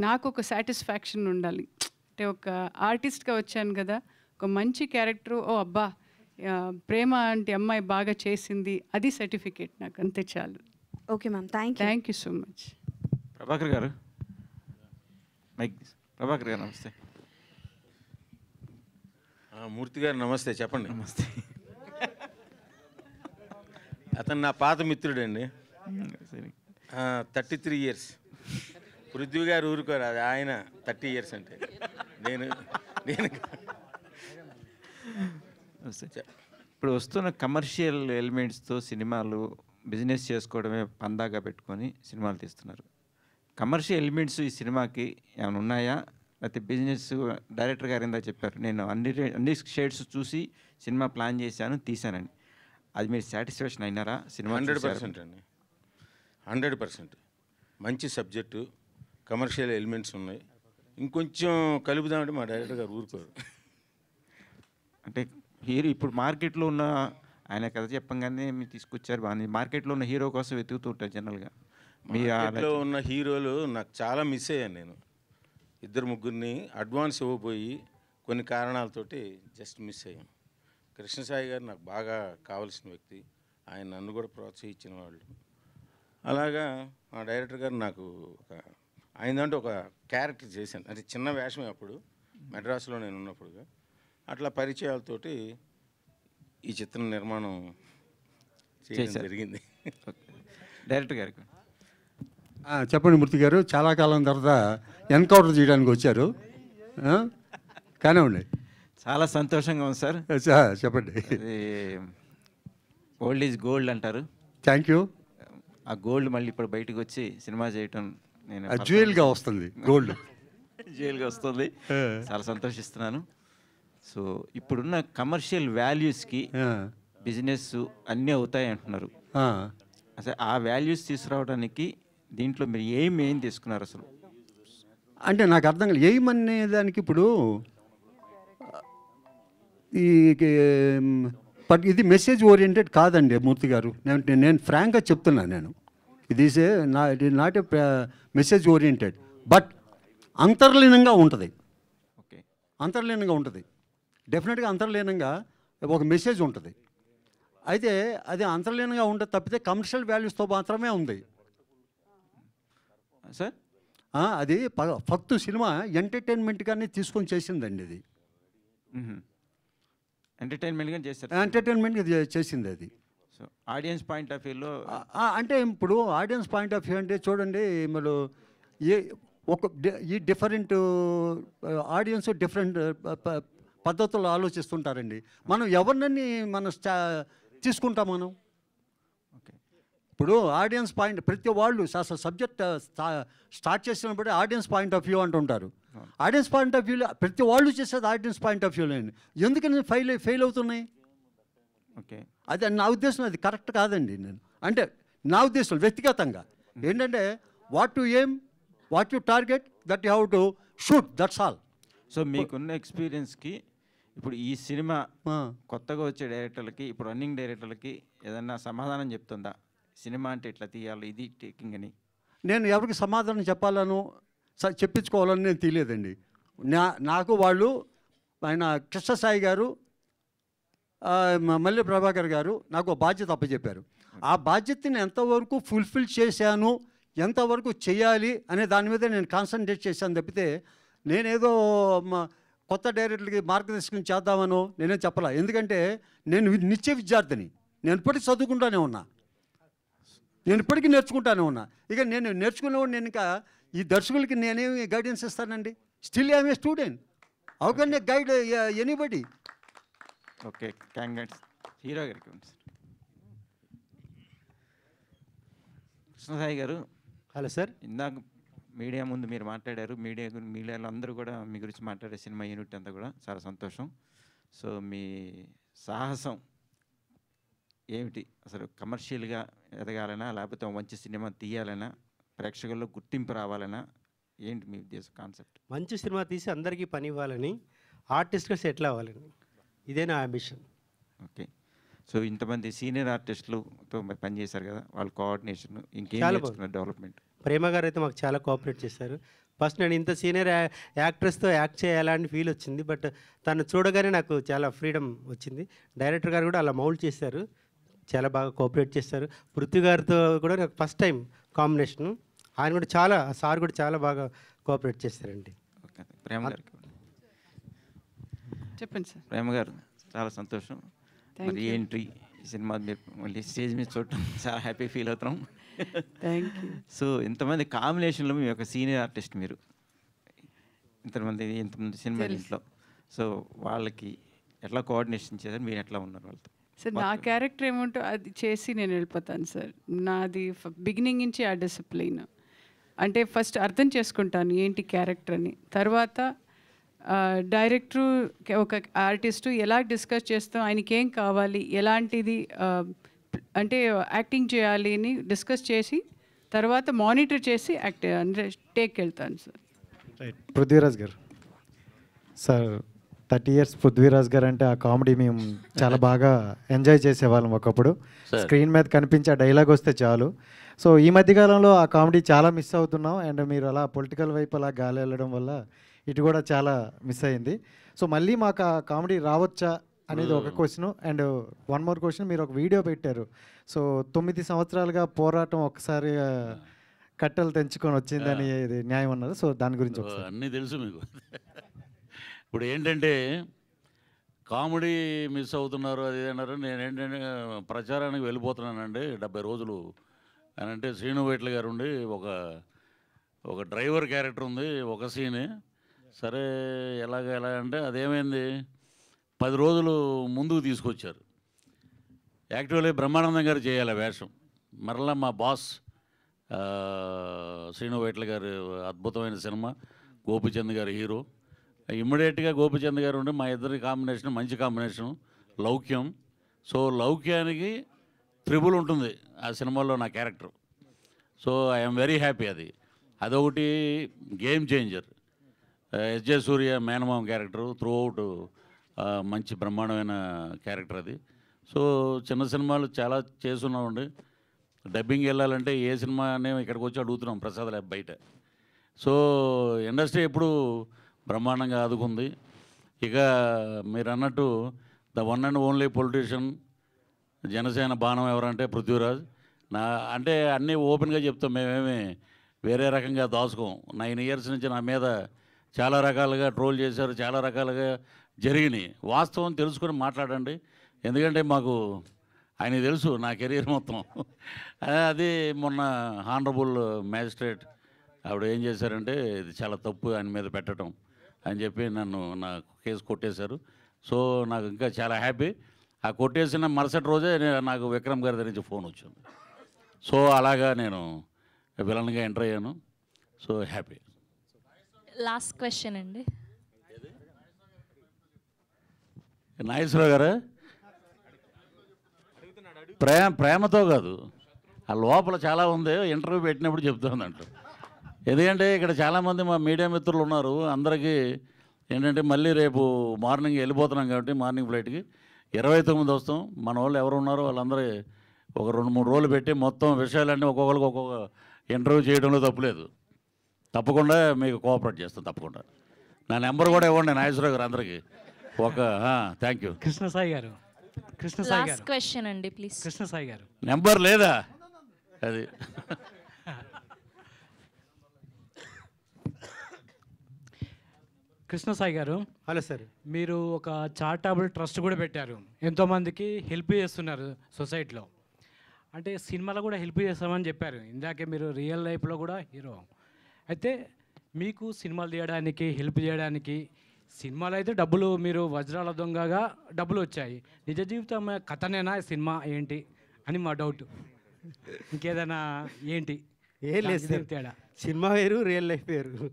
నాకు ఒక సాటిస్ఫాక్షన్ ఉండాలి. అంటే ఒక ఆర్టిస్ట్గా వచ్చాను కదా, ఒక మంచి క్యారెక్టర్, ఓ అబ్బా ప్రేమ అంటే అమ్మాయి బాగా చేసింది, అది సర్టిఫికేట్ నాకు, అంతే చాలు. Okay ma'am, thank you so much. Prabhakar గారు, ప్రభాకర్ గారు నమస్తే. మూర్తి గారు నమస్తే, చెప్పండి. నమస్తే. అతను నా పాత మిత్రుడండి, 33 years. పృథ్వీ గారు ఊరుకోరు, అది ఆయన 30 years అంటే నేను ఇప్పుడు వస్తున్న కమర్షియల్ ఎలిమెంట్స్తో సినిమాలు బిజినెస్ చేసుకోవడమే పందాగా పెట్టుకొని సినిమాలు తీస్తున్నారు. కమర్షియల్ ఎలిమెంట్స్ ఈ సినిమాకి ఏమైనా ఉన్నాయా, లేకపోతే బిజినెస్? డైరెక్టర్ గారు ఇందా చెప్పారు, నేను అన్ని షేడ్స్ చూసి సినిమా ప్లాన్ చేశాను, తీశానండి. అది మీరు సాటిస్ఫాక్షన్ అయినారా? సినిమా 100% అండి, 100%. మంచి సబ్జెక్టు, కమర్షియల్ ఎలిమెంట్స్ ఉన్నాయి. ఇంకొంచెం కలుపుదామంటే మా డైరెక్టర్ గారు ఊరుకోరు. అంటే హీరో ఇప్పుడు మార్కెట్లో ఉన్న ఆయన కథ చెప్పంగానే మీరు తీసుకొచ్చారు బాగా. మార్కెట్లో ఉన్న హీరో కోసం వెతుకుతూ ఉంటారు జనరల్గా. మార్కెట్లో ఉన్న హీరోలు నాకు చాలా మిస్ అయ్యాను. నేను 2-3 అడ్వాన్స్ ఇవ్వబోయి కొన్ని కారణాలతోటి జస్ట్ మిస్ అయ్యాను. కృష్ణసాయి గారు నాకు బాగా కావాల్సిన వ్యక్తి, ఆయన నన్ను కూడా ప్రోత్సహించిన వాళ్ళు. అలాగా మా డైరెక్టర్ గారు నాకు ఆయన దాంట్లో ఒక క్యారెక్టర్ చేశాను, అంటే చిన్న వేషమే అప్పుడు మెడ్రాస్లో నేను ఉన్నప్పుడుగా. అట్లా పరిచయాలతోటి ఈ చిత్ర నిర్మాణం చేయడం జరిగింది. డైరెక్టర్ గారికి చెప్పండి మూర్తి గారు, చాలా కాలం తర్వాత ఎన్కౌంటర్ చేయడానికి వచ్చారు, కానివ్వండి. చాలా సంతోషంగా ఉంది సార్. చెప్పండి. ఓల్డ్ ఈజ్ గోల్డ్ అంటారు. Thank you. ఆ గోల్డ్ మళ్ళీ ఇప్పుడు బయటకు వచ్చి సినిమా చేయటం నేను జ్యువెల్గా వస్తుంది, గోల్డ్ జ్యువెల్గా వస్తుంది. చాలా సంతోషిస్తున్నాను. సో ఇప్పుడున్న కమర్షియల్ వాల్యూస్కి బిజినెస్ అన్నీ అవుతాయి అంటున్నారు. అసలు ఆ వాల్యూస్ తీసుకురావడానికి దీంట్లో మీరు ఏం తీసుకున్నారు అసలు? అంటే నాకు అర్థం కాదు ఏమనే దానికి. ఇప్పుడు ఇది మెసేజ్ ఓరియంటెడ్ కాదండి మూర్తి గారు, నేను ఫ్రాంక్గా చెప్తున్నాను. నేను ఇది not a message oriented, but అంతర్లీనంగా ఉంటుంది. ఓకే, అంతర్లీనంగా ఉంటుంది, డెఫినెట్గా అంతర్లీనంగా ఒక మెసేజ్ ఉంటుంది. అయితే అది అంతర్లీనంగా ఉంటుంది తప్పితే కమర్షియల్ వాల్యూస్తో మాత్రమే ఉంది సార్. అది ఫక్తు సినిమా ఎంటర్టైన్మెంట్గానే తీసుకొని చేసిందండి. ఇది ఎంటర్టైన్మెంట్గా చేస్తారు, ఎంటర్టైన్మెంట్గా చేసింది అది. సో ఆడియన్స్ పాయింట్ ఆఫ్ వ్యూలో అంటే ఇప్పుడు ఆడియన్స్ పాయింట్ ఆఫ్ వ్యూ అంటే చూడండి, మరి ఈ డిఫరెంట్ ఆడియన్స్ డిఫరెంట్ పద్ధతుల్లో ఆలోచిస్తుంటారండి. మనం ఎవరినని మనం తీసుకుంటాం మనం. ఇప్పుడు ఆడియన్స్ పాయింట్ ప్రతి వాళ్ళు సబ్జెక్ట్ స్టార్ట్ చేసినప్పుడు ఆడియన్స్ పాయింట్ ఆఫ్ వ్యూ అంటుంటారు. ఆడియన్స్ పాయింట్ ఆఫ్ వ్యూలో ప్రతి వాళ్ళు చేసేది ఆడియన్స్ పాయింట్ ఆఫ్ వ్యూలో. ఎందుకని ఫెయిల్ అవుతున్నాయి? ఓకే, అది నా ఉద్దేశం, అది కరెక్ట్ కాదండి. నేను అంటే నా ఉద్దేశం వ్యక్తిగతంగా ఏంటంటే what to aim, what you target, that you have to shoot, that's all. So మీకున్న ఎక్స్పీరియన్స్కి ఇప్పుడు ఈ సినిమా కొత్తగా వచ్చే డైరెక్టర్లకి, ఇప్పుడు రన్నింగ్ డైరెక్టర్లకి ఏదన్నా సమాధానం చెప్తుందా? సినిమా అంటే ఇట్లా తీయాలి, ఇది టేకింగ్ అని. నేను ఎవరికి సమాధానం చెప్పాలను చెప్పించుకోవాలని నేను తెలియదండి. నాకు వాళ్ళు ఆయన కృష్ణసాయి గారు, మల్లె ప్రభాకర్ గారు నాకు బాధ్యత అప్పచెప్పారు. ఆ బాధ్యతని ఎంతవరకు ఫుల్ఫిల్ చేశాను, ఎంతవరకు చేయాలి అనే దాని మీద నేను కాన్సన్ట్రేట్ చేశాను తప్పితే నేనేదో కొత్త డైరెక్టర్కి మార్గదర్శకం చేద్దామనో నేనేం చెప్పలే. ఎందుకంటే నేను నిత్య విద్యార్థిని, నేను ఇప్పటికీ చదువుకుంటానే ఉన్నా, నేను ఇప్పటికీ నేర్చుకుంటానే ఉన్నా. ఇక నేను నేర్చుకునేవాడు, నేను ఇంకా ఈ దర్శకులకి నేనేమి గైడెన్స్ ఇస్తానండి? Still I'm a student, how can A guide anybody? Okay, congrats. Hero గారికి కృష్ణసాయి గారు. Hello sir. ఇందాక మీడియా ముందు మీరు మాట్లాడారు, మీడియాలో అందరూ కూడా మీ గురించి మాట్లాడే సినిమా యూనిట్ అంతా కూడా చాలా సంతోషం. సో మీ సాహసం ఏమిటి? అసలు కమర్షియల్గా ఎదగాలనా, లేకపోతే మంచి సినిమా తీయాలనా, ప్రేక్షకుల్లో గుర్తింపు రావాలనా, ఏంటి మీ ఉద్దేశం, కాన్సెప్ట్? మంచి సినిమా తీసి అందరికీ పని ఇవ్వాలని, ఆర్టిస్ట్గా సెటిల్ అవ్వాలని, ఇదే నా అంబిషన్. ఓకే. సో ఇంతమంది సీనియర్ ఆర్టిస్టులతో పనిచేశారు కదా, వాళ్ళ కోఆర్డినేషన్ ఇంకేం నేర్చుకున్నారు డెవలప్మెంట్? ప్రేమ గారు అయితే మాకు చాలా కోఆపరేట్ చేశారు. ఫస్ట్ నేను ఇంత సీనియర్ యాక్ట్రెస్తో యాక్ట్ చేయాలని ఫీల్ వచ్చింది, బట్ తను చూడగానే నాకు చాలా ఫ్రీడమ్ వచ్చింది. డైరెక్టర్ గారు కూడా అలా మౌల్డ్ చేశారు, చాలా బాగా కోఆపరేట్ చేస్తారు. పృథ్వీ గారితో కూడా నాకు ఫస్ట్ టైం కాంబినేషన్, ఆయన కూడా సార్ కూడా చాలా బాగా కోఆపరేట్ చేస్తారండి. ఓకే, ప్రేమ గారికి చెప్పండి సార్. ప్రేమ గారు చాలా సంతోషం. మరి ఏంటి ఈ సినిమా మీరు మళ్ళీ స్టేజ్ మీద చూడటం చాలా హ్యాపీ ఫీల్ అవుతాం. Thank you. సో ఇంతమంది కాంబినేషన్లో మీ ఒక సీనియర్ ఆర్టిస్ట్ మీరు, ఇంతమంది సినిమా ఇంట్లో, సో వాళ్ళకి ఎట్లా కోఆర్డినేషన్ చేశారు, మీరు ఎట్లా ఉన్నారు వాళ్ళతో? సార్ నా క్యారెక్టర్ ఏముంటో అది చేసి నేను వెళ్ళిపోతాను సార్. నాది బిగినింగ్ నుంచి ఆ డిసిప్లిన్, అంటే ఫస్ట్ అర్థం చేసుకుంటాను ఏంటి క్యారెక్టర్ అని, తర్వాత డైరెక్టరు ఒక ఆర్టిస్టు ఎలా డిస్కస్ చేస్తాం, ఆయనకి ఏం కావాలి, ఎలాంటిది అంటే యాక్టింగ్ చేయాలి అని డిస్కస్ చేసి తర్వాత మానిటర్ చేసి అంటే టేక్ వెళ్తాను సార్. రైట్. పృథ్వీరాజ్ గారు సార్, 30 years పృథ్వీరాజ్ గారు అంటే ఆ కామెడీ మేము చాలా బాగా ఎంజాయ్ చేసేవాళ్ళం ఒకప్పుడు. స్క్రీన్ మీద కనిపించే డైలాగ్ వస్తే చాలు. సో ఈ మధ్యకాలంలో ఆ కామెడీ చాలా మిస్ అవుతున్నాం. అండ్ మీరు అలా పొలిటికల్ వైపు అలా గాలి వెళ్ళడం వల్ల ఇటు కూడా చాలా మిస్ అయింది. సో మళ్ళీ మాకు ఆ కామెడీ రావచ్చా అనేది ఒక question. And one more question, మీరు ఒక వీడియో పెట్టారు. సో 9 సంవత్సరాలుగా పోరాటం ఒకసారి కట్టెలు తెంచుకొని వచ్చిందని ఇది న్యాయం అన్నారు. సో దాని గురించి ఒకసారి. అన్నీ తెలుసు మీకు. ఇప్పుడు ఏంటంటే కామెడీ మిస్ అవుతున్నారు అది అన్నారు. నేను ఏంటంటే ప్రచారానికి వెళ్ళిపోతున్నానండి 70 రోజులు అని అంటే, శ్రీను వైట్ల గారు ఉండి ఒక డ్రైవర్ క్యారెక్టర్ ఉంది ఒక సీన్. సరే ఎలా అంటే అదేమైంది, 10 రోజులు ముందుకు తీసుకొచ్చారు. యాక్చువల్లీ బ్రహ్మానందం గారు చేయాలి వేషం. మరలా మా బాస్ శ్రీను వైట్ల గారు అద్భుతమైన సినిమా, గోపిచంద్ గారు హీరో. ఇమ్మీడియట్గా గోపిచంద్ గారు ఉండి మా ఇద్దరి కాంబినేషన్ మంచి కాంబినేషన్, లౌక్యం. సో లౌక్యానికి త్రిబుల్ ఉంటుంది ఆ సినిమాలో నా character. So I'm very happy. అదొకటి గేమ్ చేంజర్. ఎస్జే సూర్య మేనమామ క్యారెక్టరు త్రూ అవుట్ మంచి బ్రహ్మాండమైన క్యారెక్టర్ అది. సో చిన్న సినిమాలు చాలా చేస్తున్నామండి. డబ్బింగ్ వెళ్ళాలంటే ఏ సినిమా అనే ఇక్కడికి వచ్చి అడుగుతున్నాం ప్రసాద్ ల్యాబ్ బయట. సో ఇండస్ట్రీ ఎప్పుడు బ్రహ్మాండంగా ఆదుకుంది. ఇక మీరు అన్నట్టు the one and only politician Janasena బాణం ఎవరంటే పృథ్వీరాజ్. అంటే అన్నీ ఓపెన్గా చెప్తాం, మేమేమి వేరే రకంగా దాచుకోం. 9 years నుంచి నా మీద చాలా రకాలుగా ట్రోల్ చేశారు, చాలా రకాలుగా జరిగినాయి. వాస్తవం తెలుసుకొని మాట్లాడండి. ఎందుకంటే మాకు ఆయనకి తెలుసు నా కెరీర్ మొత్తం. అది మొన్న హానరబుల్ మ్యాజిస్ట్రేట్ ఆవిడ ఏం చేశారంటే ఇది చాలా తప్పు ఆయన మీద పెట్టడం అని చెప్పి నా కేసు కొట్టేశారు. సో నాకు ఇంకా చాలా హ్యాపీ. ఆ కొట్టేసిన మరుసటి రోజే నాకు విక్రమ్ గారి దగ్గర నుంచి ఫోన్ వచ్చింది. సో అలాగా నేను విలన్గా ఎంటర్ అయ్యాను. So happy. లాస్ట్ క్వశ్చన్ అండి. నాగేశ్వరరావు గారు ప్రేమతో కాదు, ఆ లోపల చాలా ఉంది, ఇంటర్వ్యూ పెట్టినప్పుడు చెప్తుందంట. ఎందుకంటే ఇక్కడ చాలామంది మా మీడియా మిత్రులు ఉన్నారు. అందరికీ ఏంటంటే మళ్ళీ రేపు మార్నింగ్ వెళ్ళిపోతున్నాం కాబట్టి మార్నింగ్ ఫ్లైట్కి 29 వస్తాం. మన వాళ్ళు ఎవరు ఉన్నారో వాళ్ళందరూ ఒక 2-3 రోజులు పెట్టి మొత్తం విషయాలన్నీ ఒక్కొక్కరికి ఒక్కొక్క ఇంటర్వ్యూ చేయడంలో తప్పులేదు. తప్పకుండా మీకు కోఆపరేట్ చేస్తాను తప్పకుండా. నా నెంబర్ కూడా ఇవ్వండి నాగేశ్వరరావు గారు అందరికీ. Thank you. Krishnasai garu, Krishnasai last garu, question అండి ప్లీజ్. కృష్ణసాయి గారు నెంబర్ లేదా అది? కృష్ణసాయి గారు, హలో సార్. మీరు ఒక చారిటబుల్ ట్రస్ట్ కూడా పెట్టారు, ఎంతోమందికి హెల్ప్ చేస్తున్నారు సొసైటీలో. అంటే సినిమాలో కూడా హెల్ప్ చేస్తామని చెప్పారు ఇందాకే, మీరు రియల్ లైఫ్లో కూడా హీరో. అయితే మీకు సినిమాలు తీయడానికి హెల్ప్ చేయడానికి, సినిమాలో అయితే డబ్బులు మీరు వజ్రాల దొంగగా డబ్బులు వచ్చాయి, నిజ జీవితం కథనేనా సినిమా ఏంటి అని మా డౌట్. ఇంకేదైనా ఏంటి? ఏం లేదు సార్, తేడా. సినిమా వేరు, రియల్ లైఫ్ వేరు.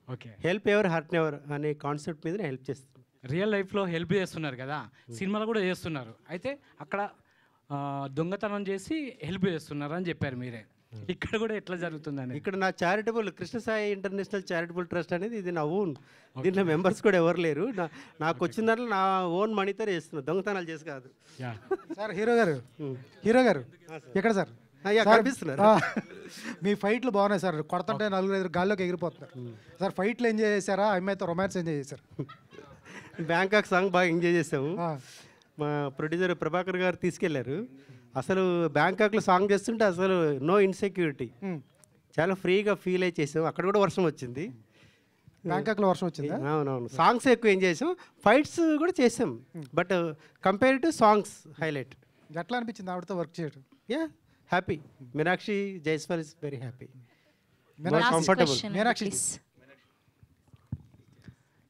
Okay. Help ever hurt ever అనే కాన్సెప్ట్ మీద హెల్ప్ చేస్తాను. రియల్ లైఫ్లో హెల్ప్ చేస్తున్నారు కదా, సినిమాలో కూడా చేస్తున్నారు. అయితే అక్కడ దొంగతనం చేసి హెల్ప్ చేస్తున్నారు అని చెప్పారు మీరే. ఇక్కడ కూడా ఎట్లా జరుగుతుందని? ఇక్కడ నా charitable Krishnasai international charitable trust అనేది ఇది నా ఓన్. దీంట్లో మెంబర్స్ కూడా ఎవరు లేరు. నాకు వచ్చిన దాంట్లో నా ఓన్ మనీతో చేస్తున్నాను, దొంగతనాలు చేసి కాదు. సార్ హీరో గారు, హీరో గారు ఎక్కడ సార్? కనిపిస్తున్నారు. మీ ఫైట్లు బాగున్నాయి సార్, కొడతంటే 4-5 గాల్లోకి ఎగిరిపోతున్నారు సార్. ఫైట్లు ఎంజాయ్ చేశారా, అమ్మాయితో రొమాన్స్ ఎంజాయ్ చేశారు? బ్యాంకాక్ సాంగ్ బాగా ఎంజాయ్ చేసాము. మా ప్రొడ్యూసర్ ప్రభాకర్ గారు తీసుకెళ్లారు. అసలు బ్యాంకాక్లో సాంగ్ చేస్తుంటే అసలు నో ఇన్సెక్యూరిటీ, చాలా ఫ్రీగా ఫీల్ అయి చేసాం. అక్కడ కూడా వర్షం వచ్చింది. బ్యాంకాక్లో వర్షం వచ్చింది. అవునవును, సాంగ్స్ ఎక్కువ ఎంజాయ్ చేసాం, ఫైట్స్ కూడా చేసాం. But compare to songs highlight. ఎట్లా అనిపించింది ఆవిడతో వర్క్ చేయడం? Happy. Meenakshi Jaiswal is very happy, comfortable. Meenakshi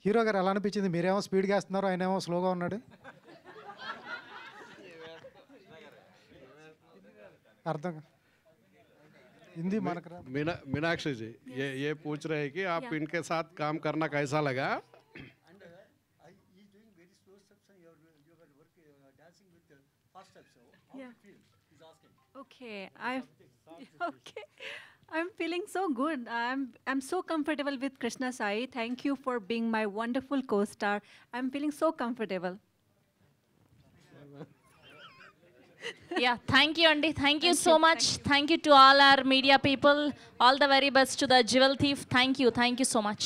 hero గారు ఎలా అనిపించింది? మీరేమో స్పీడ్గా వేస్తున్నారు, ఆయన ఏమో స్లోగా ఉన్నాడు. అర్థం हिंदी मीनाक्षी जी, ये पूछ रहे हैं कि आप इनके साथ काम करना कैसा लगा? Okay, I'm feeling so good. I'm so comfortable with Krishna Sai. Thank you for being my wonderful co-star. I'm feeling so comfortable. Yeah, thank you Andy. Thank you so much. Thank you to all our media people. All the very best to the Jewel Thief. Thank you so much.